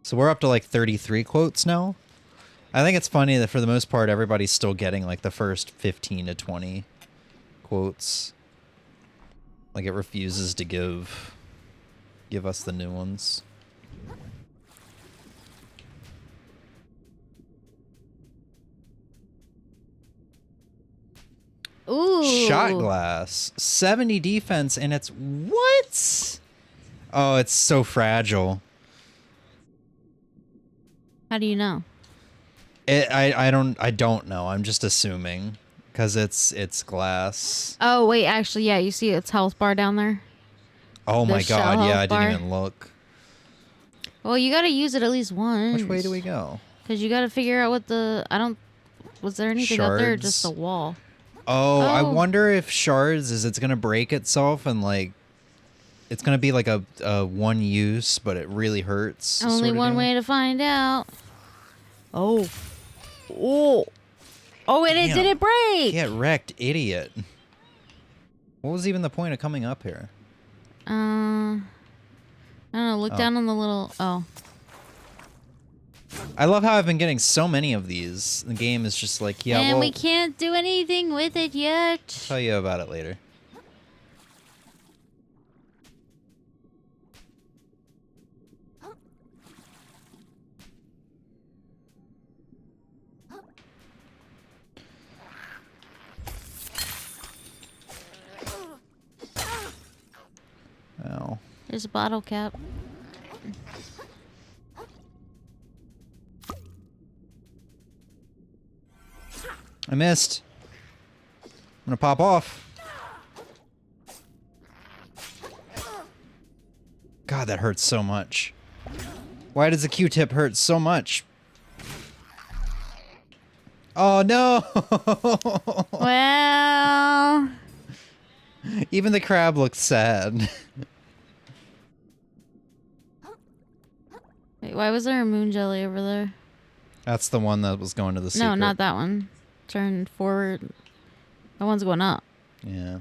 So we're up to like 33 quotes now. I think it's funny that for the most part, everybody's still getting like the first 15 to 20 quotes. Like it refuses to give us the new ones.
Ooh.
Shot glass. 70 defense and it's what? Oh, it's so fragile.
How do you know?
I don't know. I'm just assuming because it's glass.
Oh, wait, actually, yeah, you see its health bar down there?
Oh
The
my
shell
god, yeah, I
health bar?
didn't even look.
Well, you gotta use it at least once.
Which way do we go?
Because you gotta figure out what the... Was there anything up there or just a
Shards.
wall?
Oh, I
Oh.
wonder if shards is it's gonna break itself and like it's gonna be like a one use, but it really hurts.
Only
sorta
one
deal.
way to find out. Oh. Oh. Oh, and it
Damn.
didn't break!
Get wrecked, idiot. What was even the point of coming up here?
I don't know, look
Oh.
down on the little... Oh.
I love how I've been getting so many of these. The game is just like, yeah,
and
well,
we can't do anything with it yet.
tell you about it later. Oh.
There's a bottle cap.
I missed. I'm gonna pop off. God, that hurts so much. Why does the Q-tip hurt so much? Oh no!
Well,
Even the crab looks sad.
wait, why was there a moon jelly over there?
That's the one that was going to the secret.
No, not that one. Turn forward. That one's going up.
Yeah.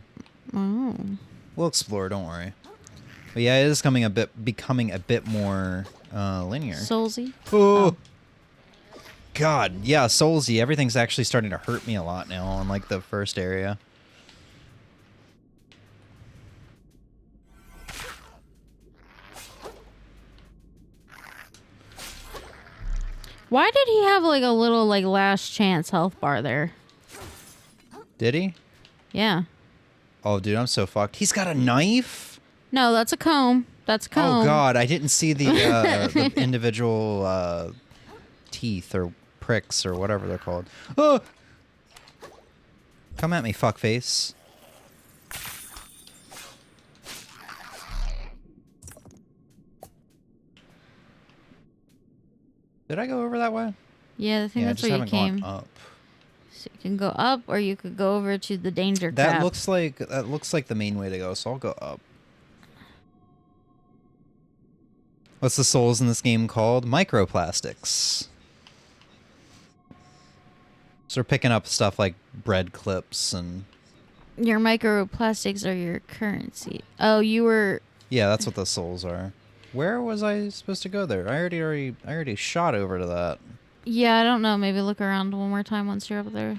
Oh.
We'll explore, don't worry. But yeah, it is becoming a bit more linear.
Soulsy.
Oh. God, yeah, Soulsy. Everything's actually starting to hurt me a lot now on like the first area.
Why did he have like a little like last chance health bar there?
Did he?
Yeah.
Oh, dude, I'm so fucked. He's got a knife?
No, that's a comb. That's a comb.
Oh, God, I didn't see the individual teeth or pricks or whatever they're called. Oh! Come at me, fuckface. Did I go over that way?
Yeah, I think
Yeah, I
that's
just
where you
haven't
came.
gone up.
So you can go up, or you could go over to the danger
That
crab.
looks like the main way to go, so I'll go up. What's the souls in this game called? Microplastics. So we're picking up stuff like bread clips and...
Your microplastics are your currency. Oh, you were...
Yeah, that's what the souls are. Where was I supposed to go there? I already shot over to that.
Yeah, I don't know. Maybe look around one more time once you're up there.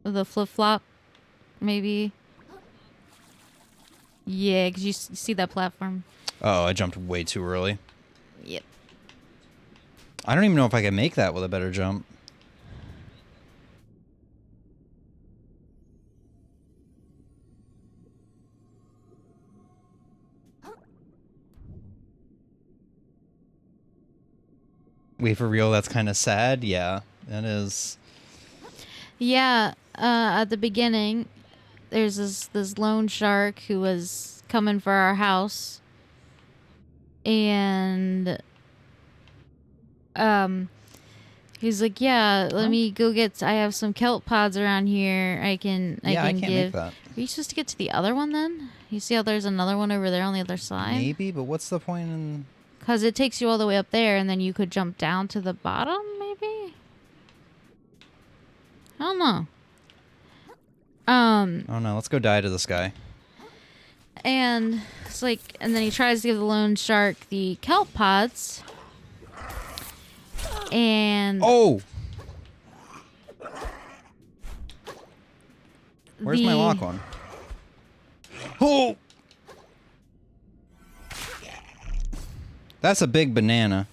The flip-flop, maybe. Yeah, because you see that platform.
Oh, I jumped way too early.
Yep.
I don't even know if I can make that with a better jump. Wait, for real? That's kind of sad? Yeah, that is.
Yeah, at the beginning, there's this loan shark who was coming for our house, and he's like, "Yeah, let me go get. I have some kelp pods around here. I can
can't
give."
make that.
Are you supposed to get to the other one then? You see how there's another one over there on the other side?
Maybe, but what's the point in...
Because it takes you all the way up there, and then you could jump down to the bottom, maybe? I don't know.
Oh no, let's go die to this guy.
And it's like, and then he tries to give the lone shark the kelp pods. And...
Oh! Where's my lock one? Oh! That's a big banana.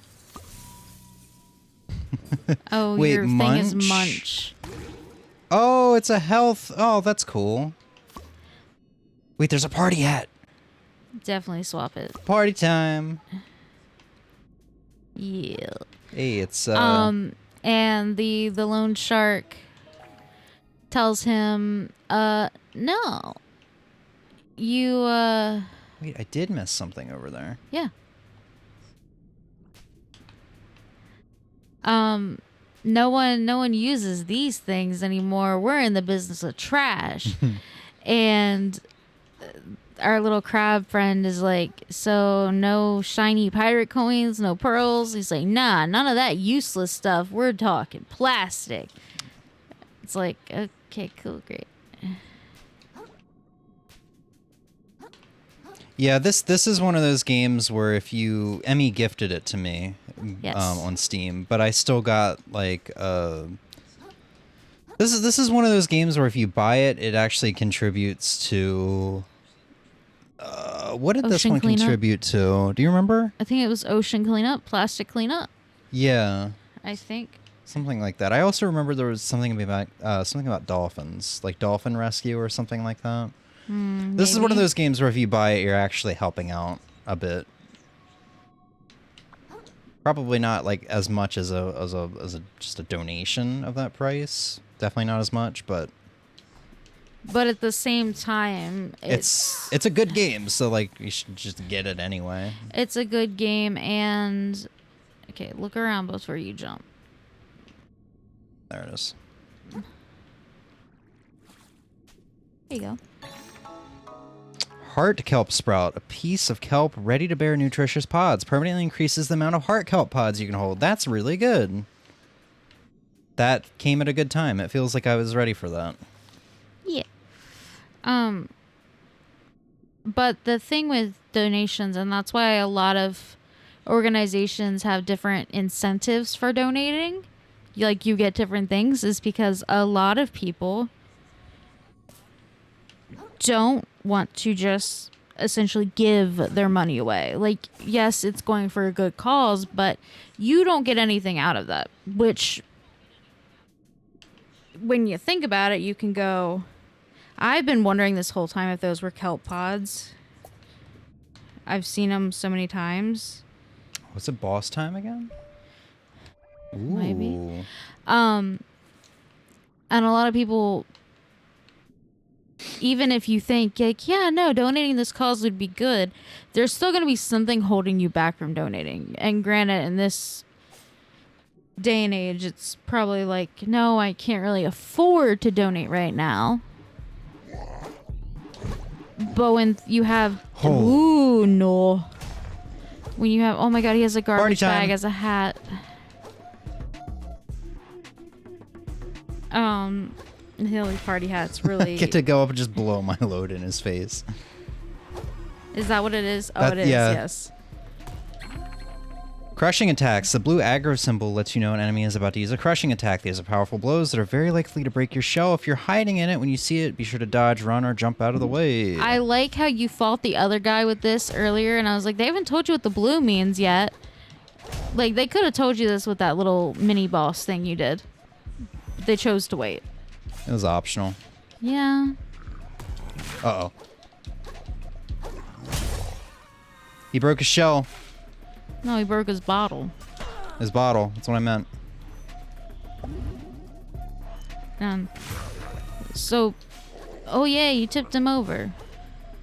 Oh,
Wait,
your thing is munch.
Oh, it's a health. Oh, that's cool. Wait, there's a party hat.
Definitely swap it.
Party time.
Yeah.
Hey, it's
And the lone shark tells him, no. You
Wait, I did miss something over there.
Yeah. No one uses these things anymore. We're in the business of trash. And our little crab friend is like, so no shiny pirate coins, no pearls. He's like, nah, none of that useless stuff. We're talking plastic. It's like, okay, cool, great.
Yeah, this is one of those games where if you... Emmy gifted it to me
Yes.
On Steam, but I still got like this is one of those games where if you buy it, it actually contributes to what did this
Ocean
one
cleanup?
contribute to? Do you remember?
I think it was ocean cleanup, plastic cleanup.
Yeah.
I think.
Something like that. I also remember there was something about dolphins, like dolphin rescue or something like that. This is one of those games where if you buy it, you're actually helping out a bit. Probably not like as much as just a donation of that price. Definitely not as much, but
at the same time,
it's a good game, so like you should just get it anyway.
It's a good game, and okay, look around before you jump.
There it is.
There you go.
Heart kelp sprout, a piece of kelp ready to bear nutritious pods, permanently increases the amount of heart kelp pods you can hold. That's really good. That came at a good time. It feels like I was ready for that.
Yeah. But the thing with donations, and that's why a lot of organizations have different incentives for donating, like you get different things, is because a lot of people don't want to just essentially give their money away. Like, yes, it's going for a good cause, but you don't get anything out of that, which when you think about it, you can go, I've been wondering this whole time if those were kelp pods. I've seen them so many times.
Was it boss time again? Ooh.
Maybe. And a lot of people, even if you think like, yeah, no, donating this cause would be good, there's still going to be something holding you back from donating. And granted, in this day and age, it's probably like, no, I can't really afford to donate right now. But when you have, ooh, no. When you have, oh my god, he has a garbage bag as a hat. Hilly party hats really.
Get to go up and just blow my load in his face.
Is that what it is? Oh, it is,
yeah.
Yes.
Crushing attacks. The blue aggro symbol lets you know an enemy is about to use a crushing attack. These are powerful blows that are very likely to break your shell. If you're hiding in it, when you see it, be sure to dodge, run, or jump out of the way.
I like how you fought the other guy with this earlier, and I was like, they haven't told you what the blue means yet. Like, they could have told you this with that little mini boss thing you did. They chose to wait.
It was optional.
Yeah.
Uh-oh. He broke his shell.
No, he broke his bottle.
His bottle. That's what I meant.
So, oh yeah, you tipped him over.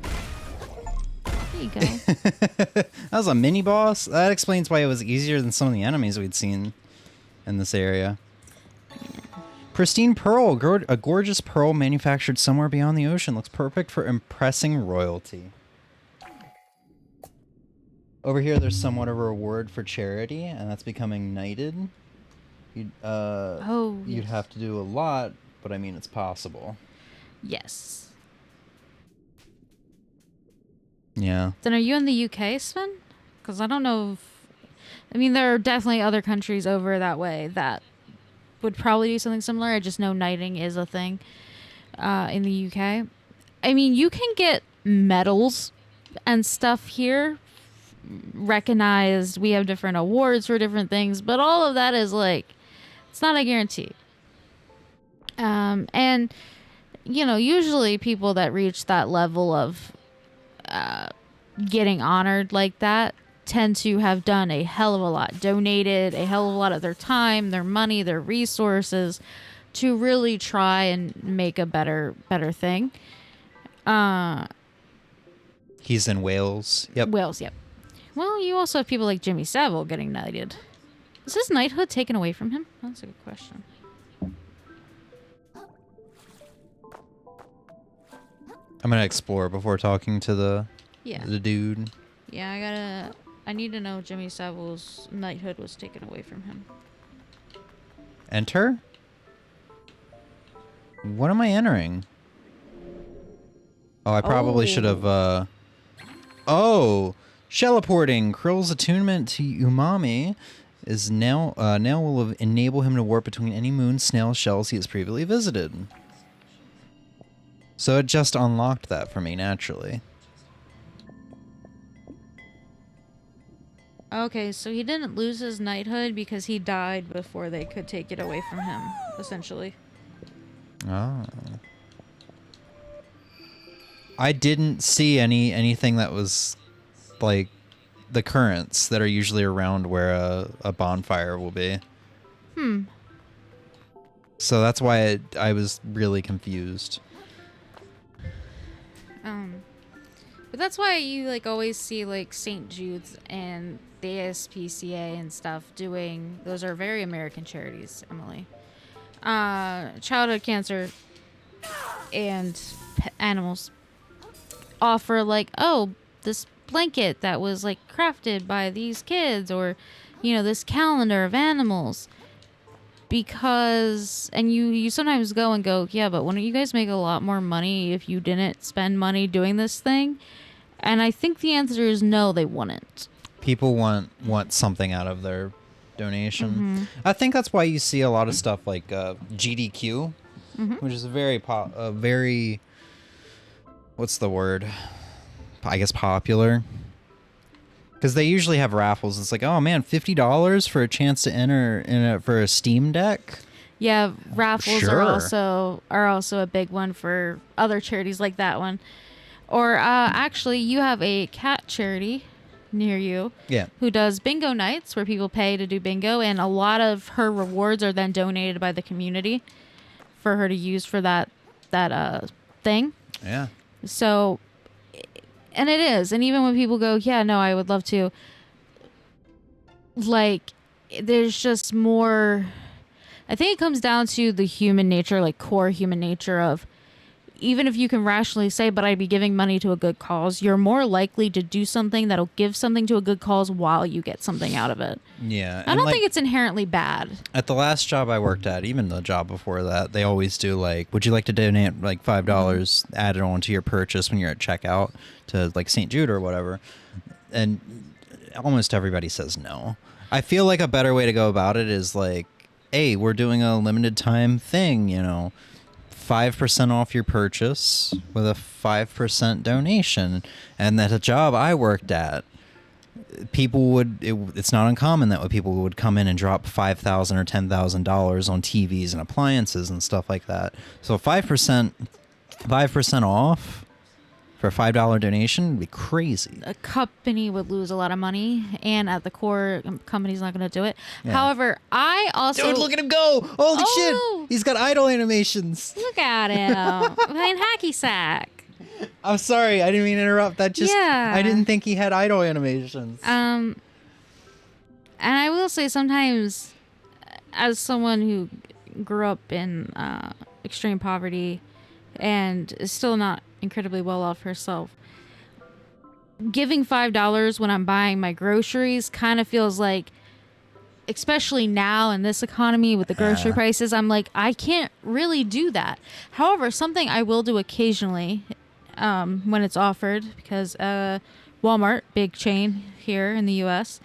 There you go.
That was a mini boss? That explains why it was easier than some of the enemies we'd seen in this area. Pristine pearl. A gorgeous pearl manufactured somewhere beyond the ocean. Looks perfect for impressing royalty. Over here, there's somewhat of a reward for charity, and that's becoming knighted. You'd have to do a lot, but I mean, it's possible.
Yes.
Yeah.
Then are you in the UK, Sven? Because I don't know if... I mean, there are definitely other countries over that way that would probably do something similar. I just know knighting is a thing in the UK. I mean, you can get medals and stuff here recognized. We have different awards for different things, but all of that is like, it's not a guarantee. And you know, usually people that reach that level of getting honored like that tend to have done a hell of a lot, donated a hell of a lot of their time, their money, their resources to really try and make a better thing.
He's in Wales. Yep.
Wales, yep. Well, you also have people like Jimmy Savile getting knighted. Is his knighthood taken away from him? That's a good question.
I'm gonna explore before talking to the dude.
Yeah, I need to know if Jimmy Savile's knighthood was taken away from him.
Enter? What am I entering? Oh, I probably should have, Oh! Shellaporting! Krill's attunement to umami is now will enable him to warp between any moon snail shells he has previously visited. So it just unlocked that for me, naturally.
Okay, so he didn't lose his knighthood because he died before they could take it away from him, essentially.
Oh. I didn't see anything that was like the currents that are usually around where a bonfire will be. So that's why I was really confused.
But that's why you like always see like St. Jude's and the ASPCA and stuff doing. Those are very American charities, Emily. Childhood cancer and animals offer like, oh, this blanket that was like crafted by these kids, or this calendar of animals, because and you sometimes go and go, yeah, but wouldn't you guys make a lot more money if you didn't spend money doing this thing? And I think the answer is no, they wouldn't.
People want something out of their donation. I think that's why you see a lot of stuff like GDQ, which is a very what's the word? I guess popular. Because they usually have raffles. It's like, oh man, $50 for a chance to enter for a Steam Deck.
Yeah, raffles
Sure.
are also a big one for other charities like that one. Or actually, you have a cat charity near you, who does bingo nights where people pay to do bingo, and a lot of her rewards are then donated by the community for her to use for that thing.
Yeah.
So, and it is, and even when people go, yeah, no, I would love to. Like, there's just more. I think it comes down to the human nature, like core human nature of, even if you can rationally say, but I'd be giving money to a good cause, you're more likely to do something that'll give something to a good cause while you get something out of it.
Yeah.
I don't think it's inherently bad.
At the last job I worked at, even the job before that, they always do like, would you like to donate like $5 added on to your purchase when you're at checkout to like St. Jude or whatever? And almost everybody says no. I feel like a better way to go about it is like, hey, we're doing a limited time thing, 5% off your purchase with a 5% donation. And at a job I worked at, it's not uncommon that people would come in and drop $5,000 or $10,000 on TVs and appliances and stuff like that. So 5% off for a $5 donation would be crazy.
A company would lose a lot of money, and at the core, company's not going to do it.
Yeah.
However, I also...
Dude, look at him go! Holy shit! He's got idle animations.
Look at him. Playing hacky sack.
I'm sorry, I didn't mean to interrupt. I didn't think he had idle animations.
And I will say sometimes, as someone who grew up in extreme poverty and is still not incredibly well off herself, giving $5 when I'm buying my groceries kind of feels like, especially now in this economy with the grocery prices, I'm like, I can't really do that. However, something I will do occasionally when it's offered, because Walmart, big chain here in the U.S.,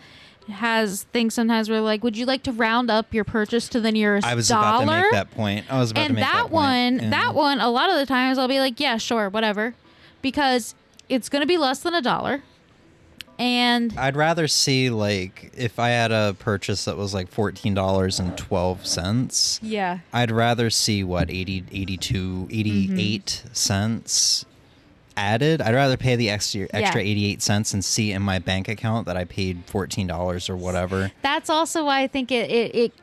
has things sometimes where like, would you like to round up your purchase to the nearest dollar?
I was about to make that point.
That one, a lot of the times I'll be like, yeah, sure, whatever, because it's going to be less than $1. And
I'd rather see, like, if I had a purchase that was like $14.12.
Yeah.
I'd rather see what 88 cents added. I'd rather pay the extra 88 cents and see in my bank account that I paid $14 or whatever.
That's also why I think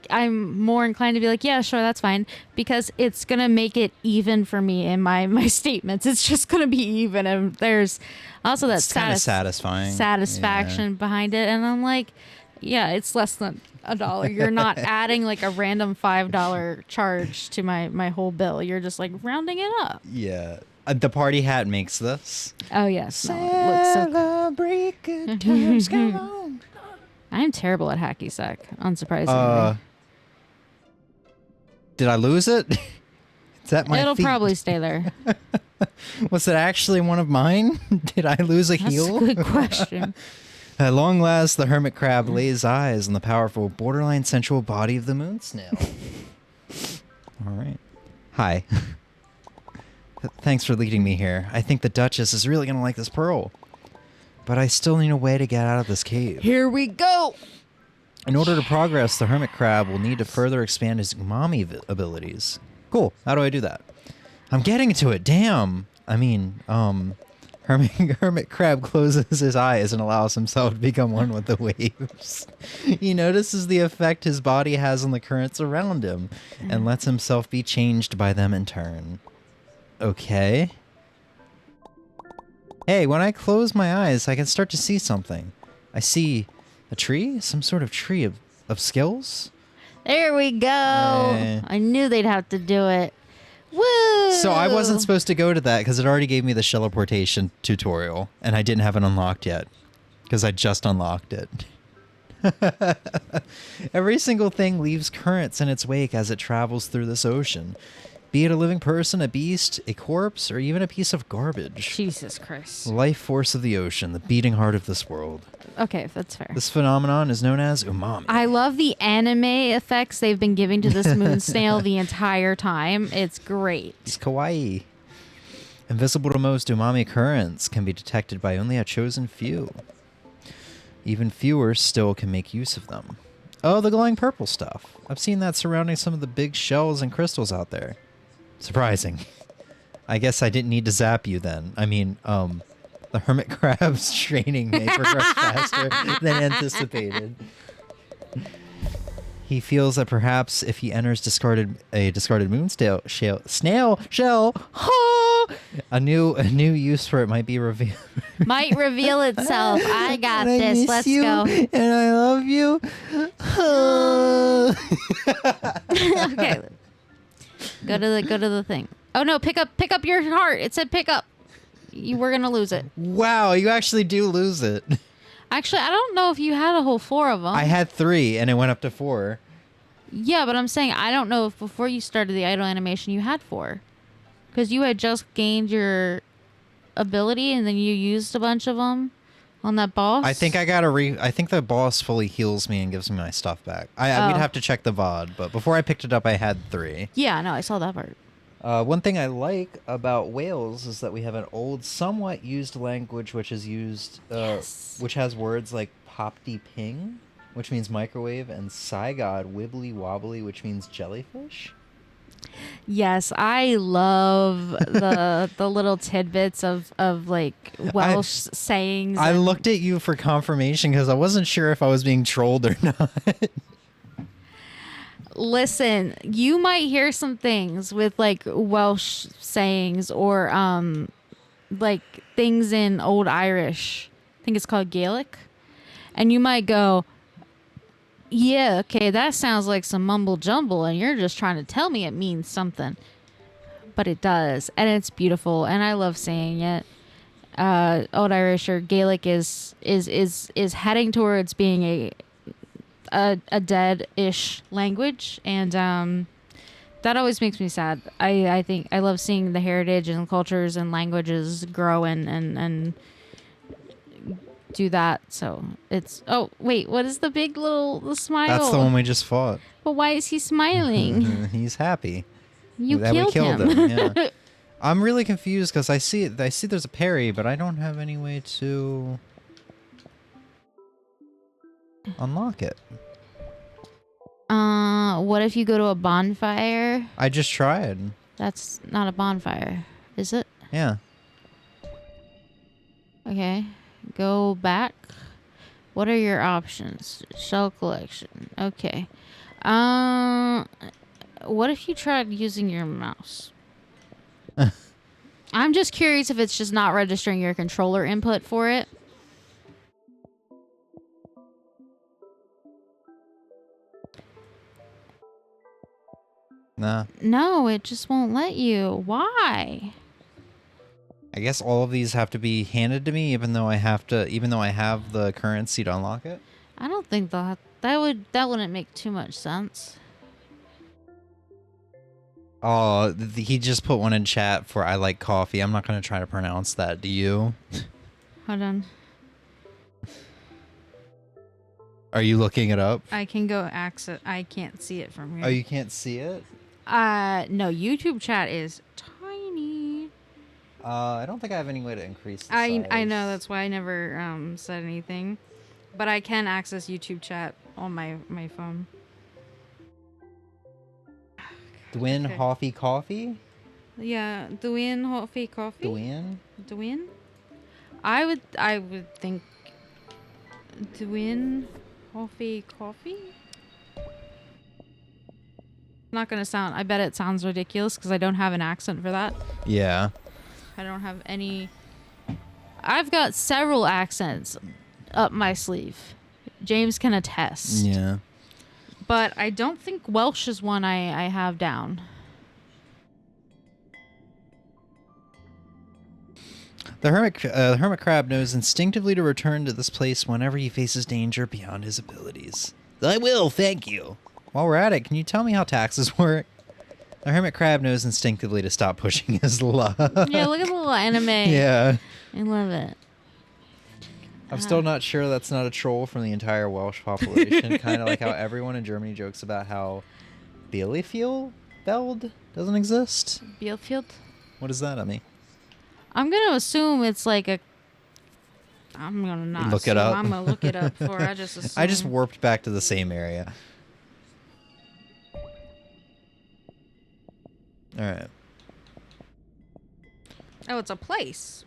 I'm more inclined to be like, yeah, sure, that's fine, because it's gonna make it even for me in my statements. It's just gonna be even, and there's also that satisfaction behind it. And I'm like, yeah, it's less than $1. You're not adding like a random $5 charge to my whole bill. You're just like rounding it up.
Yeah. The party hat makes this.
Oh, yes. No, it looks so
Celebrate good times, come on.
I'm terrible at hacky sack, unsurprisingly.
Did I lose it? Is that my
It'll
feet?
probably stay there.
Was it actually one of mine? Did I lose a heel?
That's a good question.
At long last, the hermit crab lays eyes on the powerful, borderline sensual body of the moon snail. All right. Hi. Thanks for leading me here. I think the Duchess is really going to like this pearl. But I still need a way to get out of this cave.
Here we go.
In order to progress, the hermit crab will need to further expand his umami abilities. Cool. How do I do that? I'm getting to it. Damn. I mean, hermit crab closes his eyes and allows himself to become one with the waves. He notices the effect his body has on the currents around him and lets himself be changed by them in turn. Okay. Hey, when I close my eyes, I can start to see something. I see a tree? Some sort of tree of skills?
There we go. I knew they'd have to do it. Woo!
So I wasn't supposed to go to that because it already gave me the teleportation tutorial, and I didn't have it unlocked yet because I just unlocked it. Every single thing leaves currents in its wake as it travels through this ocean. Be it a living person, a beast, a corpse, or even a piece of garbage.
Jesus Christ.
Life force of the ocean, the beating heart of this world.
Okay, that's fair.
This phenomenon is known as umami.
I love the anime effects they've been giving to this moon snail the entire time. It's great.
It's kawaii. Invisible to most, umami currents can be detected by only a chosen few. Even fewer still can make use of them. Oh, the glowing purple stuff. I've seen that surrounding some of the big shells and crystals out there. Surprising. I guess I didn't need to zap you then. I mean, the hermit crab's training may progress faster than anticipated. He feels that perhaps if he enters a discarded moon snail shell, a new use for it might be revealed.
Might reveal itself. I got
And
this.
I miss
Let's
you,
go.
And I love you.
Okay. Go to the thing. Oh no, pick up your heart. It said pick up. You were gonna lose it.
Wow, you actually do lose it.
Actually, I don't know if you had a whole 4 of them.
I had 3 and it went up to 4.
Yeah, but I'm saying I don't know if before you started the idle animation you had 4. Because you had just gained your ability and then you used a bunch of them on that boss.
I think I think the boss fully heals me and gives me my stuff back. We'd have to check the VOD, but before I picked it up I had 3.
Yeah, no, I saw that part.
One thing I like about Wales is that we have an old, somewhat used language which is used, which has words like popty ping, which means microwave, and Saigod wibbly wobbly, which means jellyfish.
Yes, I love the little tidbits of like Welsh sayings.
I looked at you for confirmation because I wasn't sure if I was being trolled or not.
Listen, you might hear some things with like Welsh sayings or like things in Old Irish. I think it's called Gaelic. And you might go, yeah, okay, that sounds like some mumble jumble and you're just trying to tell me it means something. But it does, and it's beautiful, and I love saying it. Old Irish or Gaelic is heading towards being a dead-ish language, and that always makes me sad. I think I love seeing the heritage and cultures and languages grow and do that. So it's wait, what is the big little smile?
That's the one we just fought.
But why is he smiling?
He's happy.
You
that
killed
we killed
him.
Yeah. I'm really confused because I see there's a parry, but I don't have any way to unlock it.
What if you go to a bonfire?
I just tried.
That's not a bonfire, is it?
Yeah.
Okay. Go back. What are your options? Shell collection. Okay. What if you tried using your mouse? I'm just curious if it's just not registering your controller input for it.
Nah.
No, it just won't let you. Why?
I guess all of these have to be handed to me, even though I have the currency to unlock it.
I don't think that wouldn't make too much sense.
Oh, he just put one in chat for I like coffee. I'm not going to try to pronounce that. Do you?
Hold on.
Are you looking it up?
I can go access. I can't see it from here.
Oh, you can't see it?
No, YouTube chat is tiny.
I don't think I have any way to increase the
I
size.
know, that's why I never said anything. But I can access YouTube chat on my phone.
Dwin
Okay.
Hoffy Coffee?
Yeah, Dwin Hoffy Coffee? Dwin? I would think Dwin Hoffy Coffee? Not gonna sound, I bet it sounds ridiculous because I don't have an accent for that.
Yeah.
I don't have any. I've got several accents up my sleeve. James can attest.
Yeah.
But I don't think Welsh is one I have down.
The hermit crab knows instinctively to return to this place whenever he faces danger beyond his abilities. I will, thank you. While we're at it, can you tell me how taxes work? The hermit crab knows instinctively to stop pushing his luck.
Yeah, look at the little anime.
Yeah.
I love it.
I'm still not sure that's not a troll from the entire Welsh population. Kind of like how everyone in Germany jokes about how Bielefeld doesn't exist.
Bielefeld?
What is that, Emmy?
I'm going to assume it's like a... I'm going to not
Look it
assume.
up.
I'm going to look it up for I just assume.
I just warped back to the same area. Alright.
Oh, it's a place.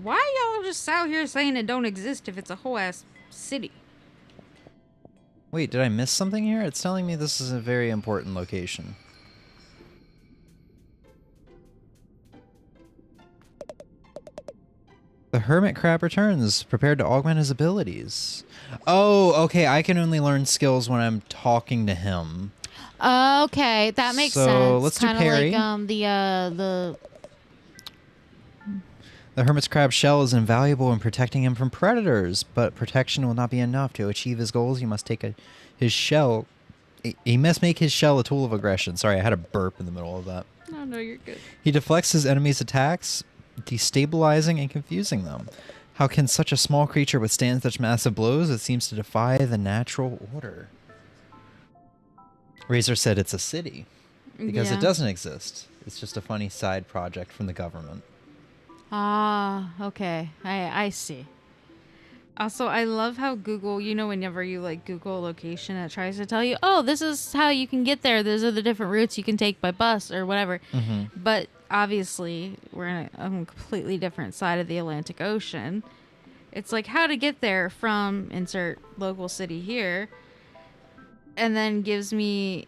Why y'all just out here saying it don't exist if it's a whole ass city?
Wait, did I miss something here? It's telling me this is a very important location. The hermit crab returns, prepared to augment his abilities. Oh, okay, I can only learn skills when I'm talking to him.
Okay, that makes
So,
sense.
let's do
Kinda
parry.
like
The hermit's crab shell is invaluable in protecting him from predators, but protection will not be enough. To achieve his goals, he must take his shell. He must make his shell a tool of aggression. Sorry, I had a burp in the middle of that.
Oh, no, you're good.
He deflects his enemies' attacks, destabilizing and confusing them. How can such a small creature withstand such massive blows? It seems to defy the natural order. Razor said it's a city because
Yeah.
it doesn't exist. It's just a funny side project from the government.
okay. I see.
Also, I love how Google, you know, whenever you like Google a location, it tries to tell you, oh, this is how you can get there. These are the different routes you can take by bus or whatever. But obviously, we're in a completely different side of the Atlantic Ocean. It's like how to get there from insert local city here, and then gives me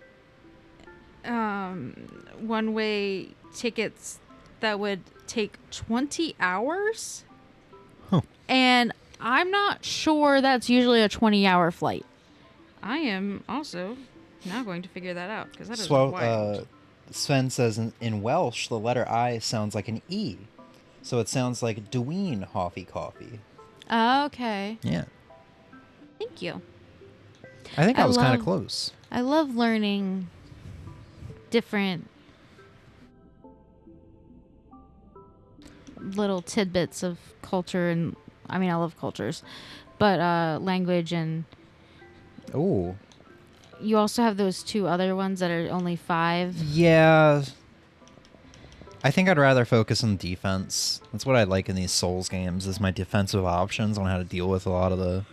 one-way tickets that would take 20 hours.
Huh.
And I'm not sure that's usually a 20-hour flight.
I am also now going to figure that out because that is
So,
wild.
Sven says in Welsh, the letter I sounds like an E. So it sounds like Dween Hoffy Coffee.
Okay.
Yeah.
Thank you.
I think I
I
was kind of
love-
close.
I love learning different little tidbits of culture, and I mean I love cultures, but language, and
Oh.
you also have those two other ones that are only 5.
Yeah. I think I'd rather focus on defense. That's what I like in these Souls games, is my defensive options on how to deal with a lot of the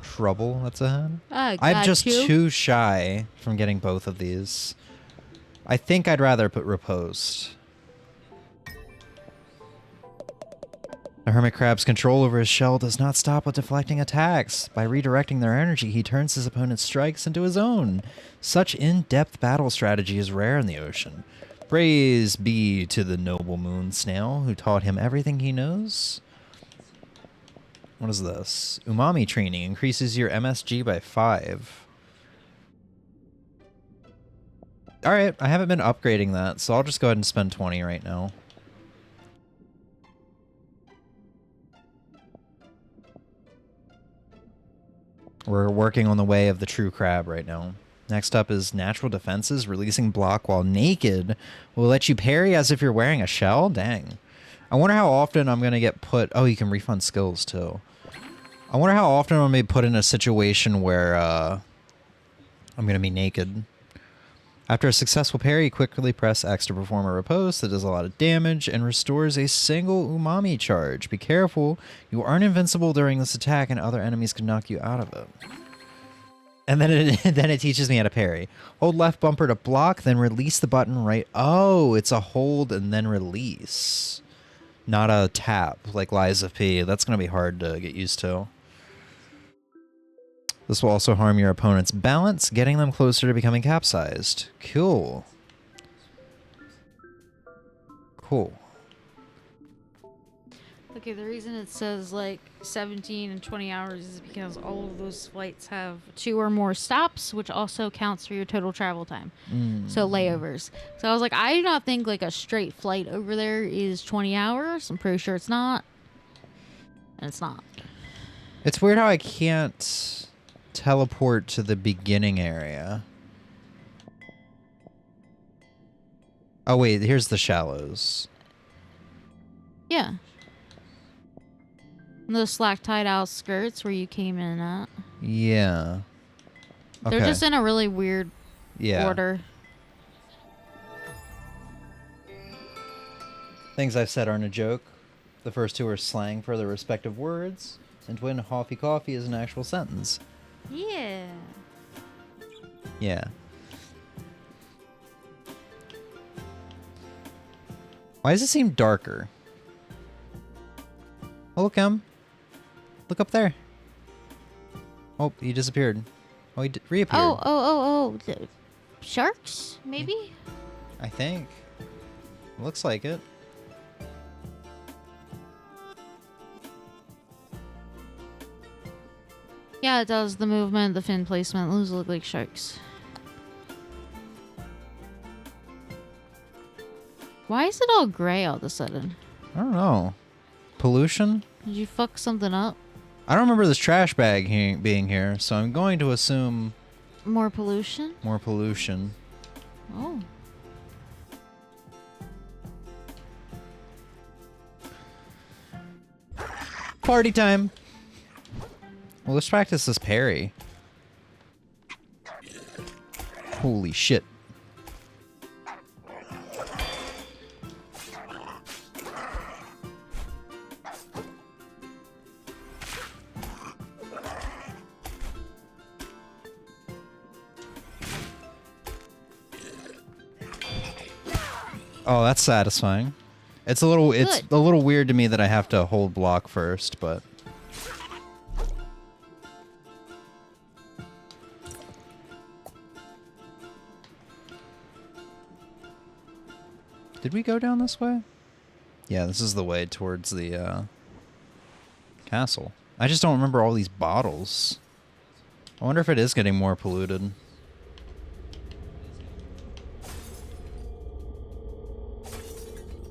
trouble that's ahead. I'm just too shy from getting both of these. I think I'd rather put riposte. The hermit crab's control over his shell does not stop with deflecting attacks. By redirecting their energy, he turns his opponent's strikes into his own. Such in-depth battle strategy is rare in the ocean. Praise be to the noble moon snail who taught him everything he knows. What is this? Umami training increases your MSG by 5. Alright, I haven't been upgrading that, so I'll just go ahead and spend 20 right now. We're working on the way of the true crab right now. Next up is natural defenses. Releasing block while naked will let you parry as if you're wearing a shell. Dang. I wonder how often I'm going to get put... Oh, you can refund skills too. I wonder how often I'm going to be put in a situation where I'm going to be naked. After a successful parry, quickly press X to perform a riposte that does a lot of damage and restores a single umami charge. Be careful, you aren't invincible during this attack and other enemies can knock you out of it. And then it teaches me how to parry. Hold left bumper to block, then release the button right. Oh, it's a hold and then release. Not a tap like Lies of P. That's going to be hard to get used to. This will also harm your opponent's balance, getting them closer to becoming capsized. Cool. Cool.
Okay, the reason it says like 17 and 20 hours is because all of those flights have 2 or more stops, which also counts for your total travel time. So layovers. So I was like, I do not think like a straight flight over there is 20 hours. I'm pretty sure it's not. And it's not.
It's weird how I can't teleport to the beginning area. Oh wait, here's the shallows.
Yeah. The slack-tide outskirts where you came in at.
Yeah. Okay.
They're just in a really weird order.
Things I've said aren't a joke. The first 2 are slang for their respective words, and Twin Hoffy Coffee is an actual sentence.
Yeah.
Yeah. Why does it seem darker? Oh, look, look up there. Oh, he disappeared. Oh, he reappeared.
Oh. Sharks, maybe?
I think. Looks like it.
Yeah, it does. The movement, the fin placement, those look like sharks. Why is it all gray all of a sudden?
I don't know. Pollution?
Did you fuck something up?
I don't remember this trash bag being here, so I'm going to assume...
More pollution?
More pollution.
Oh.
Party time! Well, let's practice this parry. Holy shit. Oh, that's satisfying. It's a little weird to me that I have to hold block first, but did we go down this way? Yeah, this is the way towards the castle. I just don't remember all these bottles. I wonder if it is getting more polluted.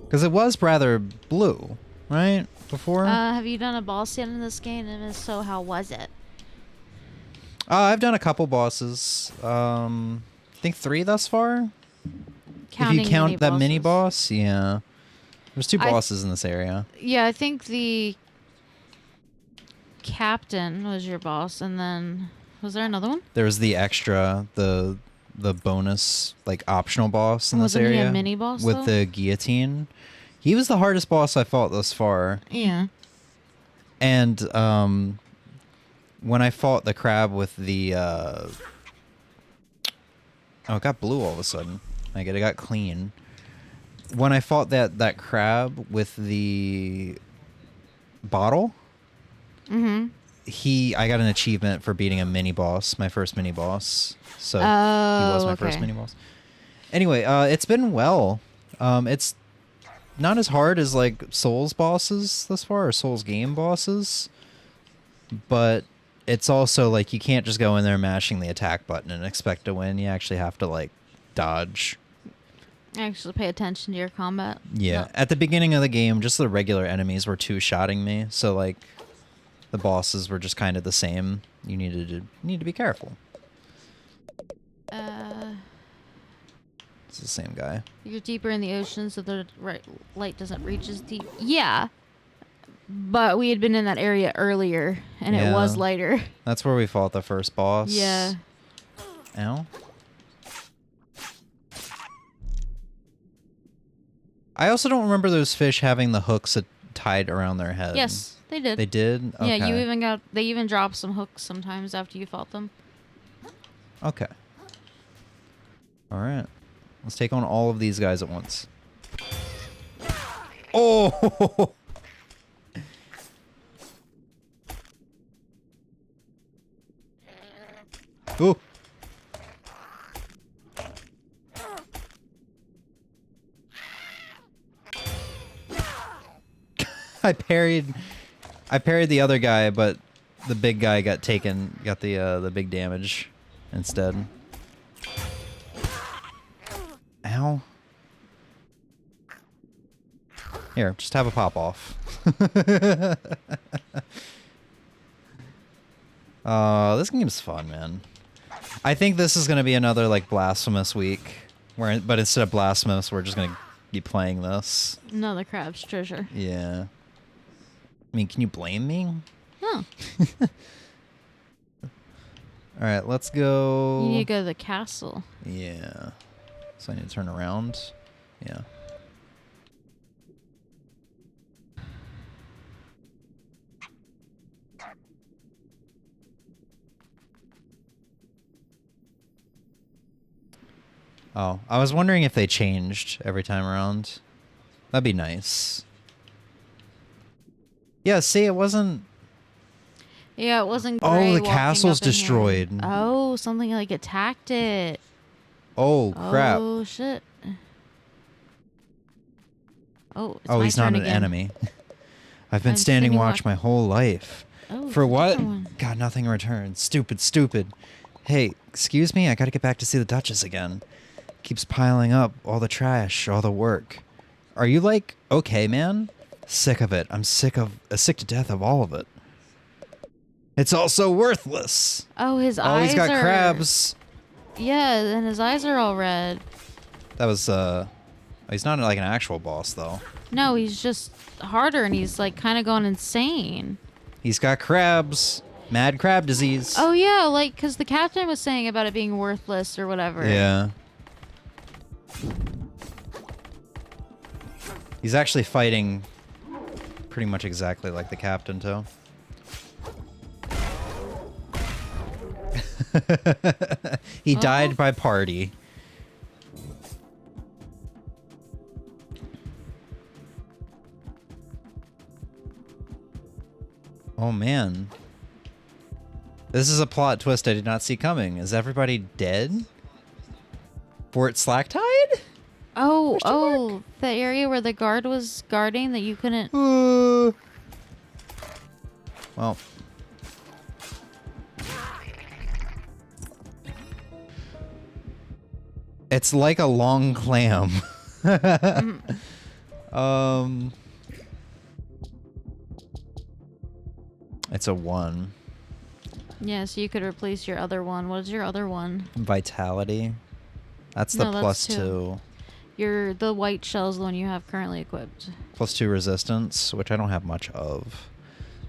Because it was rather blue, right? Before?
Have you done a boss yet in this game? And if so, how was it?
I've done a couple bosses. I think 3 thus far.
Counting
if you count that mini
bosses.
boss, yeah. There's 2 bosses in this area.
Yeah, I think the captain was your boss, and then was there another one?
There was the extra, the bonus, like optional boss in this
Wasn't he
area
a mini boss,
with
though?
the guillotine. He was the hardest boss I fought thus far.
Yeah.
And when I fought the crab with the oh, it got blue all of a sudden. Like it got clean. When I fought that crab with the bottle, I got an achievement for beating a mini boss, my first mini boss. So he was my first mini boss. Anyway, it's been well. It's not as hard as like Souls bosses thus far, or Souls game bosses, but it's also like you can't just go in there mashing the attack button and expect to win. You actually have to like dodge.
Actually pay attention to your combat.
Yeah.
No.
At the beginning of the game, just the regular enemies were 2-shotting me, so like the bosses were just kind of the same. You need to be careful. It's the same guy.
You're deeper in the ocean, so the light doesn't reach as deep. Yeah. But we had been in that area earlier, and it was lighter.
That's where we fought the first boss.
Yeah.
Ow. I also don't remember those fish having the hooks tied around their head.
Yes, they did.
They did? Okay.
Yeah, they even drop some hooks sometimes after you fought them.
Okay. All right. Let's take on all of these guys at once. Oh! Ooh. I parried the other guy, but the big guy got the big damage instead. Ow. Here, just have a pop off. This game's fun, man. I think this is gonna be another like Blasphemous week, but instead of Blasphemous, we're just gonna be playing this.
Another crab's treasure.
Yeah. I mean, can you blame me?
No.
All right, let's go.
You need to go to the castle.
Yeah. So I need to turn around. Yeah. Oh, I was wondering if they changed every time around. That'd be nice. Yeah, see, it wasn't...
Yeah, it wasn't
Oh,
gray
the
walking
castle's
up in here.
destroyed.
Oh, something like attacked it.
Oh, crap.
Oh, shit. Oh, it's
Oh,
my
he's not
turn
an
again.
enemy. I've been
I'm
standing
standing
watch
watch.
my whole life.
Oh,
For
it's a
what?
different one.
God, nothing in return. Stupid, stupid. Hey, excuse me? I gotta get back to see the Duchess again. Keeps piling up. All the trash, all the work. Are you like, okay, man? Sick of it. I'm sick to death of all of it. It's all so worthless.
Oh, his
Oh,
eyes
he's got
are...
crabs.
Yeah, and his eyes are all red.
That was, he's not like an actual boss, though.
No, he's just harder, and he's like kind of going insane.
He's got crabs. Mad crab disease.
Oh yeah, like because the captain was saying about it being worthless or whatever.
Yeah. He's actually fighting pretty much exactly like the captain, too. He died by party. Oh, man. This is a plot twist I did not see coming. Is everybody dead? Fort Slacktide?
Oh, the area where the guard was guarding that you couldn't...
Well. It's like a long clam. It's a 1.
Yeah, so you could replace your other one. What is your other one?
Vitality. That's the
No, that's
plus
2.
2.
The white shell's the one you have currently equipped.
Plus 2 resistance, which I don't have much of.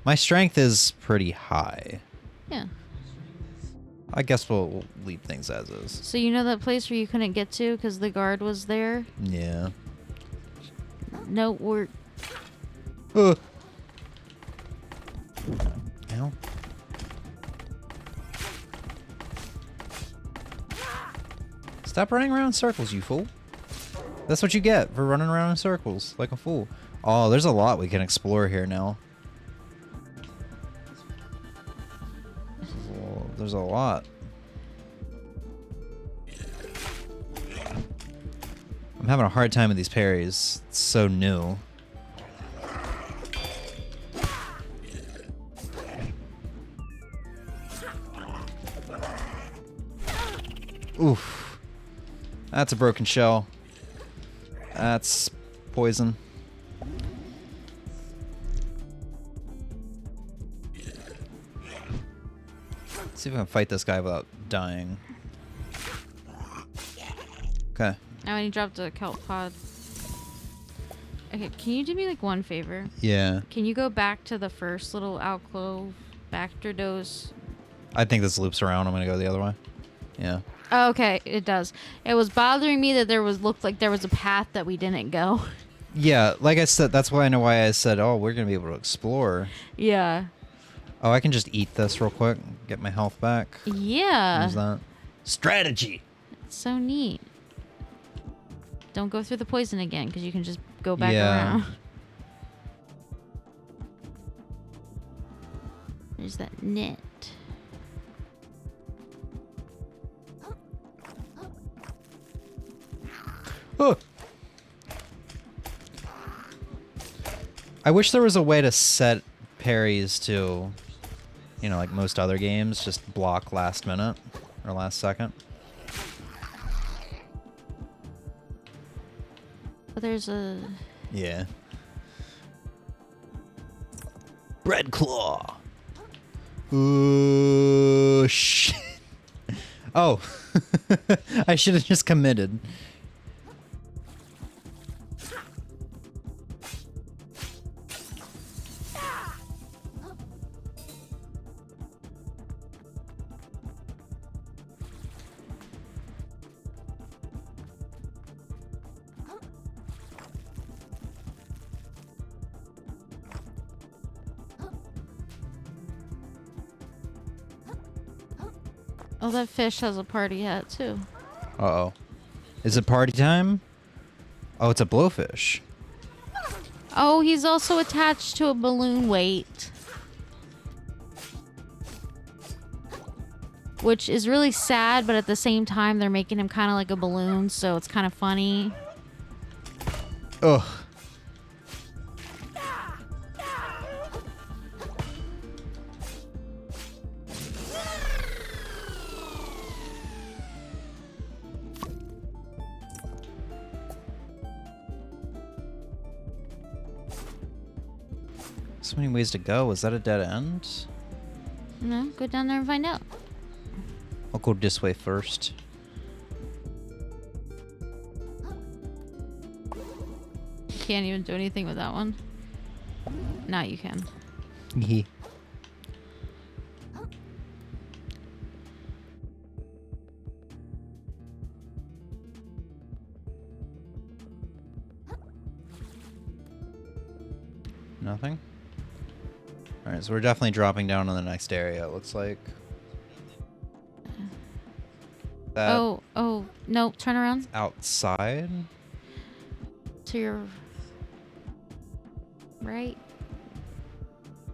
My strength is pretty high.
Yeah.
I guess we'll leave things as is.
So you know that place where you couldn't get to because the guard was there?
Yeah.
No, we're...
Ow. Stop running around in circles, you fool. That's what you get for running around in circles like a fool. Oh, there's a lot we can explore here now. Oh, there's a lot. I'm having a hard time with these parries. It's so new. Oof. That's a broken shell. That's poison. Let's see if I can fight this guy without dying. Okay.
Oh, and he dropped a kelp pod. Okay, can you do me like one favor?
Yeah.
Can you go back to the first little alcove, Bacterdos?
I think this loops around. I'm gonna go the other way. Yeah.
Oh, okay, it does. It was bothering me that looked like there was a path that we didn't go.
Yeah, like I said, that's why I know why I said, oh, we're going to be able to explore.
Yeah.
Oh, I can just eat this real quick, get my health back.
Yeah.
Use that. Strategy.
It's so neat. Don't go through the poison again, because you can just go back
Yeah.
around. There's that net.
Oh. I wish there was a way to set parries to, you know, like most other games, just block last minute or last second.
But there's a...
Yeah. Bread claw. Ooh, shit. Oh. I should have just committed.
Oh, that fish has a party hat, too.
Uh-oh. Is it party time? Oh, it's a blowfish.
Oh, he's also attached to a balloon weight. Which is really sad, but at the same time, they're making him kind of like a balloon, so it's kind of funny.
Ugh. So many ways to go. Is that a dead end?
No, go down there and find out.
I'll go this way first.
You can't even do anything with that one. Now you can.
Hee. Nothing? Alright, so we're definitely dropping down on the next area, it looks like. That
Oh, no, turn around
outside?
to your right.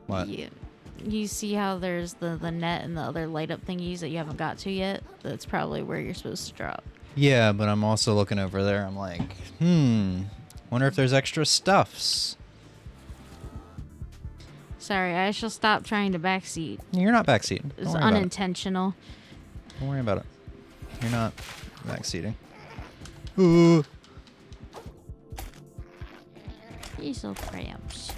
What?
You see how there's the net and the other light up thingies that you haven't got to yet? That's probably where you're supposed to drop.
Yeah, but I'm also looking over there. I'm like, wonder if there's extra stuffs.
Sorry, I shall stop trying to backseat.
You're not backseating. Don't
It's
worry about it.
unintentional.
Don't worry about it. You're not backseating. Ooh.
These little cramps.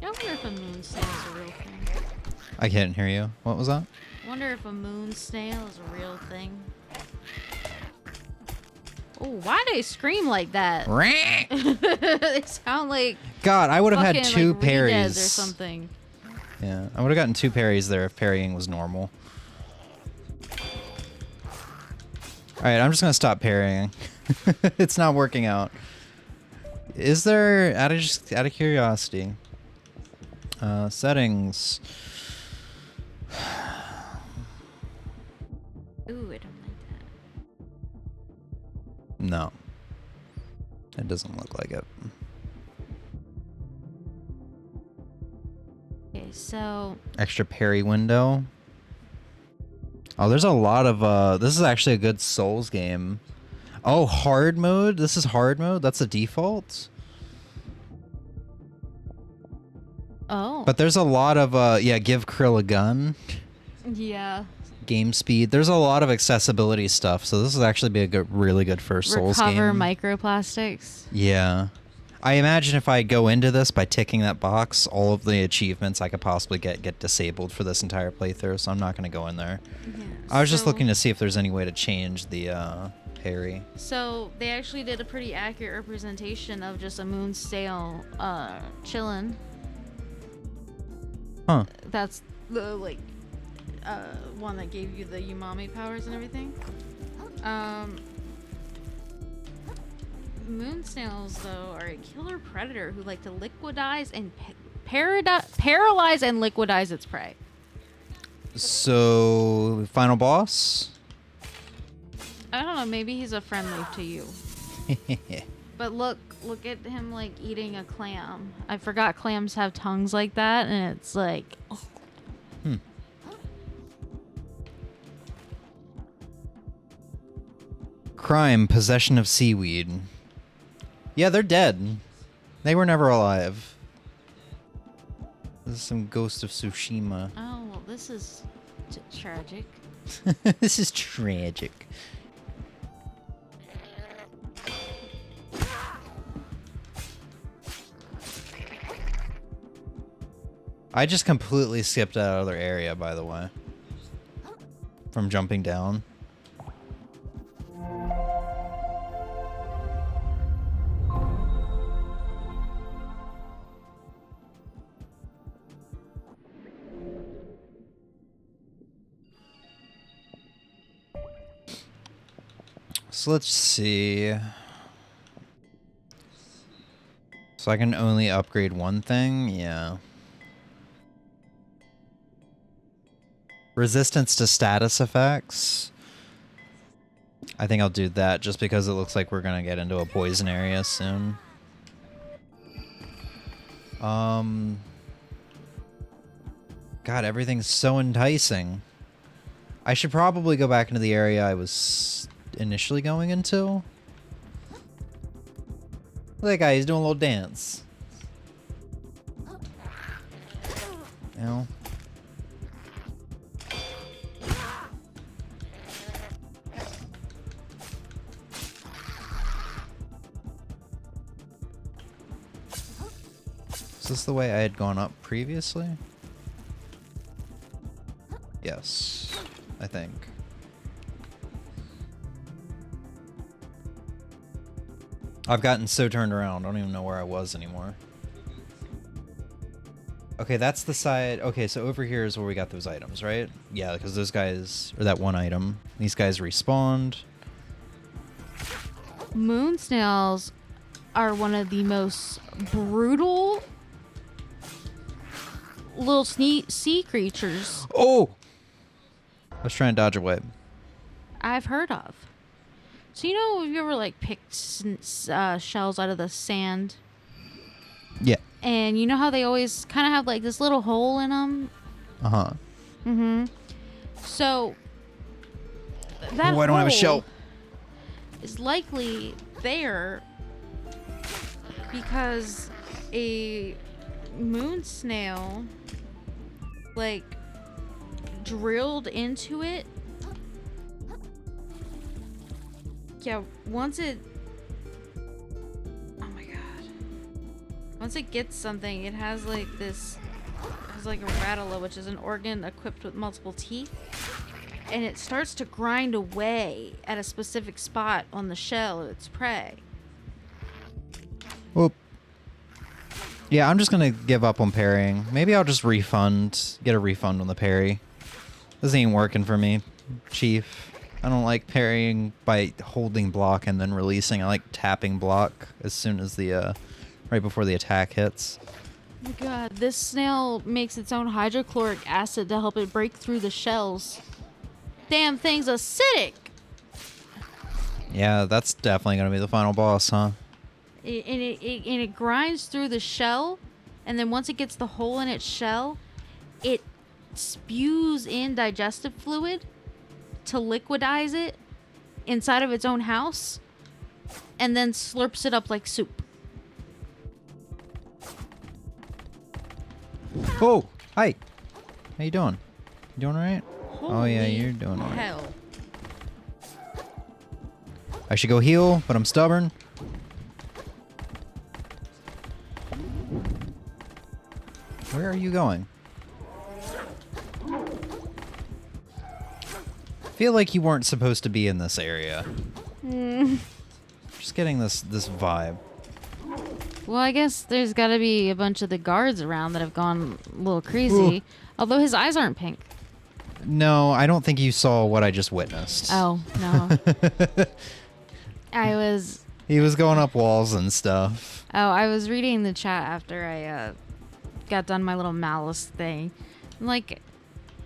I wonder if a moon snail is a real thing.
I can't hear you. What was that?
I wonder if a moon snail is a real thing. Oh, why do they scream like that? They sound like
God, I would have had
fucking,
two
like, Redes
parries.
or something.
Yeah, I would have gotten 2 parries there if parrying was normal. Alright, I'm just gonna stop parrying. It's not working out. Is there, out of curiosity, settings.
Ooh, I don't like that.
No. It doesn't look like it.
Okay, so
Extra parry window. Oh, there's a lot of, this is actually a good Souls game. Oh, hard mode? This is hard mode? That's a default?
oh
But there's a lot of, yeah, give Krill a gun.
yeah,
Game speed. There's a lot of accessibility stuff, so this would actually be a good, really good first Souls
recover
game.
microplastics.
Yeah. I imagine if I go into this by ticking that box, all of the achievements I could possibly get disabled for this entire playthrough, so I'm not going to go in there.
Yeah,
I was just
so-
looking to see if there's any way to change the parry.
So they actually did a pretty accurate representation of just a moon snail chilling.
Huh.
That's the one that gave you the umami powers and everything. Moon snails, though, are a killer predator who like to liquidize and paralyze and liquidize its prey.
So, final boss?
I don't know. Maybe he's a friendly to you. But look at him like eating a clam. I forgot clams have tongues like that, and it's like.
Crime, possession of seaweed. Yeah, they're dead. They were never alive. This is some Ghost of Tsushima.
Oh, well, this is tragic.
This is tragic. I just completely skipped that other area, by the way. From jumping down. So let's see. So I can only upgrade one thing? Yeah. Resistance to status effects. I think I'll do that just because it looks like we're gonna get into a poison area soon. God, everything's so enticing. I should probably go back into the area I was initially going into. Look at that guy, he's doing a little dance. Ow. Is this the way I had gone up previously? Yes, I think. I've gotten so turned around, I don't even know where I was anymore. Okay, that's the side. Okay, so over here is where we got those items, right? Yeah, because those guys, or that one item, these guys respawned.
Moon snails are one of the most brutal little sea creatures
Oh! I was trying to dodge away.
I've heard of. So you know, have you ever like picked shells out of the sand?
Yeah.
And you know how they always kind of have like this little hole in them?
Uh-huh.
Mm-hmm. So that
Oh, I don't have a shell.
is likely there because a moon snail like drilled into it. Yeah, once it gets something, it has like this, it's like a rattle, which is an organ equipped with multiple teeth, and it starts to grind away at a specific spot on the shell of its prey.
Whoop. Yeah, I'm just gonna give up on parrying. Maybe I'll just get a refund on the parry. This ain't working for me, Chief. I don't like parrying by holding block and then releasing. I like tapping block as soon as the, right before the attack hits.
Oh my god, this snail makes its own hydrochloric acid to help it break through the shells. Damn thing's acidic!
Yeah, that's definitely gonna be the final boss, huh?
It grinds through the shell, and then once it gets the hole in its shell, it spews in digestive fluid to liquidize it inside of its own house, and then slurps it up like soup.
Oh, hi. How you doing? You doing all right? Oh yeah,
Holy
you're doing all right.
hell.
I should go heal, but I'm stubborn. Where are you going? I feel like you weren't supposed to be in this area. Just getting this vibe.
Well, I guess there's got to be a bunch of the guards around that have gone a little crazy. Ooh. Although his eyes aren't pink.
No, I don't think you saw what I just witnessed.
Oh, no. I was
He was going up walls and stuff.
Oh, I was reading the chat after I got done my little malice thing. I'm like,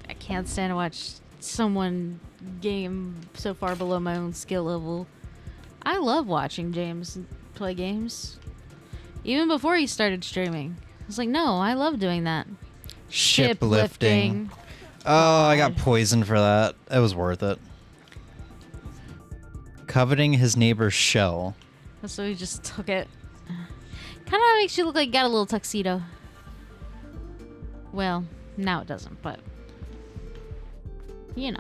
I can't stand to watch someone game so far below my own skill level. I love watching James play games. Even before he started streaming. I was like, no, I love doing that.
Shiplifting. Oh, I got poisoned for that. It was worth it. Coveting his neighbor's shell.
So he just took it. Kind of makes you look like you got a little tuxedo. Well, now it doesn't, but you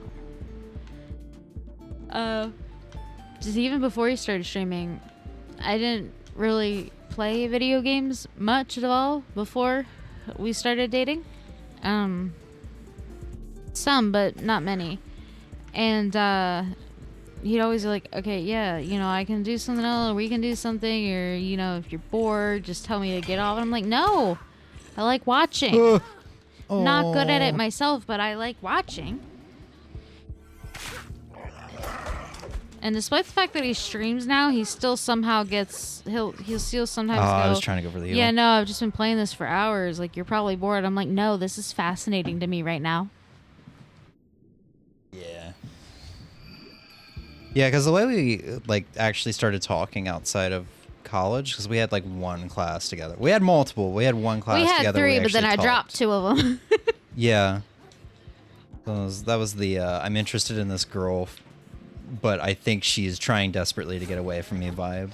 know. Just even before he started streaming, I didn't really play video games much at all before we started dating. Some, but not many. And he'd always be like, okay, yeah, you know, I can do something else, or we can do something, or, you know, if you're bored, just tell me to get off. And I'm like, no, I like watching. Not good at it myself, but I like watching. And despite the fact that he streams now, he still somehow gets, he'll still sometimes go,
I was trying to go for the heal.
yeah, no, I've just been playing this for hours. Like, you're probably bored. I'm like, no, this is fascinating to me right now.
Yeah. Yeah, because the way we, like, actually started talking outside of college, because we had, like, one class together. We had multiple. We had one class together.
We had 3, but then I dropped 2 of them.
Yeah. That was the, I'm interested in this girl, but I think she's trying desperately to get away from me vibe.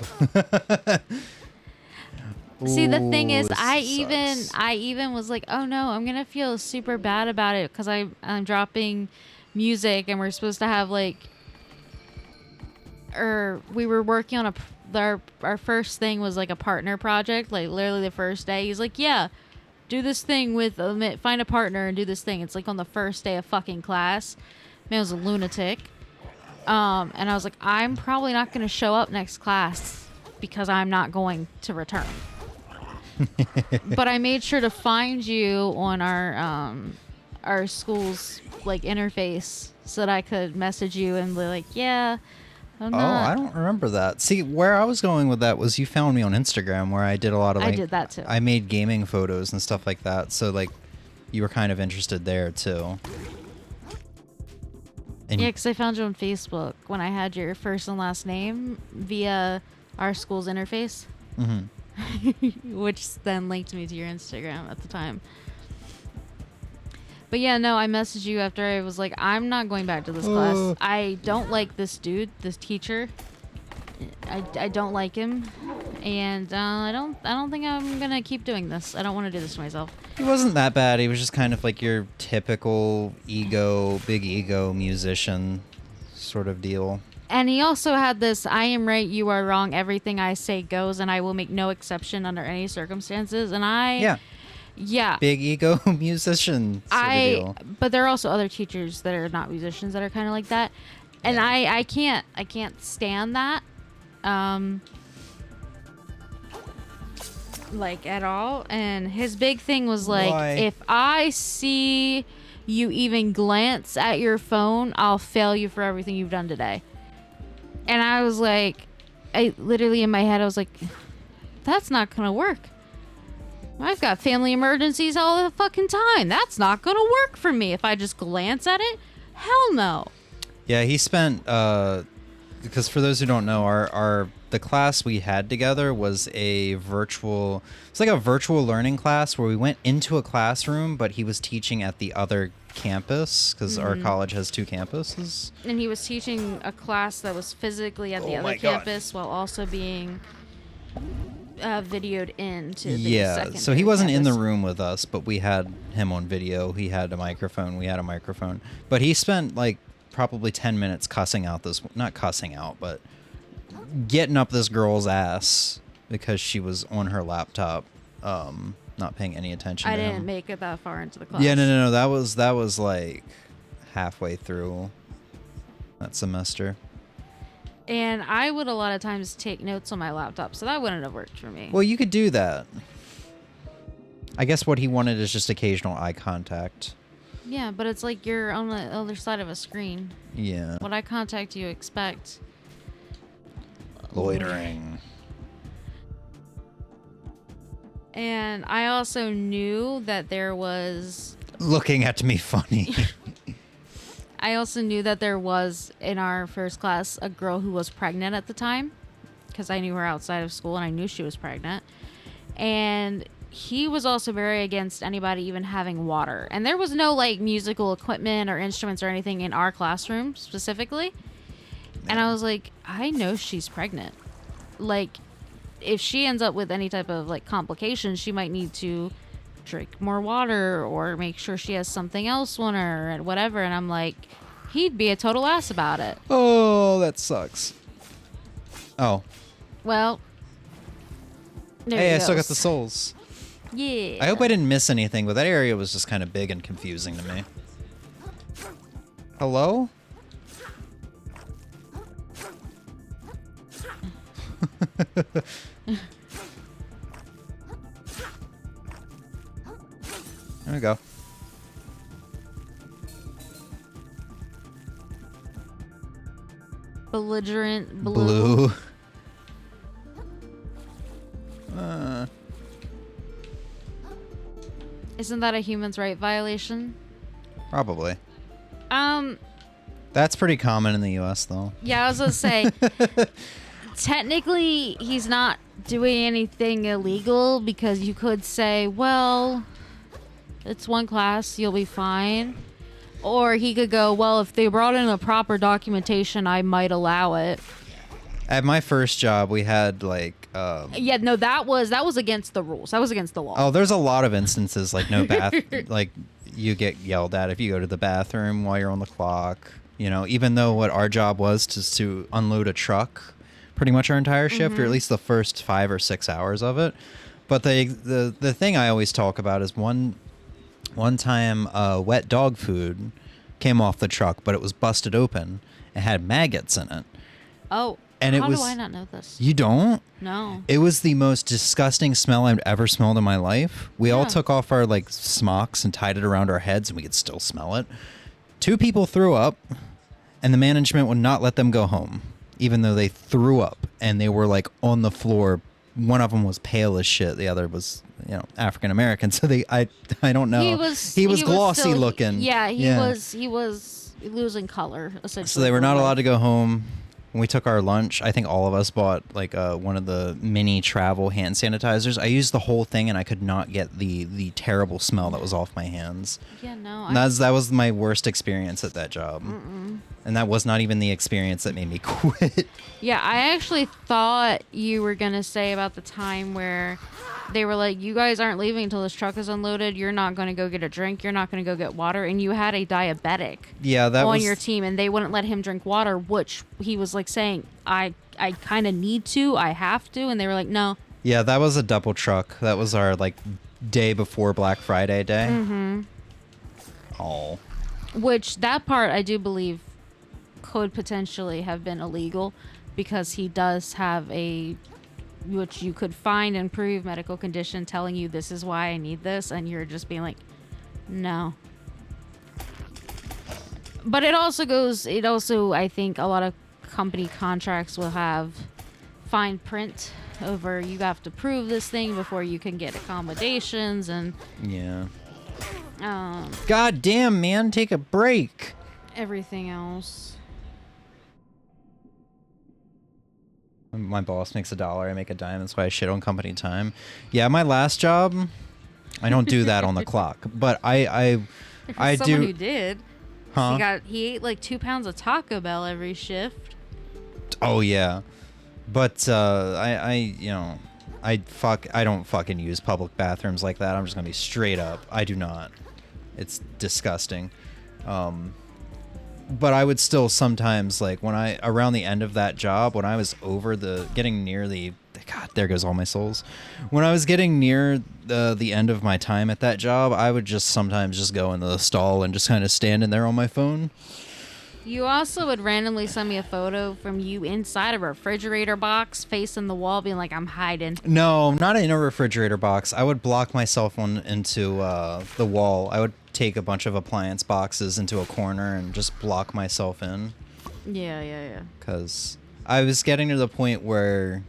See, the thing is,
Ooh,
I
sucks.
even was like, oh no, I'm gonna feel super bad about it because I'm dropping music and we're supposed to have like, or we were working on our first thing was like a partner project, like literally the first day. He's like, yeah, do this thing with find a partner and do this thing. It's like on the first day of fucking class. Man was a lunatic. And I was like, I'm probably not going to show up next class because I'm not going to return. But I made sure to find you on our school's like interface so that I could message you and be like, yeah, I'm not.
I don't remember that. See, where I was going with that was you found me on Instagram where I did a lot of like,
I did that too.
I made gaming photos and stuff like that. So like you were kind of interested there too. And
Yeah, because I found you on Facebook when I had your first and last name via our school's interface, which then linked me to your Instagram at the time. But yeah, no, I messaged you after I was like, I'm not going back to this class. I don't like this dude, this teacher. I don't like him, and I don't think I'm gonna keep doing this. I don't want to do this to myself.
he wasn't that bad. He was just kind of like your typical big ego musician sort of deal.
And he also had this, I am right, you are wrong, everything I say goes, and I will make no exception under any circumstances. And yeah,
big ego musician sort of deal.
But there are also other teachers that are not musicians that are kind of like that. And I can't stand that. Like at all. And his big thing was like,
Why?
if I see you even glance at your phone, I'll fail you for everything you've done today. And I was like, I literally in my head I was like, that's not gonna work. I've got family emergencies all the fucking time. That's not gonna work for me if I just glance at it. Hell no.
Yeah, he spent because for those who don't know, the class we had together was it's like a virtual learning class where we went into a classroom, but he was teaching at the other campus because our college has 2 campuses.
And he was teaching a class that was physically at the other campus while also being videoed into the second.
So he wasn't in the
campus.
room with us, but we had him on video. He had a microphone. We had a microphone. But he spent like probably 10 minutes not cussing out, but getting up this girl's ass because she was on her laptop, not paying any attention
I
to
didn't
him.
make it that far into the class.
Yeah, no. That was like halfway through that semester.
And I would a lot of times take notes on my laptop, so that wouldn't have worked for me.
Well, you could do that. I guess what he wanted is just occasional eye contact.
Yeah, but it's like you're on the other side of a screen.
Yeah.
What eye contact do you expect?
Loitering.
And I also knew that there was...
Looking at me funny.
I also knew that there was, in our first class, a girl who was pregnant at the time. Because I knew her outside of school and I knew she was pregnant. And he was also very against anybody even having water. And there was no, like, musical equipment or instruments or anything in our classroom specifically. And I was like, I know she's pregnant. Like, if she ends up with any type of, like, complications, she might need to drink more water or make sure she has something else on her and whatever. And I'm like, he'd be a total ass about it.
Oh, that sucks. Oh.
Well, there
hey,
he
I still got
goes.
the souls.
Yeah.
I hope I didn't miss anything, but that area was just kind of big and confusing to me. Hello? There we go.
Belligerent
Blue.
Isn't that a human's right violation?
Probably. That's pretty common in the U.S., though.
Yeah, I was gonna say, technically, he's not doing anything illegal because you could say, well, it's one class, you'll be fine. Or he could go, well, if they brought in a proper documentation, I might allow it.
At my first job, we had, like...
Yeah, no, that was against the rules. That was against the law.
Oh, there's a lot of instances, like, no bath... like, you get yelled at if you go to the bathroom while you're on the clock. You know, even though what our job was to unload a truck pretty much our entire shift, or at least the first 5 or 6 hours of it. But the thing I always talk about is one time wet dog food came off the truck, but it was busted open. It had maggots in it.
Oh,
and
how
it was,
do I not know this?
You don't?
No.
It was the most disgusting smell I've ever smelled in my life. We all took off our like smocks and tied it around our heads, and we could still smell it. 2 people threw up, and the management would not let them go home, even though they threw up, and they were like on the floor. One of them was pale as shit. The other was, you know, African American. So I don't know. He was glossy
still,
looking.
He was losing color essentially.
So they were not allowed to go home. When we took our lunch, I think all of us bought like one of the mini travel hand sanitizers. I used the whole thing, and I could not get the terrible smell that was off my hands.
Yeah, no.
That was my worst experience at that job. And that was not even the experience that made me quit.
Yeah, I actually thought you were going to say about the time where they were like, you guys aren't leaving until this truck is unloaded. You're not going to go get a drink. You're not going to go get water. And you had a diabetic on your team, and they wouldn't let him drink water, which he was like saying, I kind of need to. I have to. And they were like, no.
Yeah, that was a double truck. That was our like day before Black Friday day. Oh.
Which that part I do believe could potentially have been illegal because he does have a, which you could find and prove, medical condition telling you this is why I need this, and you're just being like, no. But it also I think a lot of company contracts will have fine print over you have to prove this thing before you can get accommodations and
yeah. God damn, man, take a break.
Everything else.
My boss makes $1, I make a dime. That's why I shit on company time. Yeah, my last job, I don't do that on the clock, but I do.
Someone who did.
Huh?
He ate like 2 pounds of Taco Bell every shift.
Oh yeah, but I don't fucking use public bathrooms like that. I'm just gonna be straight up. I do not. It's disgusting. But I would still sometimes, like, around the end of that job, when I was getting near God, there goes all my souls. When I was getting near the end of my time at that job, I would just sometimes just go into the stall and just kind of stand in there on my phone.
You also would randomly send me a photo from you inside a refrigerator box facing the wall being like, I'm hiding.
No, not in a refrigerator box. I would block myself into the wall. I would take a bunch of appliance boxes into a corner and just block myself in.
Yeah.
Because I was getting to the point where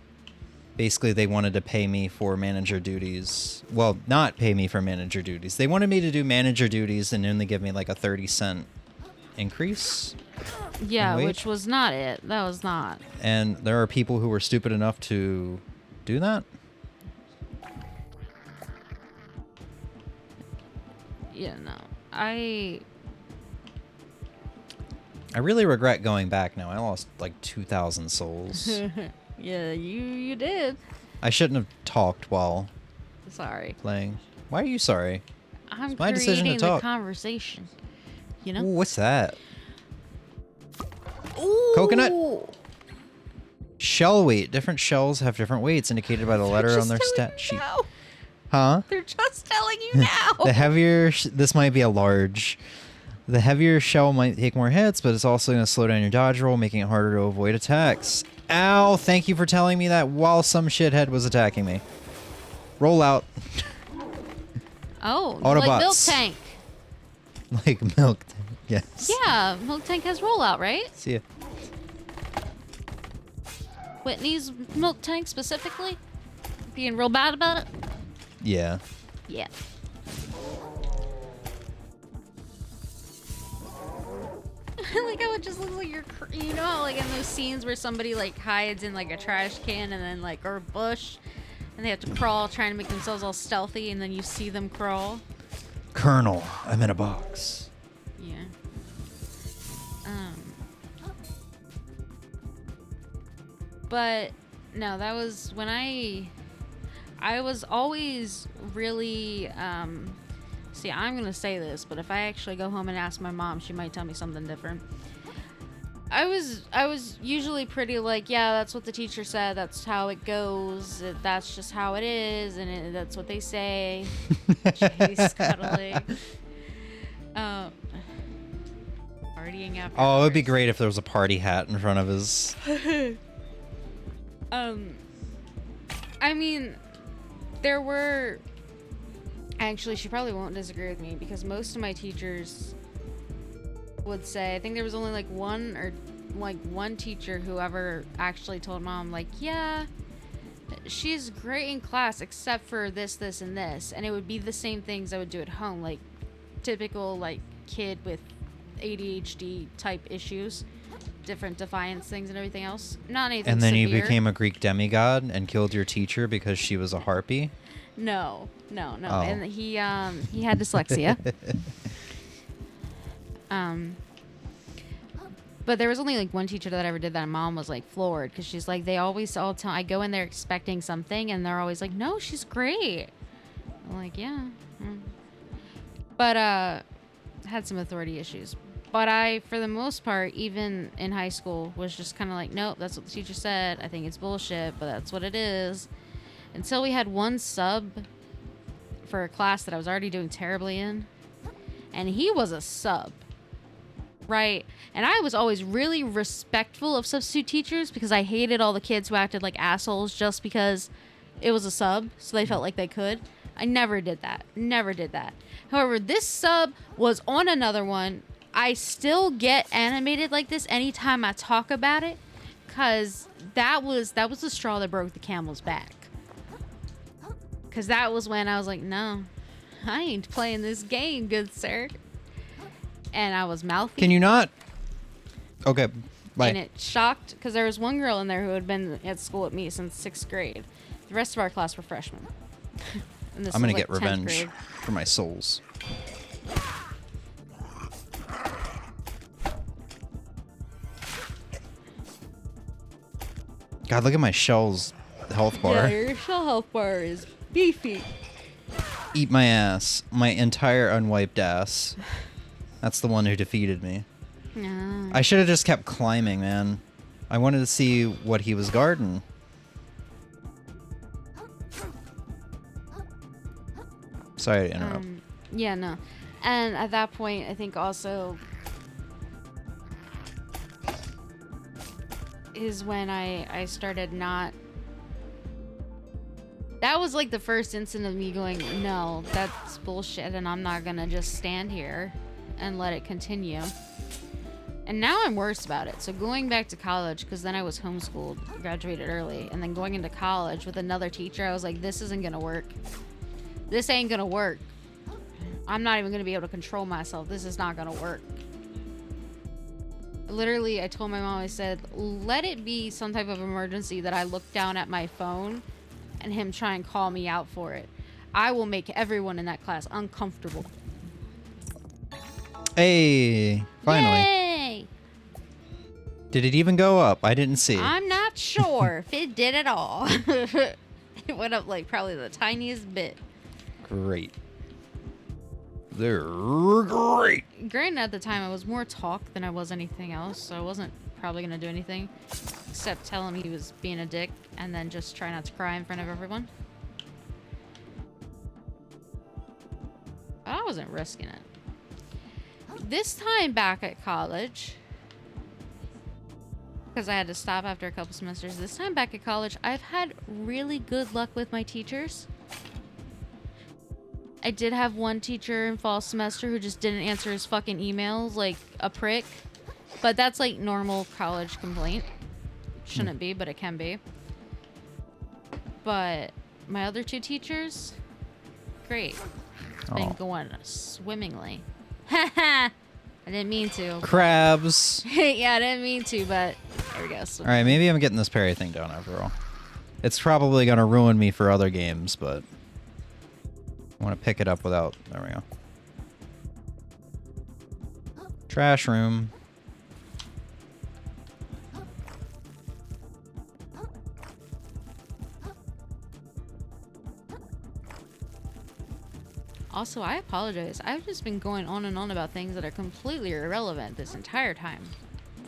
basically they wanted to pay me for manager duties. Well, not pay me for manager duties. They wanted me to do manager duties and only give me like a 30-cent increase.
Yeah,
wage.
which was not it. That was not.
And there are people who were stupid enough to do that.
Yeah, no. I
really regret going back now. I lost like 2,000 souls.
yeah, you did.
I shouldn't have talked while
Sorry.
playing. Why are you sorry?
I'm
It's my decision to
creating the
talk.
conversation. You know?
Ooh, what's that?
Ooh.
Coconut? Shell weight. Different shells have different weights indicated by the letter on their stat sheet. Huh?
They're just telling you now.
The heavier... this might be a large. The heavier shell might take more hits, but it's also going to slow down your dodge roll, making it harder to avoid attacks. Ow! Thank you for telling me that while some shithead was attacking me. Roll out.
Oh,
Autobots.
like Milk Tank.
Like milk. Yes.
Yeah, Milk Tank has rollout, right?
See ya.
Whitney's Milk Tank specifically? Being real bad about it?
Yeah.
Yeah. Like how it just looks like you're, you know, how, like in those scenes where somebody like hides in like a trash can and then like or a bush, and they have to crawl trying to make themselves all stealthy, and then you see them crawl.
Colonel, I'm in a box.
Yeah. But no, that was when I was always really see, I'm gonna say this, but if I actually go home and ask my mom, she might tell me something different. I was usually pretty like, yeah, that's what the teacher said, that's how it goes, that's just how it is, and that's what they say. Jeez, cuddling. Partying after
Oh, it would be
hours.
great if there was a party hat in front of his...
I mean, there were... Actually, she probably won't disagree with me because most of my teachers would say, I think there was only like one teacher who ever actually told mom, like, yeah, she's great in class except for this, this, and this. And it would be the same things I would do at home, like typical like kid with ADHD type issues, different defiance things and everything else. Not anything
And then you
severe.
became a Greek demigod and killed your teacher because she was a harpy?
No.
Oh.
And he had dyslexia. But there was only like one teacher that ever did that, and mom was like floored because she's like, they always all tell, I go in there expecting something and they're always like, no, she's great. I'm like, yeah. But had some authority issues. But I, for the most part, even in high school, was just kind of like, nope, that's what the teacher said. I think it's bullshit, but that's what it is. Until we had one sub for a class that I was already doing terribly in. And he was a sub. Right? And I was always really respectful of substitute teachers because I hated all the kids who acted like assholes just because it was a sub, so they felt like they could. I never did that. Never did that. However, this sub was on another one. I still get animated like this anytime I talk about it because that was the straw that broke the camel's back. Because that was when I was like, no, I ain't playing this game, good sir. And I was mouthy.
Can you not? Okay, bye.
And it shocked, because there was one girl in there who had been at school with me since 6th grade. The rest of our class were freshmen. And this
I'm going to
was,
get
like, 10th
revenge
grade.
for my souls. God, look at my shell's health bar.
Yeah, your shell health bar is beefy.
Eat my ass. My entire unwiped ass. That's the one who defeated me.
No.
I should have just kept climbing, man. I wanted to see what he was guarding. Sorry to interrupt.
Yeah, no. And at that point, I think also is when I started not... That was like the first instant of me going, no, that's bullshit, and I'm not gonna just stand here and let it continue. And now I'm worse about it. So going back to college, because then I was homeschooled, graduated early, and then going into college with another teacher, I was like, this isn't going to work. This ain't going to work. I'm not even going to be able to control myself. This is not going to work. Literally, I told my mom, I said, let it be some type of emergency that I look down at my phone and him try and call me out for it. I will make everyone in that class uncomfortable.
Hey, finally.
Yay!
Did it even go up? I didn't see.
I'm not sure if it did at all. It went up like probably the tiniest bit.
Great. They're great.
Granted, at the time, I was more talk than I was anything else, so I wasn't probably going to do anything except tell him he was being a dick and then just try not to cry in front of everyone. I wasn't risking it. This time back at college, because I had to stop after a couple semesters, this time back at college, I've had really good luck with my teachers. I did have one teacher in fall semester who just didn't answer his fucking emails like a prick. But that's like normal college complaint. Shouldn't be, but it can be. But my other two teachers, great. It's been going swimmingly. Haha! I didn't mean to.
Crabs.
Yeah, I didn't mean to, but there we go.
All right, maybe I'm getting this parry thing down after all. It's probably going to ruin me for other games, but I want to pick it up without... There we go. Trash room.
Also, I apologize. I've just been going on and on about things that are completely irrelevant this entire time.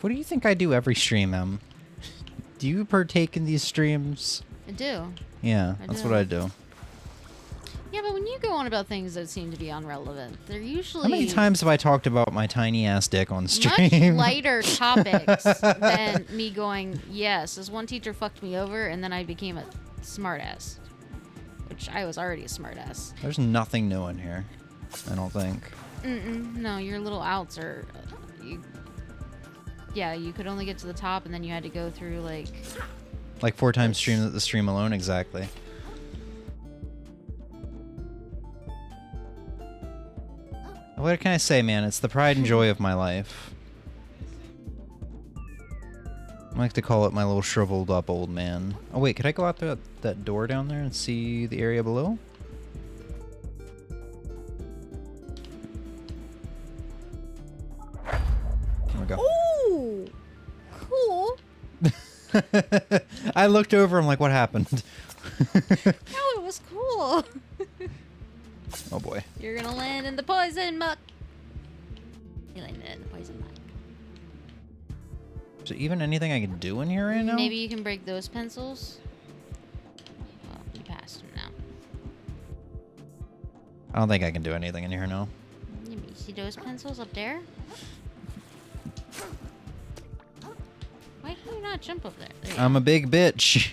What do you think I do every stream, Em? Do you partake in these streams?
I do.
Yeah, that's what I do.
Yeah, but when you go on about things that seem to be unrelevant, they're usually...
How many times have I talked about my tiny ass dick on stream?
much lighter topics than me going, yes, this one teacher fucked me over, and then I became a smartass. Which I was already a smartass.
There's nothing new in here, I don't think.
No, your little outs are... yeah, you could only get to the top, and then you had to go through, like...
Like 4 times the stream alone, exactly. What can I say, man? It's the pride and joy of my life. I like to call it my little shriveled up old man. Oh wait, could I go out that door down there and see the area below? There we go.
Ooh! Cool!
I looked over, I'm like, what happened?
No, it was cool!
Oh boy.
You're gonna land in the poison muck! You landed in the poison muck.
Is there even anything I can do in here right now?
Maybe you can break those pencils? Well, you passed them now.
I don't think I can do anything in here now.
You see those pencils up there? Why can you not jump up there?
I'm a big bitch.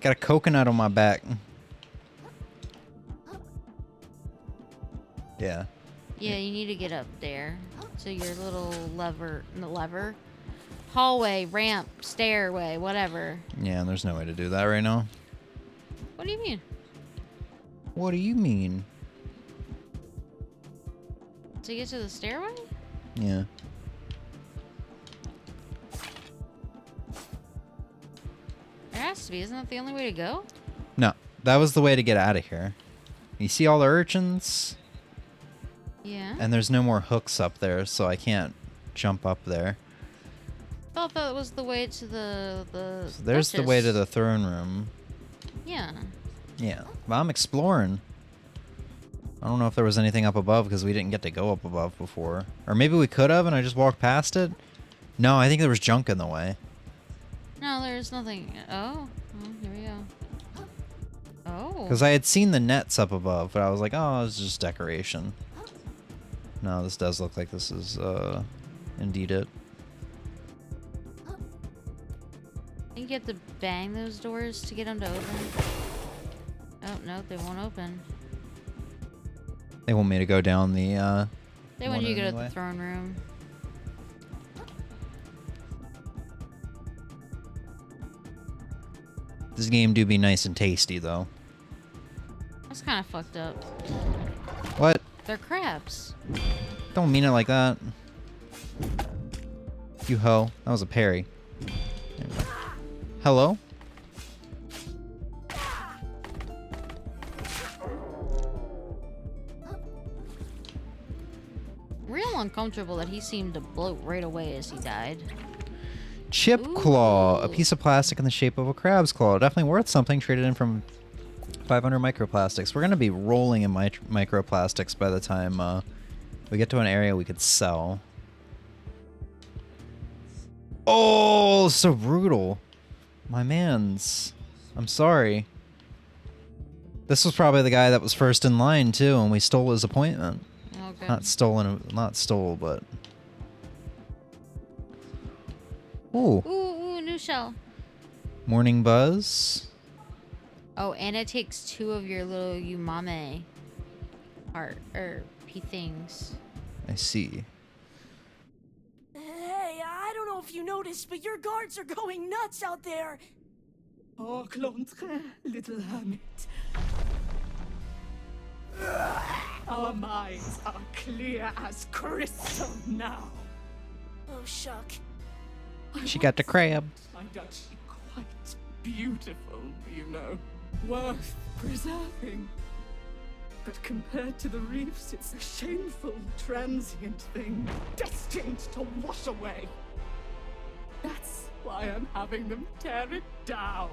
Got a coconut on my back. Yeah.
Yeah, you need to get up there. So your little lever. Hallway, ramp, stairway, whatever.
Yeah, there's no way to do that right now.
What do you mean?
What do you mean?
To get to the stairway?
Yeah.
There has to be. Isn't that the only way to go?
No, that was the way to get out of here. You see all the urchins?
Yeah.
And there's no more hooks up there, so I can't jump up there.
I thought that was the way to the
So there's the way to the throne room.
Yeah.
Yeah. Well, I'm exploring. I don't know if there was anything up above because we didn't get to go up above before. Or maybe we could have and I just walked past it. No, I think there was junk in the way.
No, there's nothing. Oh, here we go. Oh.
Because I had seen the nets up above, but I was like, oh, it's just decoration. No, this does look like this is indeed it.
I think you have to bang those doors to get them to open. Oh, no, they won't open.
They want me to go down the
They want you to go to the throne room.
This game do be nice and tasty, though.
That's kind of fucked up.
What?
They're crabs.
Don't mean it like that. You hoe. That was a parry. Hello?
Real uncomfortable that he seemed to bloat right away as he died.
Chip claw. A
Ooh.
piece of plastic in the shape of a crab's claw. Definitely worth something. Traded in from 500 microplastics. We're going to be rolling in microplastics by the time we get to an area we could sell. Oh, so brutal. My man's. I'm sorry. This was probably the guy that was first in line, too, and we stole his appointment.
Okay.
Not stolen, not stole, but... Ooh.
Ooh, new shell.
Morning buzz.
Oh, and it takes 2 of your little umame heart or pea things.
I see.
Hey, I don't know if you noticed, but your guards are going nuts out there.
Au contraire, little hermit. Our minds are clear as crystal now.
Oh, shuck.
She got the crab.
My duchy quite beautiful, you know. Worth preserving. But compared to the reefs, it's a shameful, transient thing, destined to wash away. That's why I'm having them tear it down.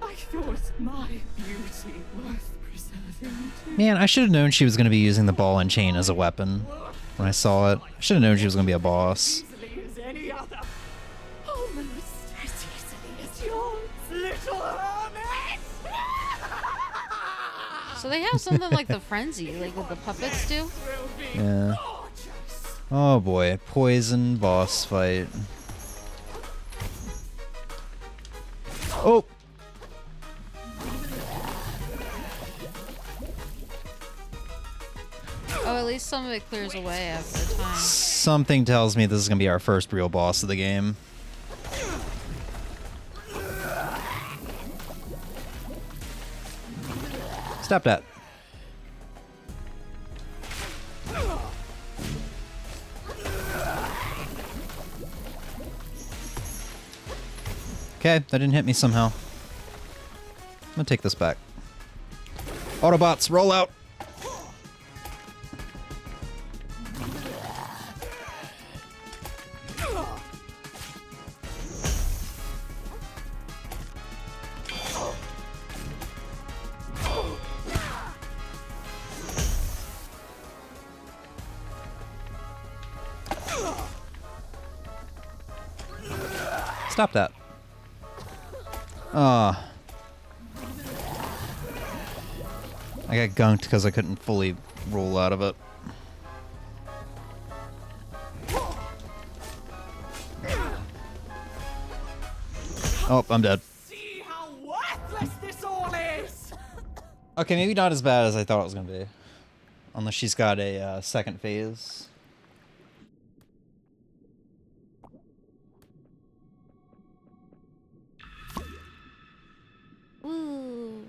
I thought my beauty worth preserving too.
Man, I should have known she was going to be using the ball and chain as a weapon when I saw it. I should have known she was going to be a boss.
Easily as any other. Almost as easily as yours, little hermit.
So they have something like the frenzy, like what the puppets do.
Yeah. Oh boy, poison boss fight. Oh!
Oh, at least some of it clears away after time.
Something tells me this is going to be our first real boss of the game. Stop that. Okay, that didn't hit me somehow. I'm gonna take this back. Autobots, roll out! Stop that. I got gunked because I couldn't fully roll out of it. Oh, I'm dead.
See how worthless this all is.
Okay, maybe not as bad as I thought it was going to be. Unless she's got a second phase.
Ooh.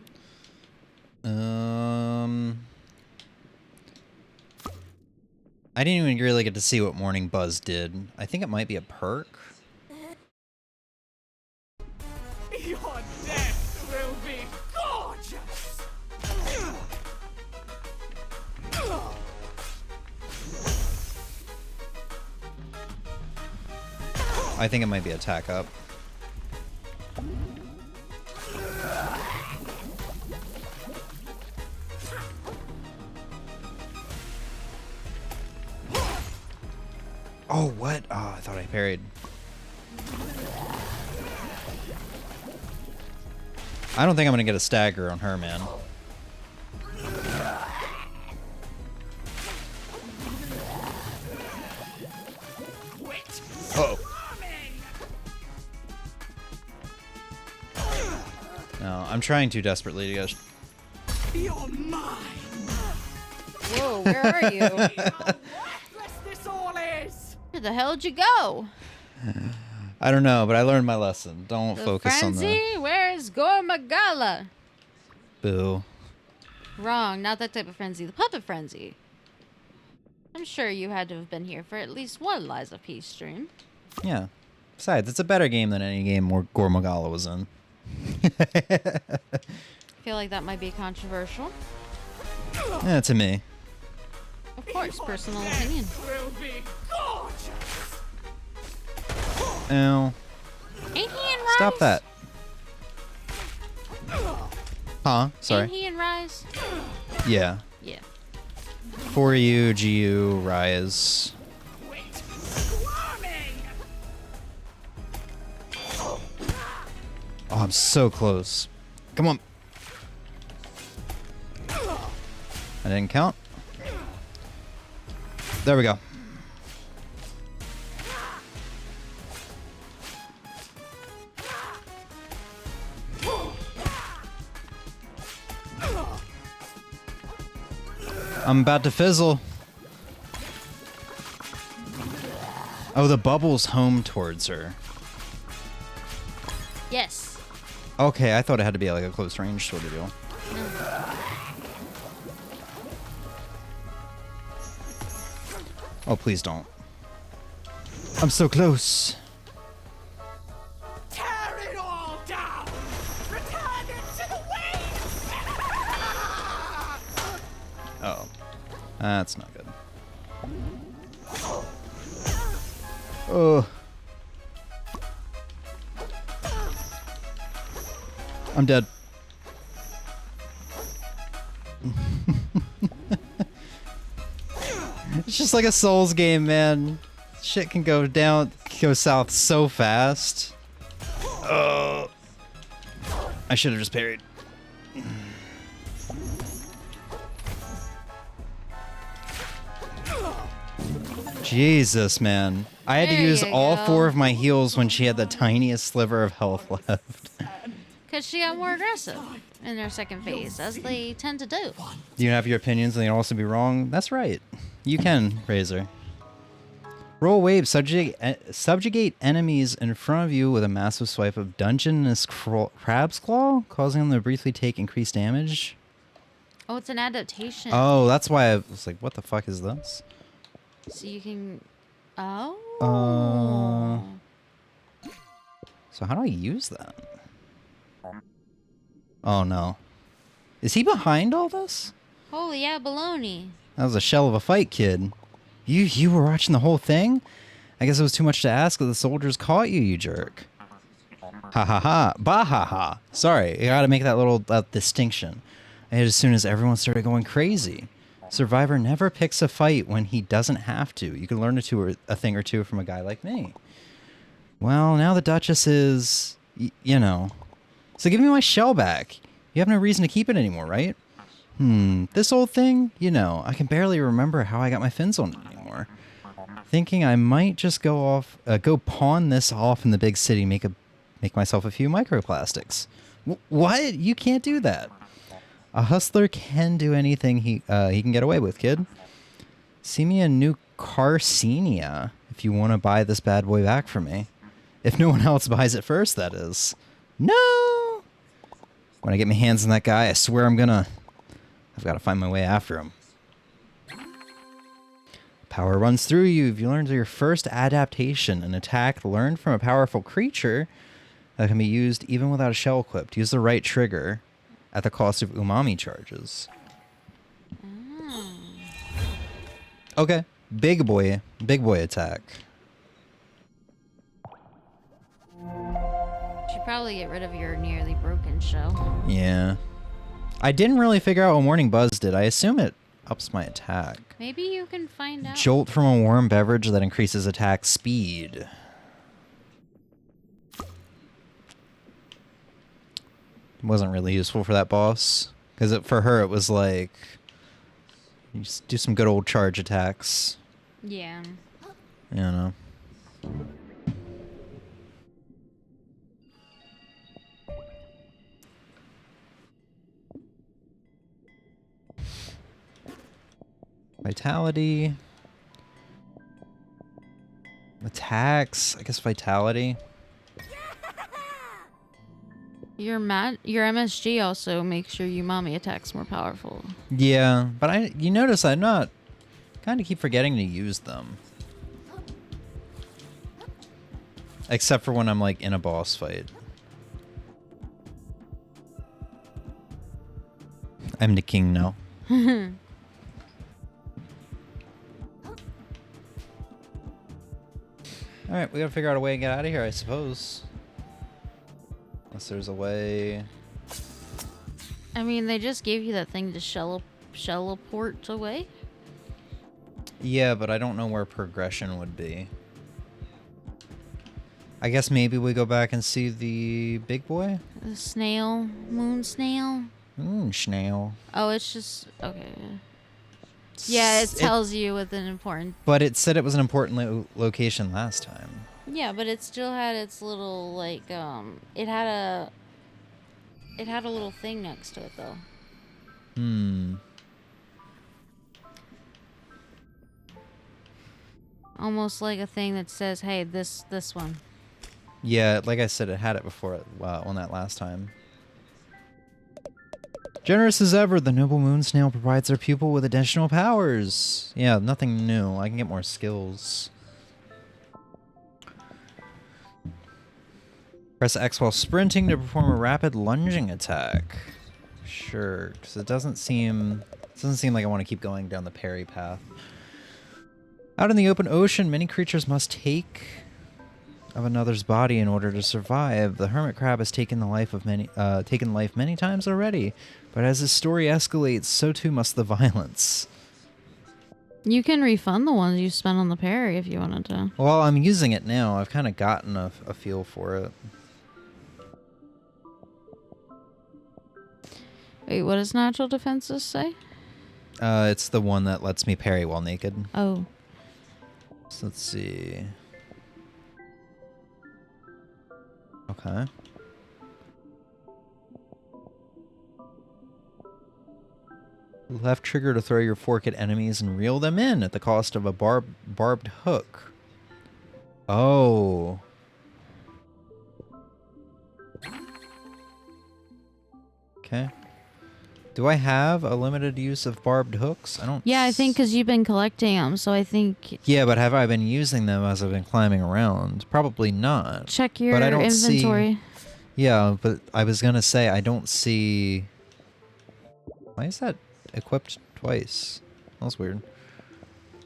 I didn't even really get to see what Morning Buzz did. I think it might be a perk.
Your death will be gorgeous.
I think it might be attack up. Oh, what? Oh, I thought I parried. I don't think I'm going to get a stagger on her, man. Uh-oh. No, I'm trying too desperately to get...
You're mine.
Whoa, where are you?
How worthless this all is.
Where the hell did you go?
I don't know, but I learned my lesson. Don't
The
focus on the...
frenzy? Where's Gormagala?
Boo.
Wrong, not that type of frenzy. The puppet frenzy. I'm sure you had to have been here for at least one Lies of Peace stream.
Yeah. Besides, it's a better game than any game where Gormagala was in.
I feel like that might be controversial.
Yeah, to me.
Of course, personal opinion.
Will be gorgeous.
Ow.
Ain't he in Rise?
Stop that. Huh? Sorry.
Ain't he in Rise?
Yeah.
Yeah.
For you, GU, Rise. Oh, I'm so close. Come on. I didn't count. There we go. I'm about to fizzle. Oh, the bubble's home towards her.
Yes.
Okay, I thought it had to be like a close range sort of deal. Oh, please don't. I'm so close.
Tear it all down. Return it to the waves.
Oh. That's not good. Oh. I'm dead. It's just like a Souls game, man. Shit can go south so fast. Oh. I should have just parried. Jesus, man. I had to
There
use
you
all
go.
4 of my heals when she had the tiniest sliver of health left.
Because she got more aggressive in her second phase, as they tend to do.
You have your opinions and they can also be wrong. That's right. You can, Razor. Roll wave, subjugate enemies in front of you with a massive swipe of Dungeness Crab's Claw, causing them to briefly take increased damage.
Oh, it's an adaptation.
Oh, that's why I was like, what the fuck is this?
So you can... Oh.
So how do I use that? Oh no. Is he behind all this?
Holy yeah, baloney.
That was a shell of a fight, kid. You were watching the whole thing? I guess it was too much to ask that the soldiers caught you, you jerk. Ha ha ha. Bah ha ha. Sorry, you gotta make that little distinction. I hit as soon as everyone started going crazy. Survivor never picks a fight when he doesn't have to. You can learn a thing or two from a guy like me. Well, now the Duchess is... you know. So give me my shell back. You have no reason to keep it anymore, right? This old thing? You know, I can barely remember how I got my fins on it anymore. Thinking I might just go pawn this off in the big city, make myself a few microplastics. What? You can't do that. A hustler can do anything he can get away with, kid. See me a new Carcenia if you want to buy this bad boy back from me. If no one else buys it first, that is. No! When I get my hands on that guy, I swear I've got to find my way after him. Power runs through you. If you learn your first adaptation, an attack learned from a powerful creature that can be used even without a shell equipped. Use the right trigger at the cost of umami charges. Okay. Big boy attack.
Should probably get rid of your nearly broken shell.
Yeah. I didn't really figure out what Morning Buzz did. I assume it ups my attack.
Maybe you can find out.
Jolt from a warm beverage that increases attack speed. Wasn't really useful for that boss. Because for her it was like... you just do some good old charge attacks.
Yeah.
You know. Vitality. Attacks. I guess vitality.
Your MSG also makes your Umami attacks more powerful.
Yeah, but you notice I'm not... kind of keep forgetting to use them. Except for when I'm, like, in a boss fight. I'm the king now. Alright, we gotta figure out a way to get out of here, I suppose. Unless there's a way...
I mean, they just gave you that thing to teleport away.
Yeah, but I don't know where progression would be. I guess maybe we go back and see the big boy?
The snail. Moon snail.
Moon snail.
Oh, it's just... okay. Yeah, it tells you with an important...
But it said it was an important location last time.
Yeah, but it still had its little, like, It had a little thing next to it, though. Almost like a thing that says, hey, this one.
Yeah, like I said, it had it before on that last time. Generous as ever, the noble moon snail provides their pupil with additional powers. Yeah, nothing new. I can get more skills. Press X while sprinting to perform a rapid lunging attack. Sure, because it doesn't seem like I want to keep going down the parry path. Out in the open ocean, many creatures must take of another's body in order to survive. The hermit crab has taken life many times already, but as his story escalates, so too must the violence.
You can refund the ones you spent on the parry if you wanted to.
Well, I'm using it now. I've kind of gotten a feel for it.
Wait, what does natural defenses say?
It's the one that lets me parry while naked.
Oh.
So let's see. Okay. Left trigger to throw your fork at enemies and reel them in at the cost of a barbed hook. Oh. Okay. Do I have a limited use of barbed hooks? I don't...
Yeah, I think because you've been collecting them, so I think...
Yeah, but have I been using them as I've been climbing around? Probably not.
Check your
but I don't
inventory.
Yeah, but I was gonna say, I don't see... Why is that equipped twice? That was weird.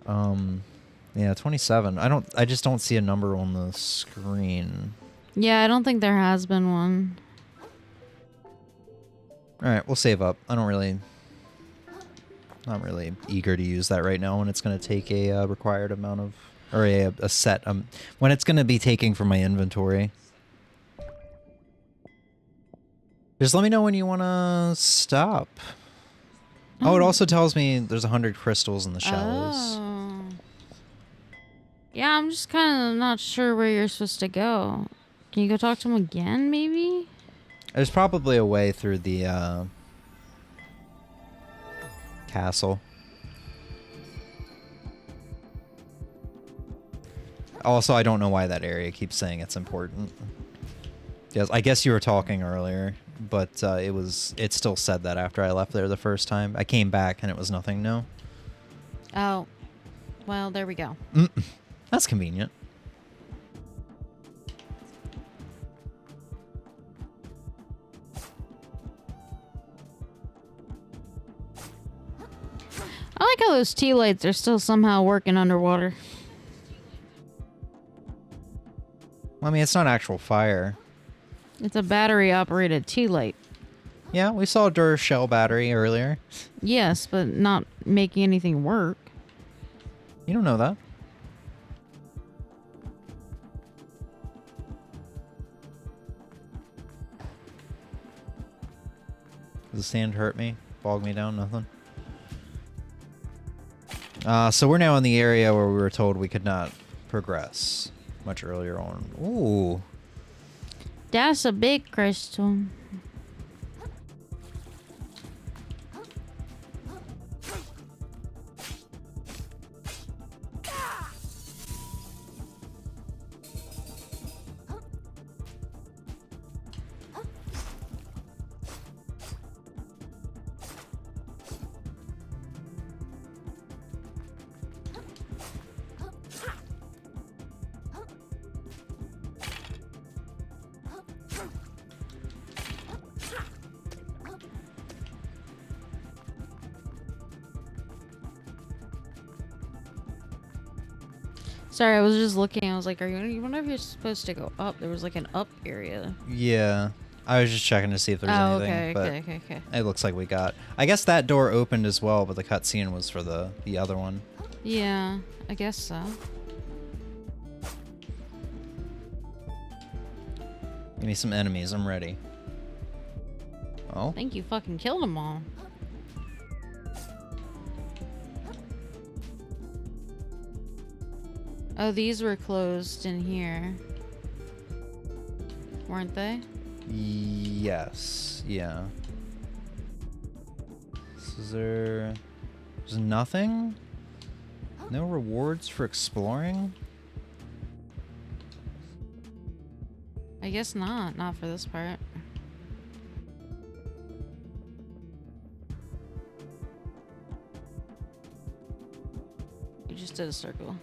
Yeah, 27. I just don't see a number on the screen.
Yeah, I don't think there has been one.
Alright, we'll save up. Not really eager to use that right now when it's going to take a required amount of... Or a set... when it's going to be taking from my inventory. Just let me know when you want to stop. Oh, it also tells me there's 100 crystals in the shallows.
Oh. Yeah, I'm just kind of not sure where you're supposed to go. Can you go talk to him again, maybe?
There's probably a way through the castle. Also, I don't know why that area keeps saying it's important. Yes, I guess you were talking earlier, but it still said that after I left there the first time. I came back and it was nothing new.
Oh, well, there we go.
That's convenient.
I like how those tea lights are still somehow working underwater.
Well, I mean, it's not actual fire.
It's a battery-operated tea light.
Yeah, we saw a Duracell battery earlier.
Yes, but not making anything work.
You don't know that. Does the sand hurt me? Bog me down? Nothing? So we're now in the area where we were told we could not progress much earlier on. Ooh.
That's a big crystal. Sorry, I was just looking. I was like, you wonder if you're supposed to go up? There was like an up area.
Yeah. I was just checking to see if there's anything.
Okay,
but
okay.
it looks like we got... I guess that door opened as well, but the cutscene was for the other one.
Yeah, I guess so.
Give me some enemies. I'm ready. Oh.
I think you fucking killed them all. Oh, these were closed in here. Weren't they?
Yes. Yeah. So is there... There's nothing? No rewards for exploring?
I guess not. Not for this part. You just did a circle.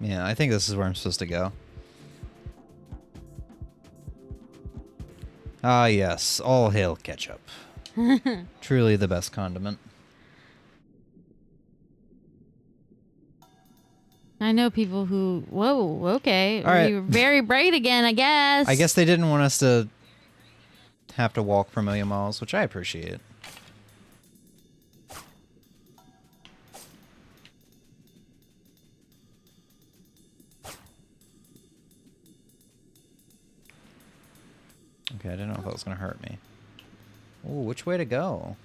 Yeah, I think this is where I'm supposed to go. Ah, yes. All hail ketchup. Truly the best condiment.
I know people who... Whoa, okay.
All right.
You're very bright again, I guess.
I guess they didn't want us to have to walk for a million miles, which I appreciate. Okay, I didn't know if that was going to hurt me. Ooh, which way to go?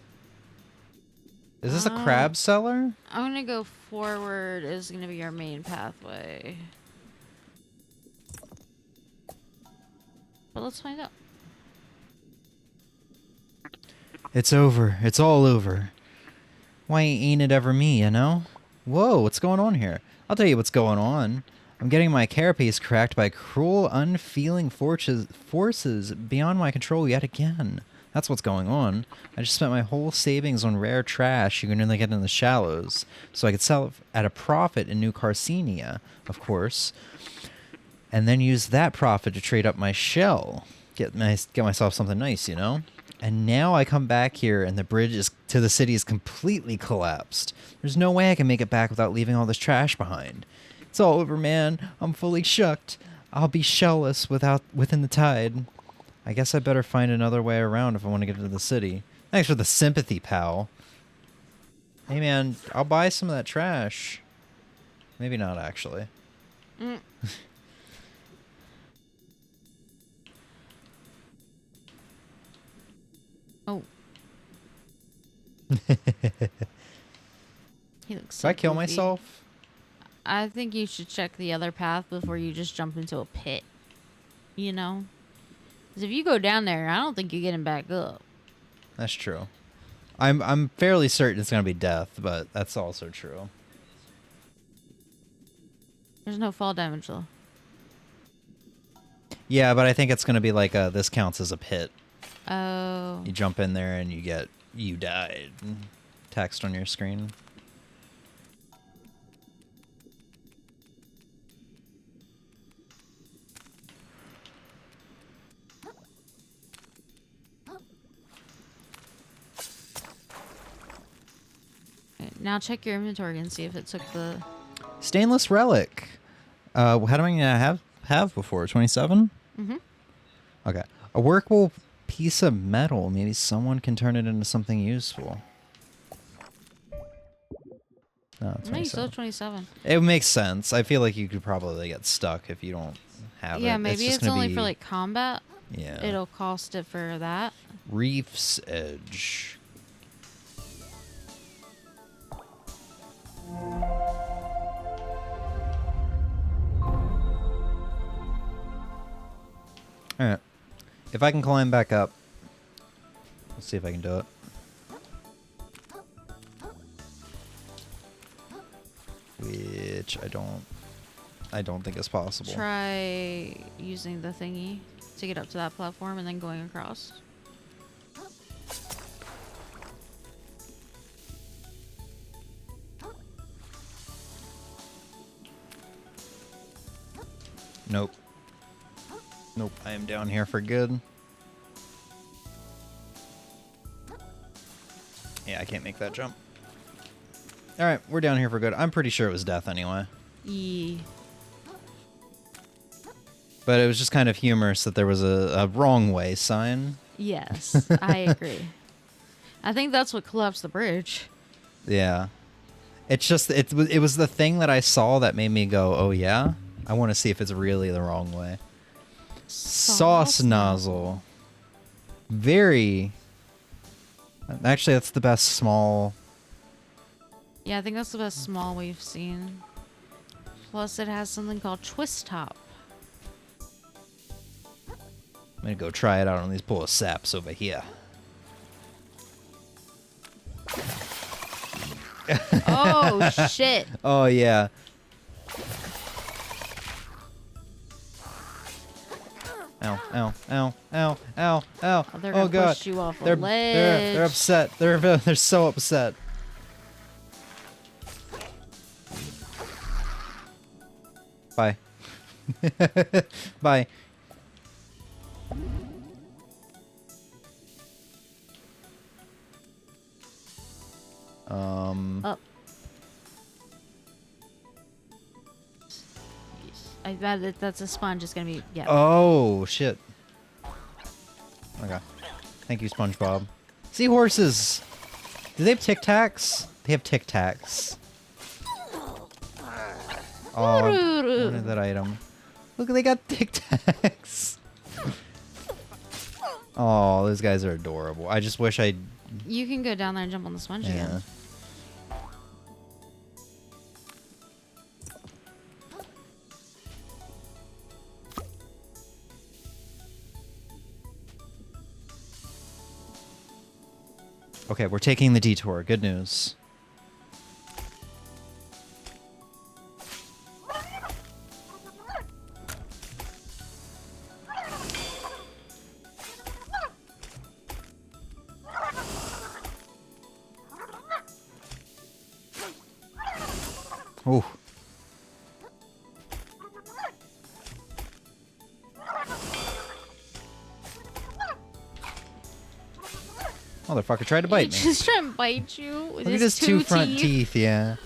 Is this a crab cellar?
I'm gonna go forward is gonna be our main pathway. But let's find out.
It's over. It's all over. Why ain't it ever me, you know? Whoa, what's going on here? I'll tell you what's going on. I'm getting my carapace cracked by cruel, unfeeling forces beyond my control yet again. That's what's going on. I just spent my whole savings on rare trash you can only get in the shallows, so I could sell it at a profit in New Carcenia, of course, and then use that profit to trade up my shell. Get myself something nice, you know? And now I come back here and the bridge to the city is completely collapsed. There's no way I can make it back without leaving all this trash behind. It's all over, man. I'm fully shucked. I'll be shellless within the tide. I guess I better find another way around if I want to get into the city. Thanks for the sympathy, pal. Hey, man, I'll buy some of that trash. Maybe not, actually.
Mm. Oh. He looks so
Did I kill
goofy.
myself?
I think you should check the other path before you just jump into a pit. You know? Because if you go down there, I don't think you're getting back up.
That's true. I'm fairly certain it's going to be death, but that's also true.
There's no fall damage, though.
Yeah, but I think it's going to be like this counts as a pit.
Oh.
You jump in there and you died. Text on your screen.
Now check your inventory and see if it took the...
Stainless relic. How many I have before? 27?
Mm-hmm.
Okay. A workable piece of metal. Maybe someone can turn it into something useful. No,
No, you still have 27.
It makes sense. I feel like you could probably get stuck if you don't have it.
Yeah, maybe
just
it's
gonna
only
be-
for like combat.
Yeah.
It'll cost it for that.
Reef's Edge. Alright. If I can climb back up. Let's see if I can do it. Which I don't think is possible.
Try using the thingy to get up to that platform and then going across.
Nope. Nope, I am down here for good. Yeah, I can't make that jump. Alright, we're down here for good. I'm pretty sure it was death anyway.
Yeah.
But it was just kind of humorous that there was a wrong way sign.
Yes, I agree. I think that's what collapsed the bridge.
Yeah. It's just, it was the thing that I saw that made me go, oh yeah? I want to see if it's really the wrong way. Sauce nozzle. Very... Actually, that's the best small...
Yeah, I think that's the best small we've seen. Plus, it has something called Twist Top.
I'm gonna go try it out on these pool of saps over here.
Oh, shit.
Oh, yeah. Ow, ow, ow, ow, ow, ow.
Oh, they're gonna
God.
push you off a
They're
ledge.
upset. They're so upset. Bye. Bye.
Up. I bet that that's a sponge. It's gonna be, yeah.
Oh, shit. Okay. Thank you, SpongeBob. Seahorses! Do they have Tic Tacs? They have Tic Tacs. Oh, I wanted that item. Look, they got Tic Tacs. Oh, those guys are adorable. I just wish I...
You can go down there and jump on the sponge again.
Okay, we're taking the detour. Good news. Oh. Motherfucker tried to bite me.
Just trying to bite you with
Look at
his
his two front teeth, yeah.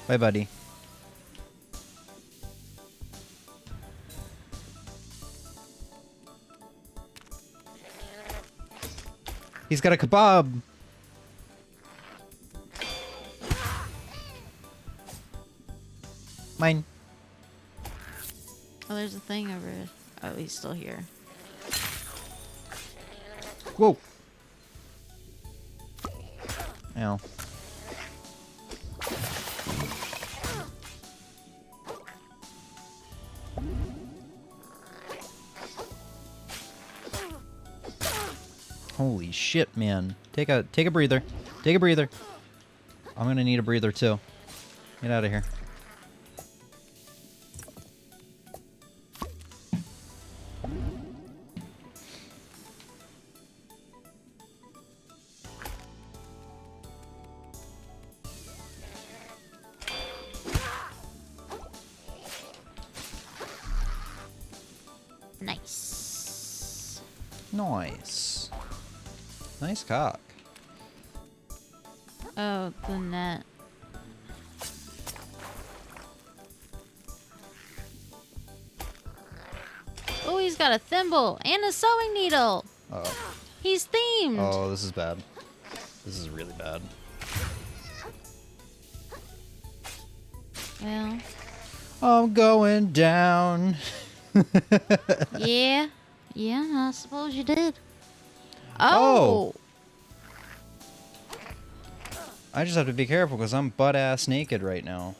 Bye, buddy. He's got a kebab. Mine.
Oh, there's a thing over it. Oh, he's still here.
Whoa. Ow. Holy shit, man. Take a breather. Take a breather. I'm gonna need a breather too. Get out of here.
Nice.
Nice. Nice cock.
Oh, the net. Oh, he's got a thimble and a sewing needle.
Uh-oh.
He's themed.
Oh, this is bad. This is really bad.
Well.
I'm going down.
Yeah. Yeah, I suppose you did. Oh.
I just have to be careful because I'm butt-ass naked right now.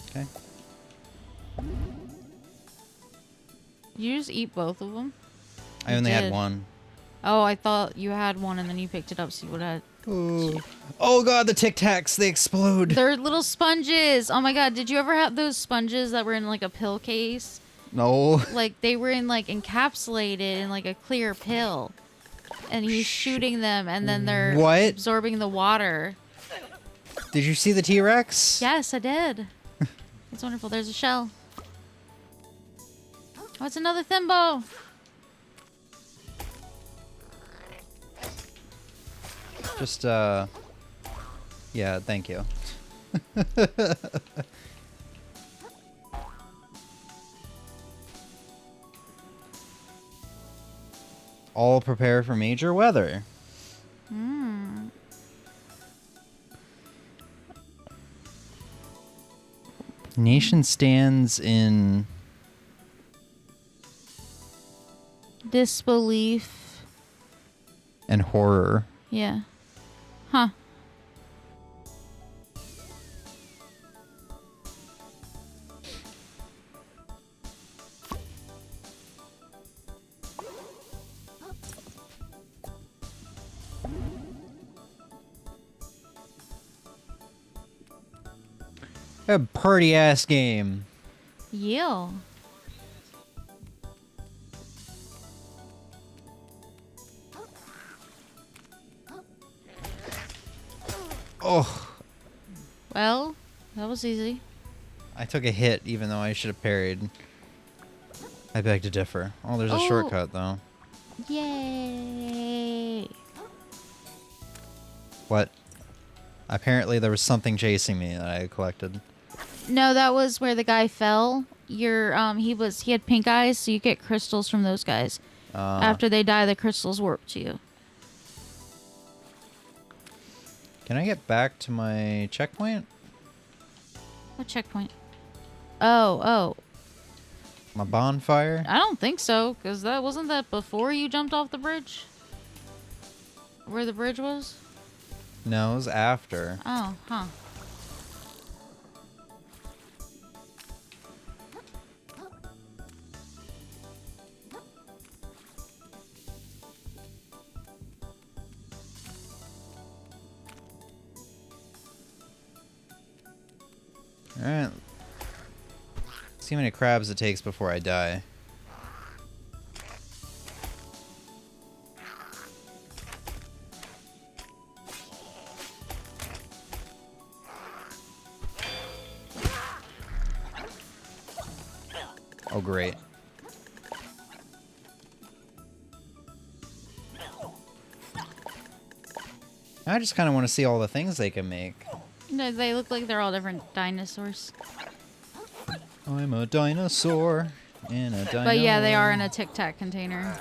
Okay.
You just eat both of them?
I only had one.
Oh, I thought you had one and then you picked it up so you would have...
Ooh. Oh god, the Tic Tacs, they explode.
They're little sponges. Oh my god, did you ever have those sponges that were in like a pill case?
No.
Like they were in like encapsulated in like a clear pill. And he's shooting them and then they're absorbing the water.
Did you see the T-Rex?
Yes, I did. It's wonderful. There's a shell. Oh, it's another Thimbo.
Just, yeah, thank you. All prepare for major weather. Nation stands in
Disbelief.
and horror.
Yeah. Huh.
A party ass game.
Yeah.
Oh,
Well, that was easy.
I took a hit even though I should have parried. I beg to differ. Oh, there's a
Oh.
shortcut though.
Yay.
What? Apparently there was something chasing me that I collected.
No, that was where the guy fell. He had pink eyes, so you get crystals from those guys. After they die, the crystals warp to you.
Can I get back to my checkpoint?
What checkpoint? Oh.
My bonfire?
I don't think so, because wasn't that before you jumped off the bridge? Where the bridge was?
No, it was after.
Oh, huh.
Alright. See how many crabs it takes before I die. Oh, great. I just kind of want to see all the things they can make.
No, they look like they're all different dinosaurs.
I'm a dinosaur in a dino.
But yeah, they are in a Tic Tac container.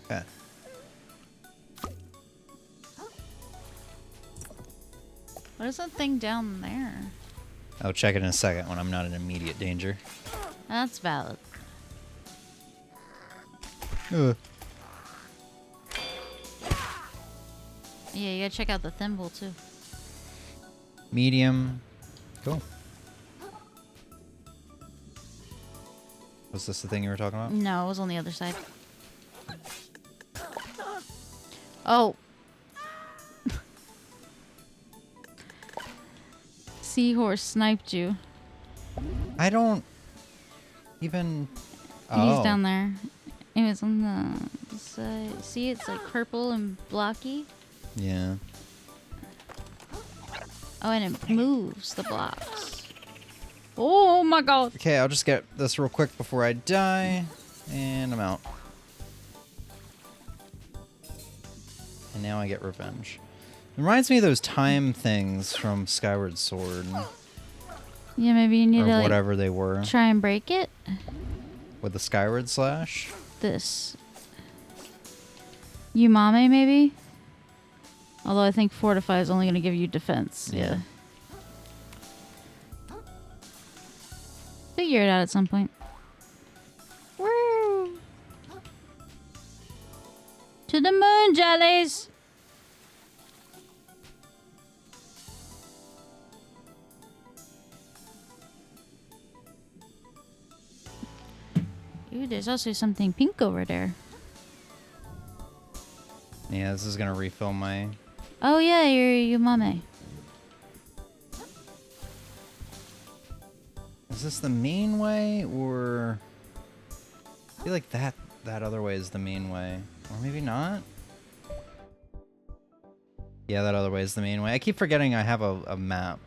Okay.
What is that thing down there?
I'll check it in a second when I'm not in immediate danger.
That's valid.
Ugh.
Yeah, you gotta check out the thimble too.
Medium. Cool. Was this the thing you were talking about?
No, it was on the other side. Oh. Seahorse sniped you.
I don't even...
He's down there. It was on the side. See, it's like purple and blocky.
Yeah.
Oh, and it moves the blocks. Oh my god.
Okay, I'll just get this real quick before I die. And I'm out. And now I get revenge. It reminds me of those time things from Skyward Sword.
Yeah, maybe you need
Or
to like,
whatever they were.
try and break it.
With the Skyward Slash?
This. Umame, maybe? Although I think Fortify is only going to give you defense. Yeah. Figure it out at some point. Woo! To the moon, jellies! Ooh, there's also something pink over there.
Yeah, this is gonna refill my...
Oh yeah, your Umame.
Is this the main way, or I feel like that other way is the main way, or maybe not. Yeah, that other way is the main way. I keep forgetting I have a map.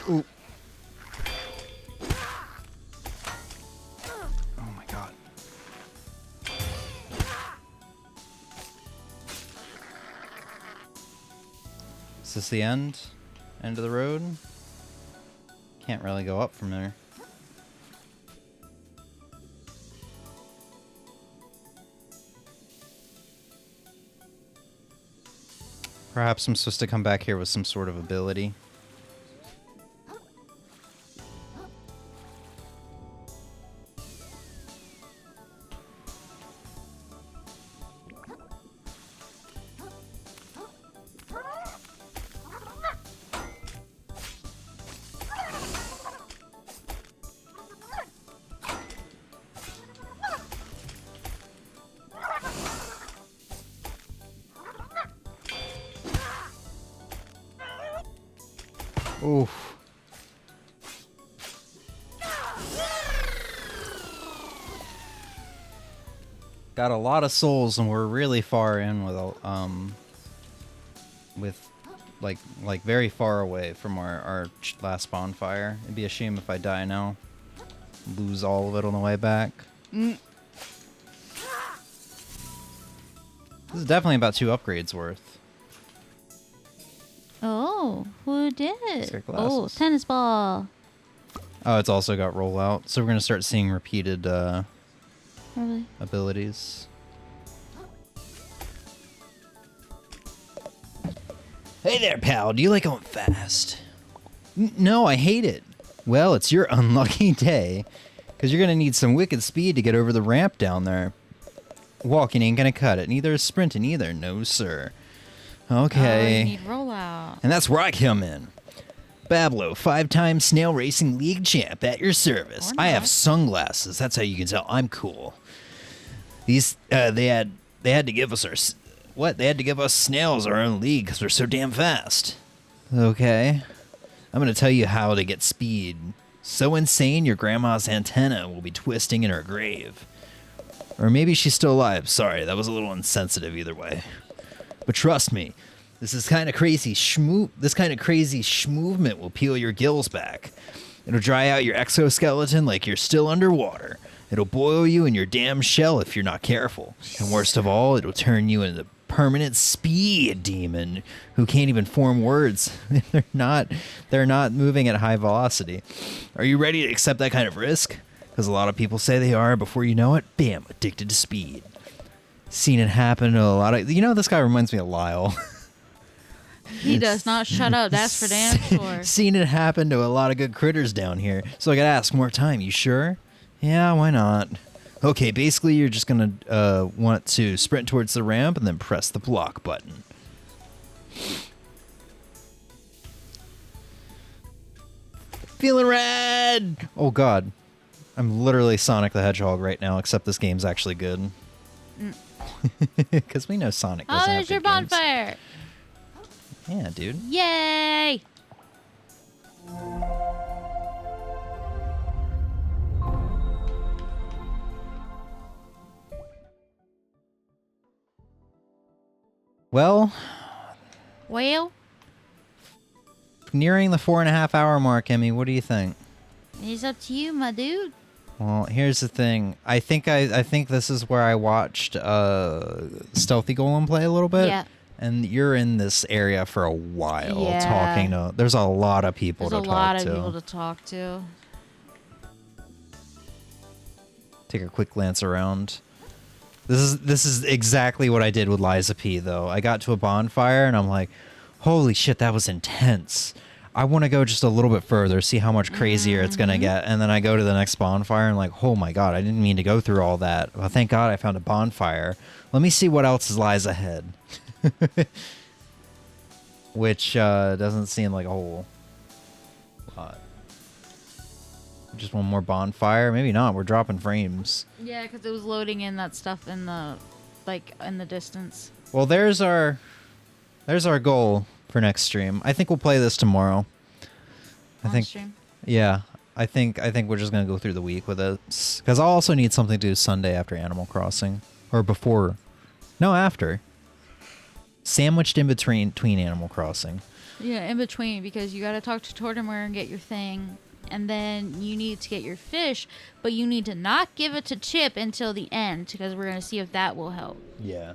Ooh. Oh my god. Is this the end? End of the road? Can't really go up from there. Perhaps I'm supposed to come back here with some sort of ability. Oof. Got a lot of souls, and we're really far in with like very far away from our last bonfire. It'd be a shame if I die now. Lose all of it on the way back. This is definitely about 2 upgrades worth.
Oh, who did?
Got
Oh,
glasses.
tennis ball.
Oh, it's also got rollout, so we're gonna start seeing repeated
Really?
abilities. Hey there, pal. Do you like going fast? No, I hate it. Well, it's your unlucky day, because you're going to need some wicked speed to get over the ramp down there. Walking ain't going to cut it. Neither is sprinting either. No, sir. Okay.
Oh, you need rollout.
And that's where I come in. Bablo, 5-time Snail Racing League champ at your service.
Or
I have
not.
sunglasses. That's how you can tell I'm cool. These they had to give us they had to give us snails our own league because we're so damn fast. Okay. I'm going to tell you how to get speed. So insane your grandma's antenna will be twisting in her grave. Or maybe she's still alive. Sorry, that was a little insensitive either way. But trust me, this kind of crazy schmovement will peel your gills back. It'll dry out your exoskeleton like you're still underwater. It'll boil you in your damn shell if you're not careful. And worst of all, it'll turn you into a permanent speed demon who can't even form words. They're not moving at high velocity. Are you ready to accept that kind of risk? Because a lot of people say they are. Before you know it, bam, addicted to speed. Seen it happen to a lot of... You know, this guy reminds me of Lyle.
He does not shut up. That's for damn sure.
Seen it happen to a lot of good critters down here. So I gotta ask more time. You sure? Yeah, why not? Okay, basically you're just gonna want to sprint towards the ramp and then press the block button. Feeling rad! Oh god. I'm literally Sonic the Hedgehog right now, except this game's actually good. Because we know Sonic doesn't
Oh,
have
there's your
good games.
bonfire.
Yeah, dude.
Yay!
Well, nearing the 4.5 hour mark, Emmy, what do you think?
It's up to you, my dude.
Well, here's the thing. I think this is where I watched Stealthy Golem play a little bit.
Yeah.
And you're in this area for a while
Yeah.
talking to... There's a lot of people
There's
to
a
talk
lot
to.
of people to talk to.
Take a quick glance around. This is exactly what I did with Liza P, though. I got to a bonfire, and I'm like, holy shit, that was intense. I want to go just a little bit further, see how much crazier it's going to get. And then I go to the next bonfire, and I'm like, oh my god, I didn't mean to go through all that. Well, thank god I found a bonfire. Let me see what else lies ahead. Which doesn't seem like a whole lot. Just one more bonfire? Maybe not. We're dropping frames.
Yeah, because it was loading in that stuff in the, in the distance.
Well, there's our there's our goal for next stream. I think we'll play this tomorrow. I think.
Stream.
Yeah, I think we're just gonna go through the week with it, because I'll also need something to do Sunday after Animal Crossing, or before. No, after. Sandwiched in between Animal Crossing.
Yeah, in between, because you got to talk to Tortimer and get your thing, and then you need to get your fish, but you need to not give it to Chip until the end, because we're going to see if that will help.
Yeah.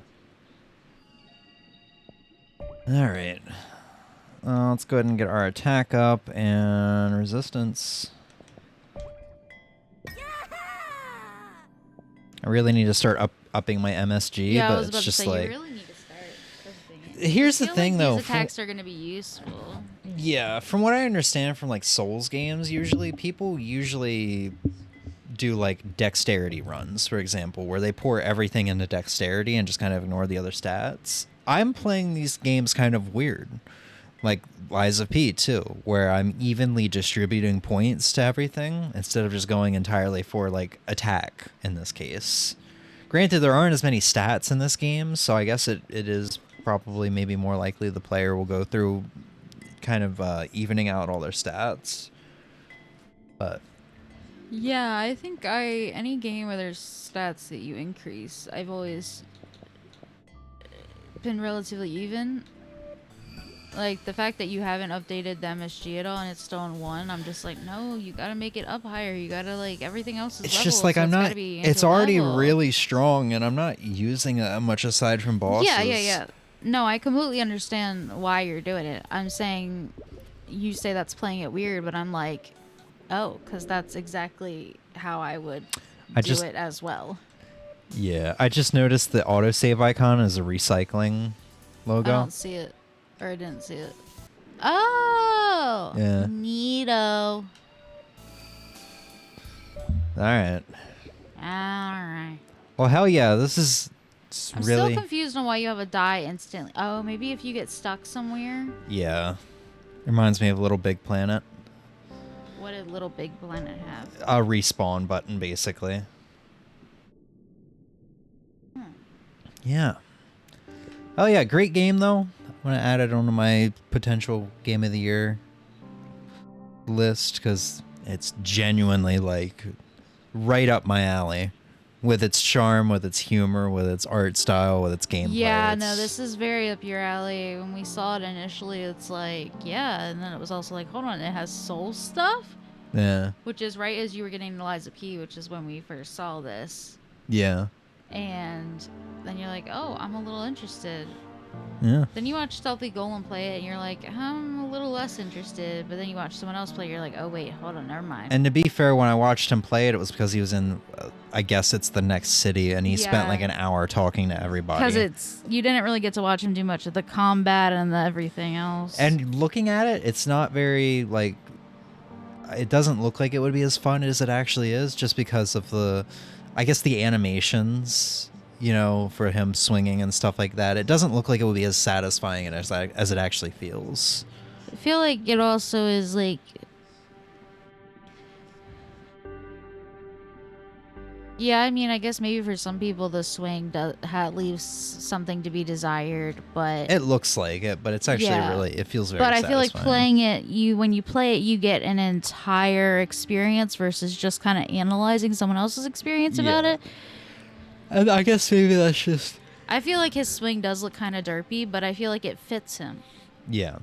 Alright. Let's go ahead and get our attack up and resistance. I really need to start upping my MSG,
Yeah,
but
I was about
it's just
to say,
like...
you really need to start testing it.
Here's
I
the
feel
thing,
like
though.
These attacks are going to be useful.
Yeah, from what I understand from like Souls games, people usually do like dexterity runs, for example, where they pour everything into dexterity and just kind of ignore the other stats. I'm playing these games kind of weird, like Lies of P too, where I'm evenly distributing points to everything instead of just going entirely for like attack in this case. Granted, there aren't as many stats in this game, so I guess it is probably maybe more likely the player will go through kind of evening out all their stats. But
Yeah, I think any game where there's stats that you increase, I've always been relatively even. Like, the fact that you haven't updated the MSG at all and it's still on 1, I'm just like, no, you gotta make it up higher. You gotta, like, everything else is
it's
leveled,
just like
so
I'm
it's
not.
gotta be
It's
into
already
level.
really strong, and I'm not using it much aside from bosses.
Yeah. No, I completely understand why you're doing it. I'm saying, you say that's playing it weird, but I'm like, oh, because that's exactly how I would do it as well.
Yeah, I just noticed the autosave icon is a recycling logo.
I don't see it. Or I didn't see it. Oh!
Yeah.
Neato.
Alright.
Alright.
Well, hell yeah, this is
I'm
really...
still confused on why you have a die instantly. Oh, maybe if you get stuck somewhere?
Yeah. Reminds me of Little Big Planet.
What did Little Big Planet have?
A respawn button, basically. Yeah. Oh yeah, great game though. I'm gonna add it onto my potential game of the year list because it's genuinely like right up my alley, with its charm, with its humor, with its art style, with its gameplay.
Yeah, no, this is very up your alley. When we saw it initially, it's like, yeah, and then it was also like, hold on, it has soul stuff?
Yeah.
Which is right as you were getting Eliza P, which is when we first saw this.
Yeah.
And then you're like, oh, I'm a little interested.
Yeah.
Then you watch Stealthy Golem play it, and you're like, I'm a little less interested. But then you watch someone else play it, you're like, oh, wait, hold on, never mind.
And to be fair, when I watched him play it, it was because he was in, I guess it's the next city, and he spent like an hour talking to everybody.
Because you didn't really get to watch him do much of the combat and the everything else.
And looking at it, it's not very, like, it doesn't look like it would be as fun as it actually is, just because of the, I guess, the animations, you know, for him swinging and stuff like that. It doesn't look like it would be as satisfying as it actually feels.
I feel like it also is like, yeah, I mean, I guess maybe for some people the swing leaves something to be desired, but
It looks like it, but it's actually really, it feels very
But I
satisfying.
feel like playing it, when you play it, you get an entire experience versus just kind of analyzing someone else's experience about it.
And I guess maybe that's just...
I feel like his swing does look kind of derpy, but I feel like it fits him.
Yeah.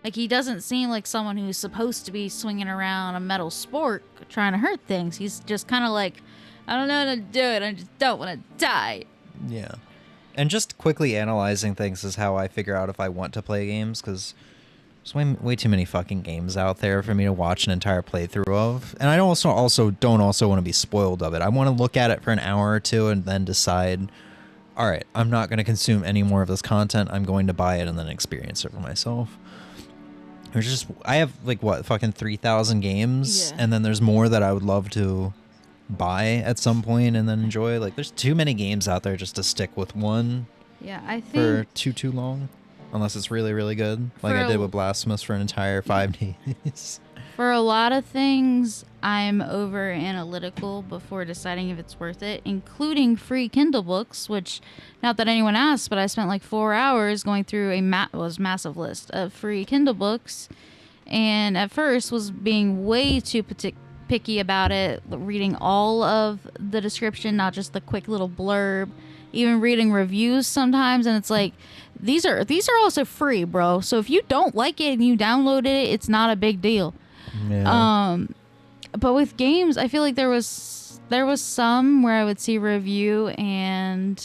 Like, he doesn't seem like someone who's supposed to be swinging around a metal sport trying to hurt things. He's just kind of like, I don't know how to do it. I just don't want to die.
Yeah. And just quickly analyzing things is how I figure out if I want to play games, because there's way too many fucking games out there for me to watch an entire playthrough of. And I don't also want to be spoiled of it. I want to look at it for an hour or two and then decide, all right, I'm not going to consume any more of this content. I'm going to buy it and then experience it for myself. I have like what, fucking 3,000 games, and then there's more that I would love to buy at some point and then enjoy. Like, there's too many games out there just to stick with one.
Yeah, I think
for too long, unless it's really, really good, like I did with Blasphemous for an entire 5 days.
For a lot of things, I'm over analytical before deciding if it's worth it, including free Kindle books, which, not that anyone asked, but I spent like 4 hours going through a massive list of free Kindle books, and at first was being way too picky about it, reading all of the description, not just the quick little blurb, even reading reviews sometimes, and it's like, these are also free, bro. So if you don't like it and you downloaded it, it's not a big deal.
Yeah.
But with games, I feel like there was some where I would see review and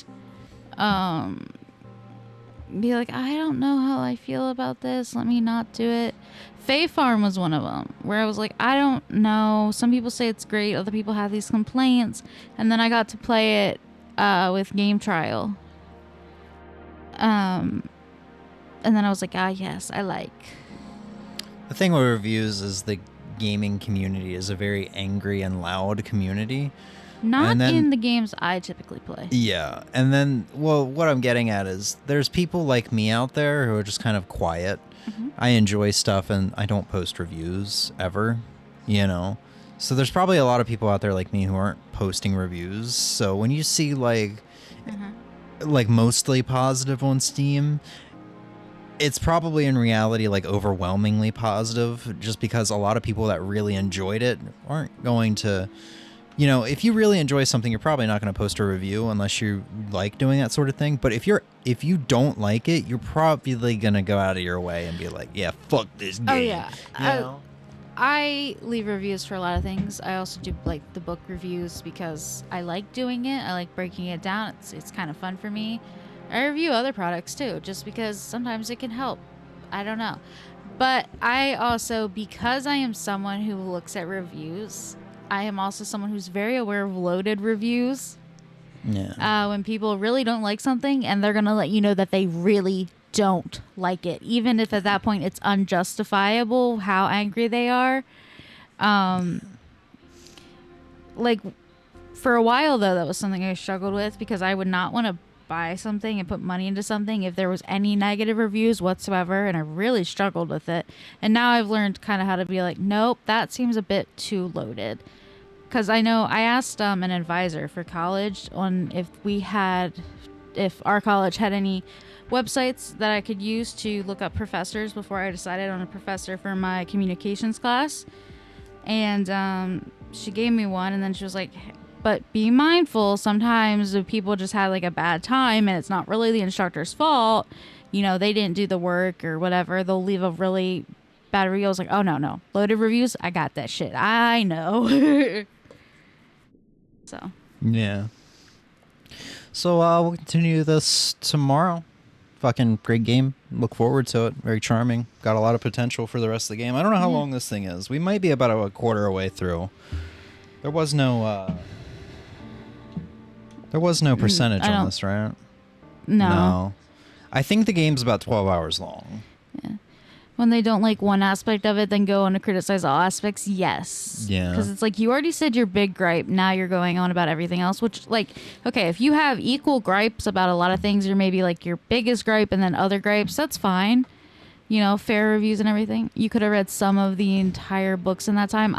be like, I don't know how I feel about this. Let me not do it. Fae Farm was one of them where I was like, I don't know. Some people say it's great. Other people have these complaints. And then I got to play it with Game Trial. And then I was like, yes, I like.
The thing with reviews is the gaming community is a very angry and loud community.
Not in the games I typically play.
Yeah. And then, well, what I'm getting at is there's people like me out there who are just kind of quiet.
Mm-hmm.
I enjoy stuff and I don't post reviews ever, you know? So there's probably a lot of people out there like me who aren't posting reviews. So when you see like mostly positive on Steam, it's probably in reality like overwhelmingly positive, just because a lot of people that really enjoyed it aren't going to, you know, if you really enjoy something, you're probably not going to post a review unless you like doing that sort of thing. But if you don't like it, you're probably going to go out of your way and be like, yeah, fuck this game.
Oh yeah.
You know?
I leave reviews for a lot of things. I also do like the book reviews because I like doing it. I like breaking it down. It's kind of fun for me. I review other products too, just because sometimes it can help. I don't know. But I also, because I am someone who looks at reviews, I am also someone who's very aware of loaded reviews.
Yeah.
When people really don't like something and they're going to let you know that they really don't like it, even if at that point it's unjustifiable how angry they are. Like for a while though, that was something I struggled with because I would not want to buy something and put money into something if there was any negative reviews whatsoever, and I really struggled with it. And now I've learned kind of how to be like, nope, that seems a bit too loaded. Because I know I asked an advisor for college on if our college had any websites that I could use to look up professors before I decided on a professor for my communications class. And she gave me one, and then she was like, but be mindful, sometimes if people just had like a bad time and it's not really the instructor's fault, you know, they didn't do the work or whatever, they'll leave a really bad review. I was like, oh no, loaded reviews, I got that shit, I know. So
Yeah. So we'll continue this tomorrow. Fucking great game. Look forward to it. Very charming. Got a lot of potential for the rest of the game. I don't know how long this thing is. We might be about a quarter away through. There was no percentage on this, right?
No.
I think the game's about 12 hours long.
Yeah. When they don't like one aspect of it, then go on to criticize all aspects, yes.
Yeah.
Because it's like, you already said your big gripe, now you're going on about everything else, which, like, okay, if you have equal gripes about a lot of things, or maybe like your biggest gripe and then other gripes, that's fine. You know, fair reviews and everything. You could have read some of the entire books in that time.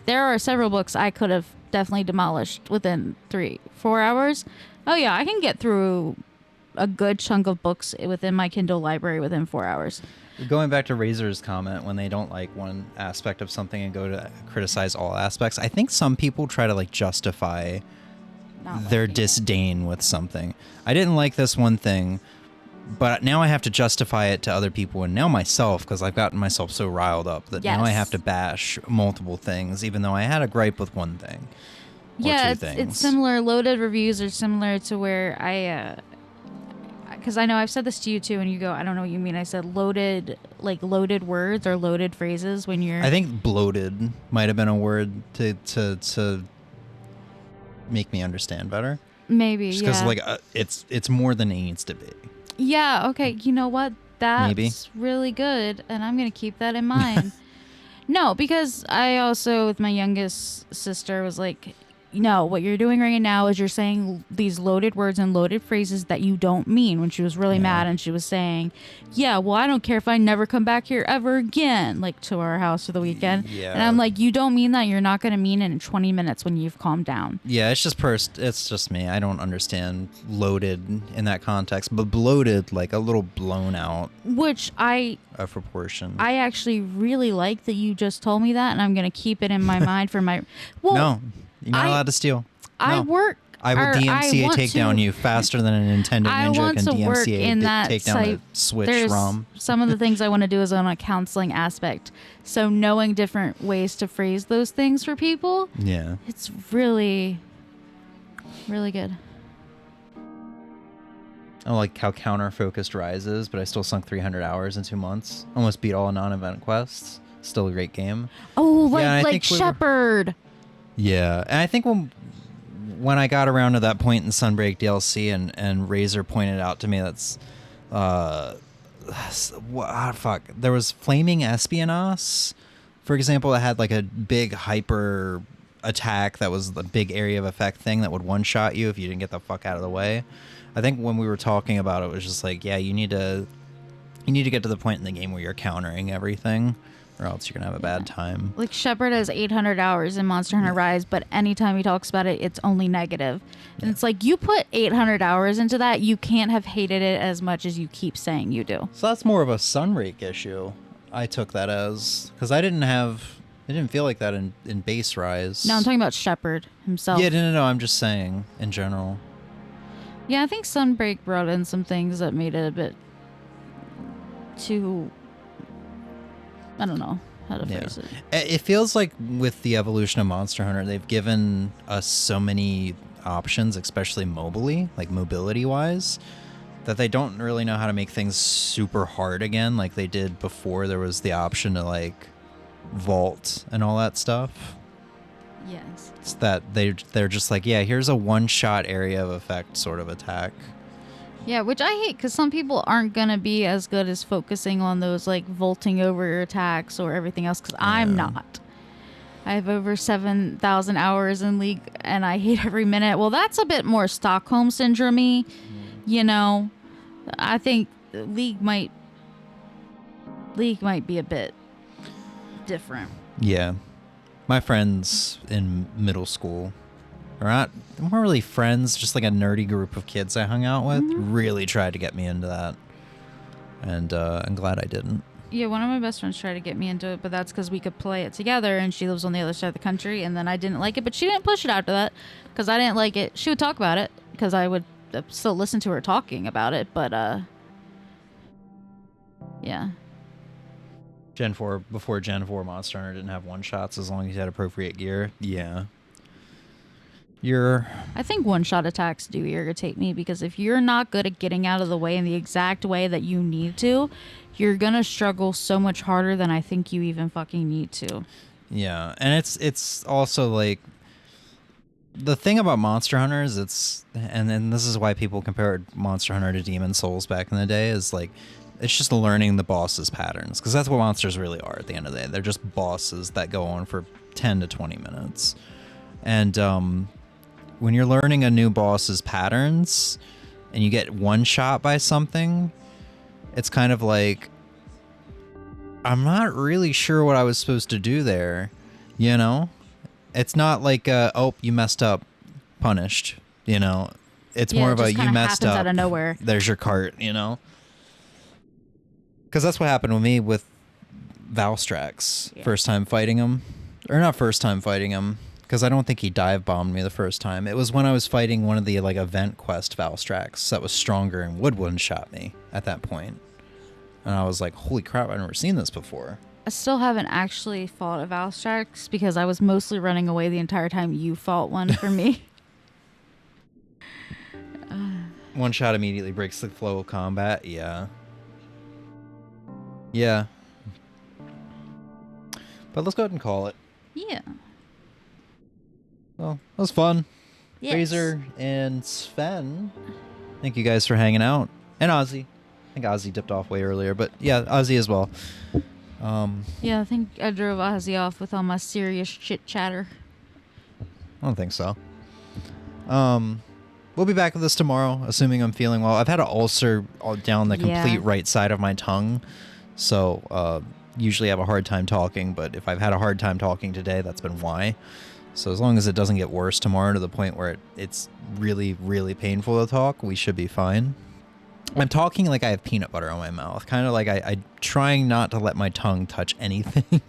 There are several books I could have definitely demolished within 3-4 hours. Oh yeah, I can get through a good chunk of books within my Kindle library within 4 hours.
Going back to Razor's comment, when they don't like one aspect of something and go to criticize all aspects, I think some people try to like justify their disdain with something. I didn't like this one thing, but now I have to justify it to other people and now myself, because I've gotten myself so riled up that now I have to bash multiple things, even though I had a gripe with one thing.
Yeah, it's similar. Loaded reviews are similar to where because I know I've said this to you too, and you go, I don't know what you mean. I said loaded words or loaded phrases when you're...
I think bloated might have been a word to make me understand better.
Maybe,
just because like it's more than it needs to be.
Yeah, okay, you know what? That's really good, and I'm going to keep that in mind. No, because I also, with my youngest sister, was like, no, what you're doing right now is you're saying these loaded words and loaded phrases that you don't mean. When she was really mad and she was saying, yeah, well, I don't care if I never come back here ever again, like to our house for the weekend.
Yeah.
And I'm like, you don't mean that. You're not going to mean it in 20 minutes when you've calmed down.
Yeah, it's just me. I don't understand loaded in that context, but bloated, like a little blown out.
Which
of proportion.
I actually really like that you just told me that, and I'm going to keep it in my mind for my... Well,
no, you're not allowed to steal.
I
No.
work...
I will DMCA takedown you faster than a Nintendo Ninja can DMCA take down a Switch ROM.
Some of the things I want to do is on a counseling aspect. So knowing different ways to phrase those things for people, it's really, really good.
I like how counter-focused Rise is, but I still sunk 300 hours in 2 months. Almost beat all non-event quests. Still a great game.
Oh, like Shepard.
Yeah, and I think when I got around to that point in Sunbreak DLC and Razor pointed out to me that's fuck, there was Flaming Espionage, for example, that had like a big hyper attack that was the big area of effect thing that would one-shot you if you didn't get the fuck out of the way. I think when we were talking about it, it was just like, yeah, you need to get to the point in the game where you're countering everything, or else you're gonna have a bad time.
Like Shepard has 800 hours in Monster Hunter Rise, but anytime he talks about it, it's only negative. And it's like, you put 800 hours into that, you can't have hated it as much as you keep saying you do.
So that's more of a Sunbreak issue. I took that as, because I didn't feel like that in base Rise.
No, I'm talking about Shepard himself.
Yeah, no, I'm just saying in general.
Yeah, I think Sunbreak brought in some things that made it a bit too... I don't know how to phrase it.
It feels like with the evolution of Monster Hunter, they've given us so many options, especially mobility-wise, that they don't really know how to make things super hard again like they did before there was the option to, like, vault and all that stuff.
Yes.
It's that they're just like, yeah, here's a one-shot area of effect sort of attack.
Yeah, which I hate, because some people aren't going to be as good as focusing on those, like, vaulting over attacks or everything else, because I'm not. I have over 7,000 hours in League, and I hate every minute. Well, that's a bit more Stockholm Syndrome-y, you know. I think League might be a bit different.
Yeah. My friends in middle school... They weren't really friends, just like a nerdy group of kids I hung out with. Really tried to get me into that. And I'm glad I didn't.
Yeah, one of my best friends tried to get me into it, but that's because we could play it together, and she lives on the other side of the country, and then I didn't like it, but she didn't push it after that, because I didn't like it. She would talk about it, because I would still listen to her talking about it, but, yeah.
Gen 4, before Gen 4, Monster Hunter didn't have one-shots as long as you had appropriate gear. Yeah.
I think one-shot attacks do irritate me, because if you're not good at getting out of the way in the exact way that you need to, you're gonna struggle so much harder than I think you even fucking need to.
Yeah, and it's also like the thing about Monster Hunter is and then this is why people compared Monster Hunter to Demon Souls back in the day, is like it's just learning the boss's patterns, because that's what monsters really are at the end of the day. They're just bosses that go on for 10 to 20 minutes. And when you're learning a new boss's patterns and you get one shot by something, it's kind of like, I'm not really sure what I was supposed to do there, you know? It's not like, oh, you messed up, punished, you know? It's more of a, you messed up,
out of nowhere.
There's your cart, you know? Because that's what happened with me with Valstrax, first time fighting him. Or not first time fighting him, because I don't think he dive bombed me the first time. It was when I was fighting one of the like event quest Valstrax that was stronger and would one-shot me at that point. And I was like, holy crap, I've never seen this before.
I still haven't actually fought a Valstrax, because I was mostly running away the entire time you fought one for me.
One shot immediately breaks the flow of combat. Yeah. Yeah. But let's go ahead and call it.
Yeah.
Well, that was fun.
Yes.
Razor and Sven, thank you guys for hanging out. And Ozzy. I think Ozzy dipped off way earlier, but yeah, Ozzy as well.
Yeah, I think I drove Ozzy off with all my serious chit chatter.
I don't think so. We'll be back with this tomorrow, assuming I'm feeling well. I've had an ulcer all down the complete right side of my tongue, so usually I have a hard time talking, but if I've had a hard time talking today, that's been why. So as long as it doesn't get worse tomorrow to the point where it's really, really painful to talk, we should be fine. I'm talking like I have peanut butter on my mouth, kind of like I'm trying not to let my tongue touch anything.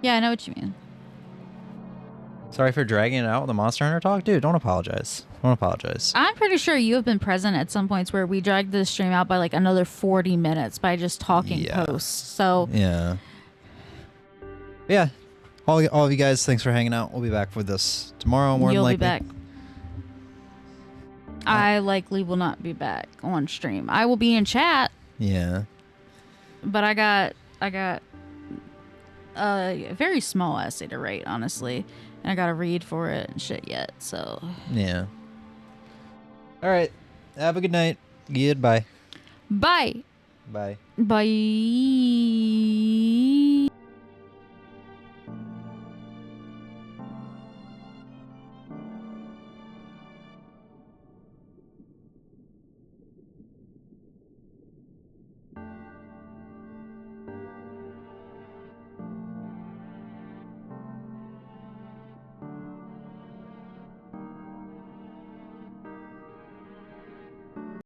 Yeah, I know what you mean.
Sorry for dragging it out with the Monster Hunter talk. Dude, don't apologize. Don't apologize.
I'm pretty sure you have been present at some points where we dragged this stream out by like another 40 minutes by just talking posts. So
yeah. All of you guys, thanks for hanging out. We'll be back for this tomorrow, more than likely.
You'll be back. I likely will not be back on stream. I will be in chat.
Yeah.
But I got a very small essay to write, honestly. And I got to read for it and shit yet, so.
Yeah. All right. Have a good night. Goodbye.
Bye.
Bye.
Bye.